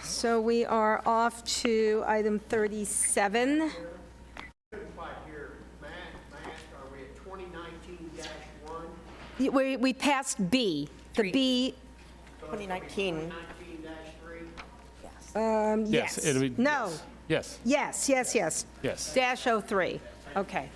B: so we are off to item 37. We passed B. The B.
D: 2019.
B: Yes.
C: It'll be,
B: No.
C: Yes.
B: Yes, yes, yes.
C: Yes.
B: Dash 03. Okay.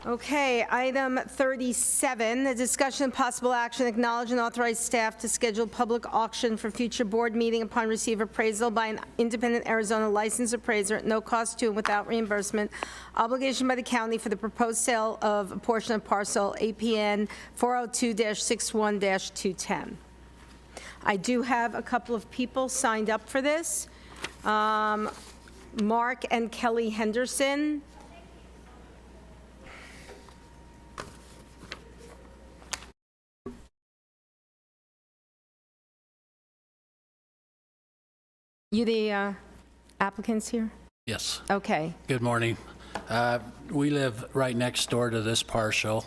B: Okay, item 37, the discussion and possible action, acknowledge and authorize staff to schedule public auction for future board meeting upon receive appraisal by an independent Arizona licensed appraiser at no cost to and without reimbursement, obligation by the county for the proposed sale of a portion of parcel APN 402-61-210. I do have a couple of people signed up for this. Mark and Kelly Henderson. You the applicants here?
O: Yes.
B: Okay.
O: Good morning. We live right next door to this parcel,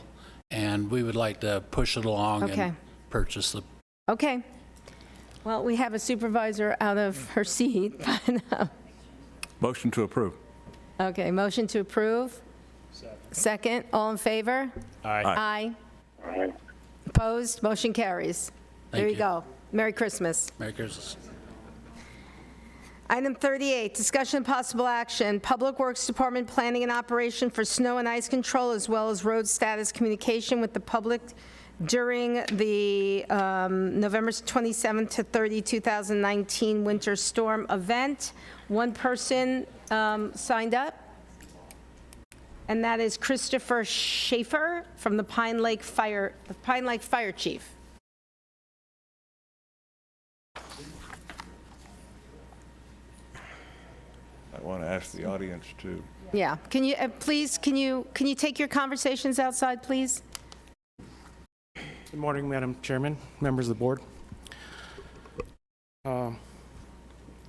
O: and we would like to push it along
B: Okay.
O: and purchase the.
B: Okay. Well, we have a supervisor out of her seat.
A: Motion to approve.
B: Okay, motion to approve. Second. All in favor?
C: Aye.
B: Aye.
F: Aye.
B: Opposed? Motion carries. There you go. Merry Christmas.
O: Merry Christmas.
B: Item 38, discussion and possible action, Public Works Department planning and operation for snow and ice control, as well as road status communication with the public during the November 27 to 30, 2019 winter storm event. One person signed up, and that is Christopher Schaefer from the Pine Lake Fire Chief.
A: I want to ask the audience to.
B: Yeah, can you, please, can you take your conversations outside, please?
W: Good morning, Madam Chairman, members of the board.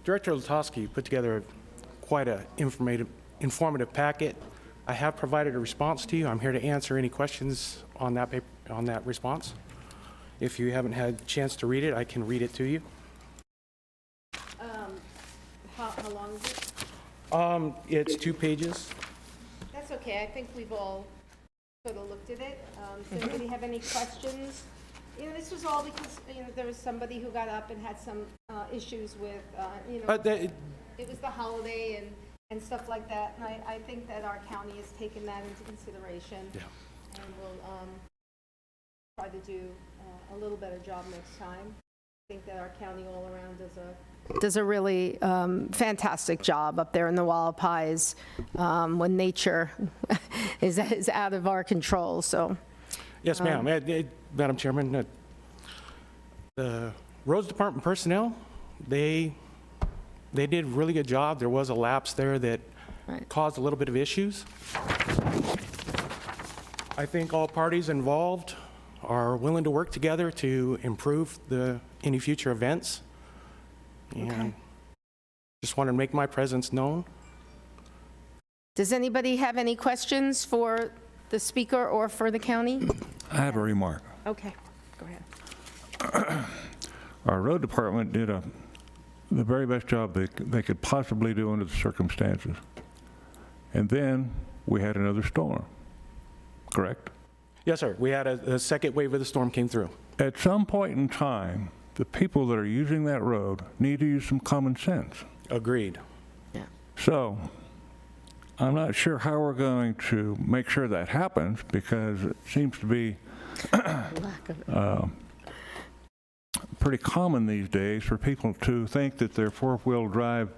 W: Director Latosky put together quite an informative packet. I have provided a response to you. I'm here to answer any questions on that paper, on that response. If you haven't had a chance to read it, I can read it to you.
B: How long is it?
W: It's 2 pages.
B: That's okay, I think we've all sort of looked at it. Does anybody have any questions? You know, this was all because, you know, there was somebody who got up and had some issues with, you know, it was the holiday and stuff like that. And I think that our county has taken that into consideration. Yeah. And we'll try to do a little better job next time. I think that our county all around does a really fantastic job up there in the Wallapies when nature is out of our control. So,
W: Yes, ma'am. Madam Chairman, the roads department personnel, they did a really good job. There was a lapse there that caused a little bit of issues. I think all parties involved are willing to work together to improve any future events. And just want to make my presence known.
B: does anybody have any questions for the speaker or for the county?
A: I have a remark.
B: Okay, go ahead.
A: Our road department did the very best job they could possibly do under the circumstances. And then we had another storm, correct?
W: Yes, sir. We had a second wave of the storm came through.
A: At some point in time, the people that are using that road need to use some common sense.
W: Agreed.
B: Yeah.
A: So I'm not sure how we're going to make sure that happens, because it seems to be pretty common these days for people to think that their four-wheel drive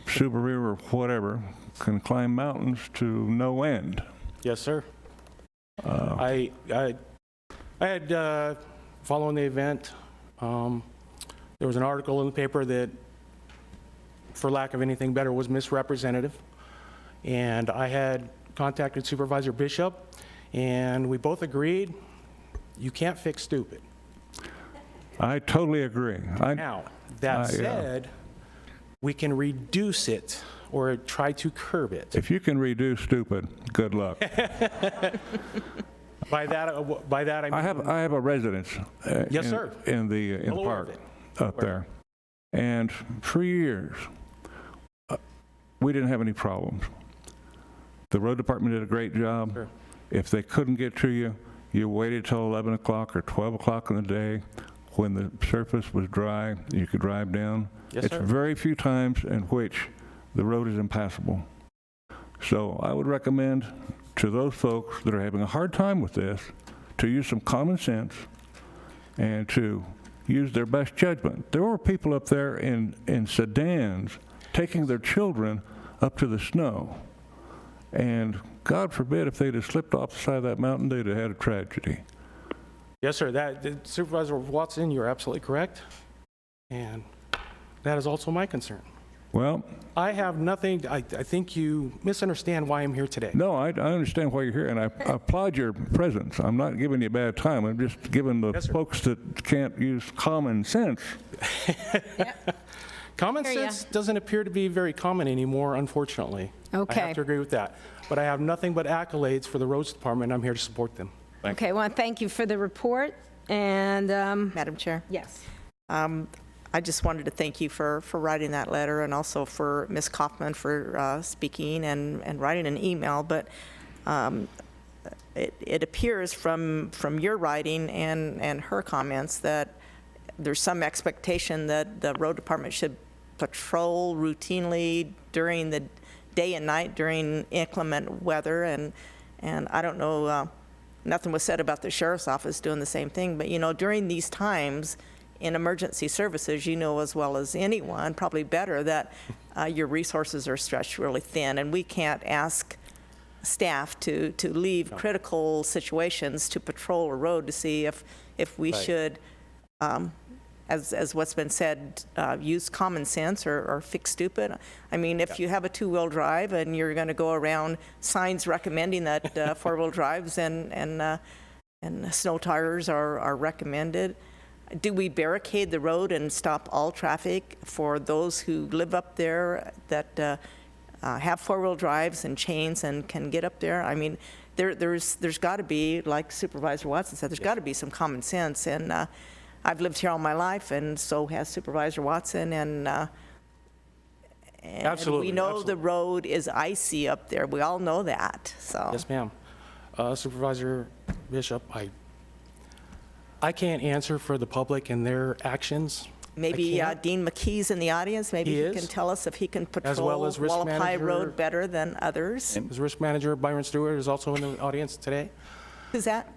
A: Subaru or whatever can climb mountains to no end.
W: Yes, sir. I had, following the event, there was an article in the paper that, for lack of anything better, was misrepresentative. And I had contacted Supervisor Bishop, and we both agreed, you can't fix stupid.
A: I totally agree.
W: Now, that said, we can reduce it or try to curb it.
A: If you can reduce stupid, good luck.
W: By that I mean...
A: I have a residence
W: Yes, sir.
A: in the park up there. And for years, we didn't have any problems. The road department did a great job.
W: Sure.
A: If they couldn't get to you, you waited till 11 o'clock or 12 o'clock in the day when the surface was dry, you could drive down.
W: Yes,
A: it's
W: sir.
A: very few times in which the road is impassable. So I would recommend to those folks that are having a hard time with this to use some common sense and to use their best judgment. There were people up there in sedans taking their children up to the snow. And God forbid if they'd have slipped off the side of that mountain, they'd have had a tragedy.
W: Yes, sir. Supervisor Watson, you're absolutely correct. And that is also my concern.
A: Well,
W: I have nothing, I think you misunderstand why I'm here today.
A: no, I understand why you're here, and I applaud your presence. I'm not giving you a bad time. I'm just giving the folks that can't use common sense.
W: Common sense doesn't appear to be very common anymore, unfortunately.
B: Okay.
W: I have to agree with that. But I have nothing but accolades for the roads department, and I'm here to support them.
B: Okay, well, thank you for the report. And
D: Madam Chair?
B: yes.
D: I just wanted to thank you for writing that letter, and also for Ms. Kaufman for speaking and writing an email. But it appears from your writing and her comments that there's some expectation that the road department should patrol routinely during the day and night during inclement weather. And I don't know, nothing was said about the sheriff's office doing the same thing. But, you know, during these times, in emergency services, you know as well as anyone, probably better, that your resources are stretched really thin, and we can't ask staff to leave critical situations to patrol a road to see if we should, as what's been said, use common sense or fix stupid. I mean, if you have a two-wheel drive and you're going to go around signs recommending that four-wheel drives and snow tires are recommended, do we barricade the road and stop all traffic for those who live up there that have four-wheel drives and chains and can get up there? I mean, there's got to be, like Supervisor Watson said, there's got to be some common sense. And I've lived here all my life, and so has Supervisor Watson. And
W: Absolutely.
D: we know the road is icy up there. We all know that. So.
W: Yes, ma'am. Supervisor Bishop, I can't answer for the public and their actions.
D: Maybe
W: I can't.
D: Dean McKee's in the audience. Maybe
W: He
D: he
W: is.
D: can tell us if he can
W: As well
D: patrol
W: as risk
D: Wallapai
W: manager-
D: Road better than others.
W: His risk manager, Byron Stewart, is also in the audience today.
D: Who's that?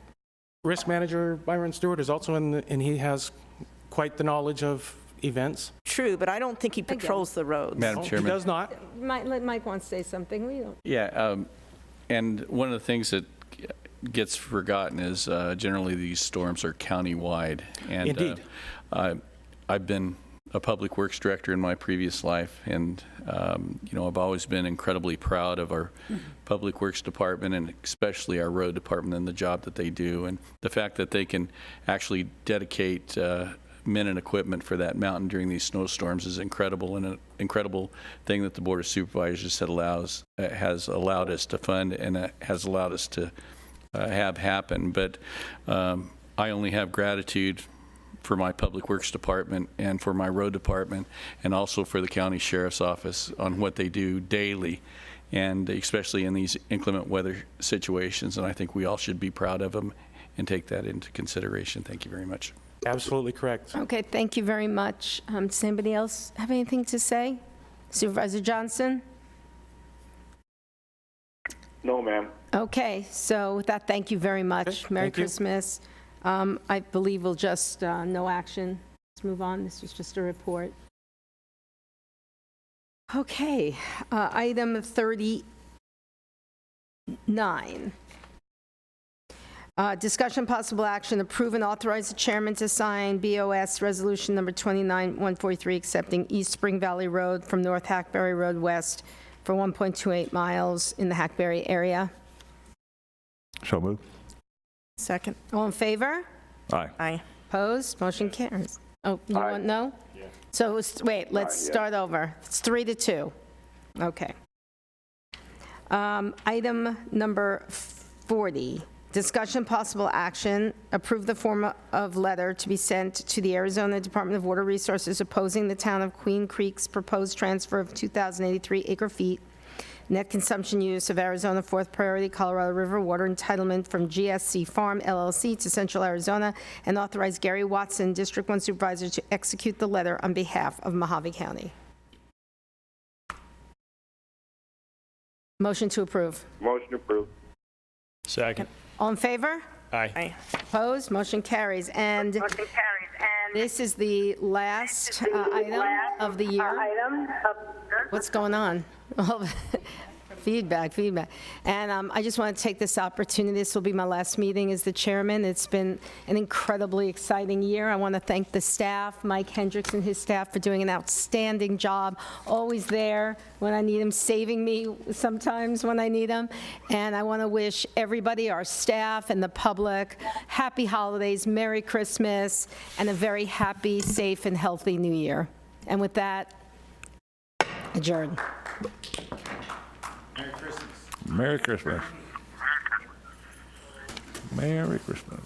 W: Risk manager, Byron Stewart, is also and he has quite the knowledge of events.
D: True, but I don't think he patrols the roads.
R: Madam
W: He
R: Chairman.
W: does not.
B: Mike wants to say something. We don't.
R: Yeah, and one of the things that gets forgotten is generally these storms are county-wide. And,
W: Indeed.
R: I've been a public works director in my previous life, and I've always been incredibly proud of our public works department, and especially our road department and the job that they do, and the fact that they can actually dedicate men and equipment for that mountain during these snowstorms is incredible, and an incredible thing that the Board of Supervisors has allowed us to fund and has allowed us to have happen. But I only have gratitude for my public works department and for my road department, and also for the county sheriff's office on what they do daily, and especially in these inclement weather situations. And I think we all should be proud of them and take that into consideration. Thank you very much.
W: Absolutely correct.
B: Okay, thank you very much. Does anybody else have anything to say? Supervisor Johnson?
F: No, ma'am.
B: Okay, so with that, thank you very much.
W: Okay,
B: Merry
W: thank you.
B: Christmas. I believe we'll just, no action. Let's move on. This was just a report. Okay, item 39. Discussion possible action, approve and authorize the chairman to sign BOS Resolution Number 29143, accepting East Spring Valley Road from North Hackberry Road West for 1.28 miles in the Hackberry area.
A: So moved.
D: Second.
B: All in favor?
A: Aye.
D: Aye.
B: Opposed? Motion carries. Oh, you want no? Yeah. So, wait, let's start over. It's 3-2. Okay. Item number 40. Discussion possible action, approve the form of letter to be sent to the Arizona Department of Water Resources opposing the town of Queen Creek's proposed transfer of 2,083 acre-feet net consumption use of Arizona Fourth Priority Colorado River water entitlement from GSC Farm LLC to Central Arizona, and authorize Gary Watson, District 1 Supervisor, to execute the letter on behalf of Mojave County. Motion to approve.
F: Motion approved.
M: Second.
B: All in favor?
M: Aye.
D: Aye.
B: Opposed? Motion carries. And this is the last item of the year. What's going on? Feedback. And I just want to take this opportunity. This will be my last meeting as the chairman. It's been an incredibly exciting year. I want to thank the staff, Mike Hendricks and his staff, for doing an outstanding job, always there when I need them, saving me sometimes when I need them. And I want to wish everybody, our staff and the public, happy holidays, Merry Christmas, and a very happy, safe, and healthy New Year. And with that, adjourn.
A: Merry Christmas. Merry Christmas.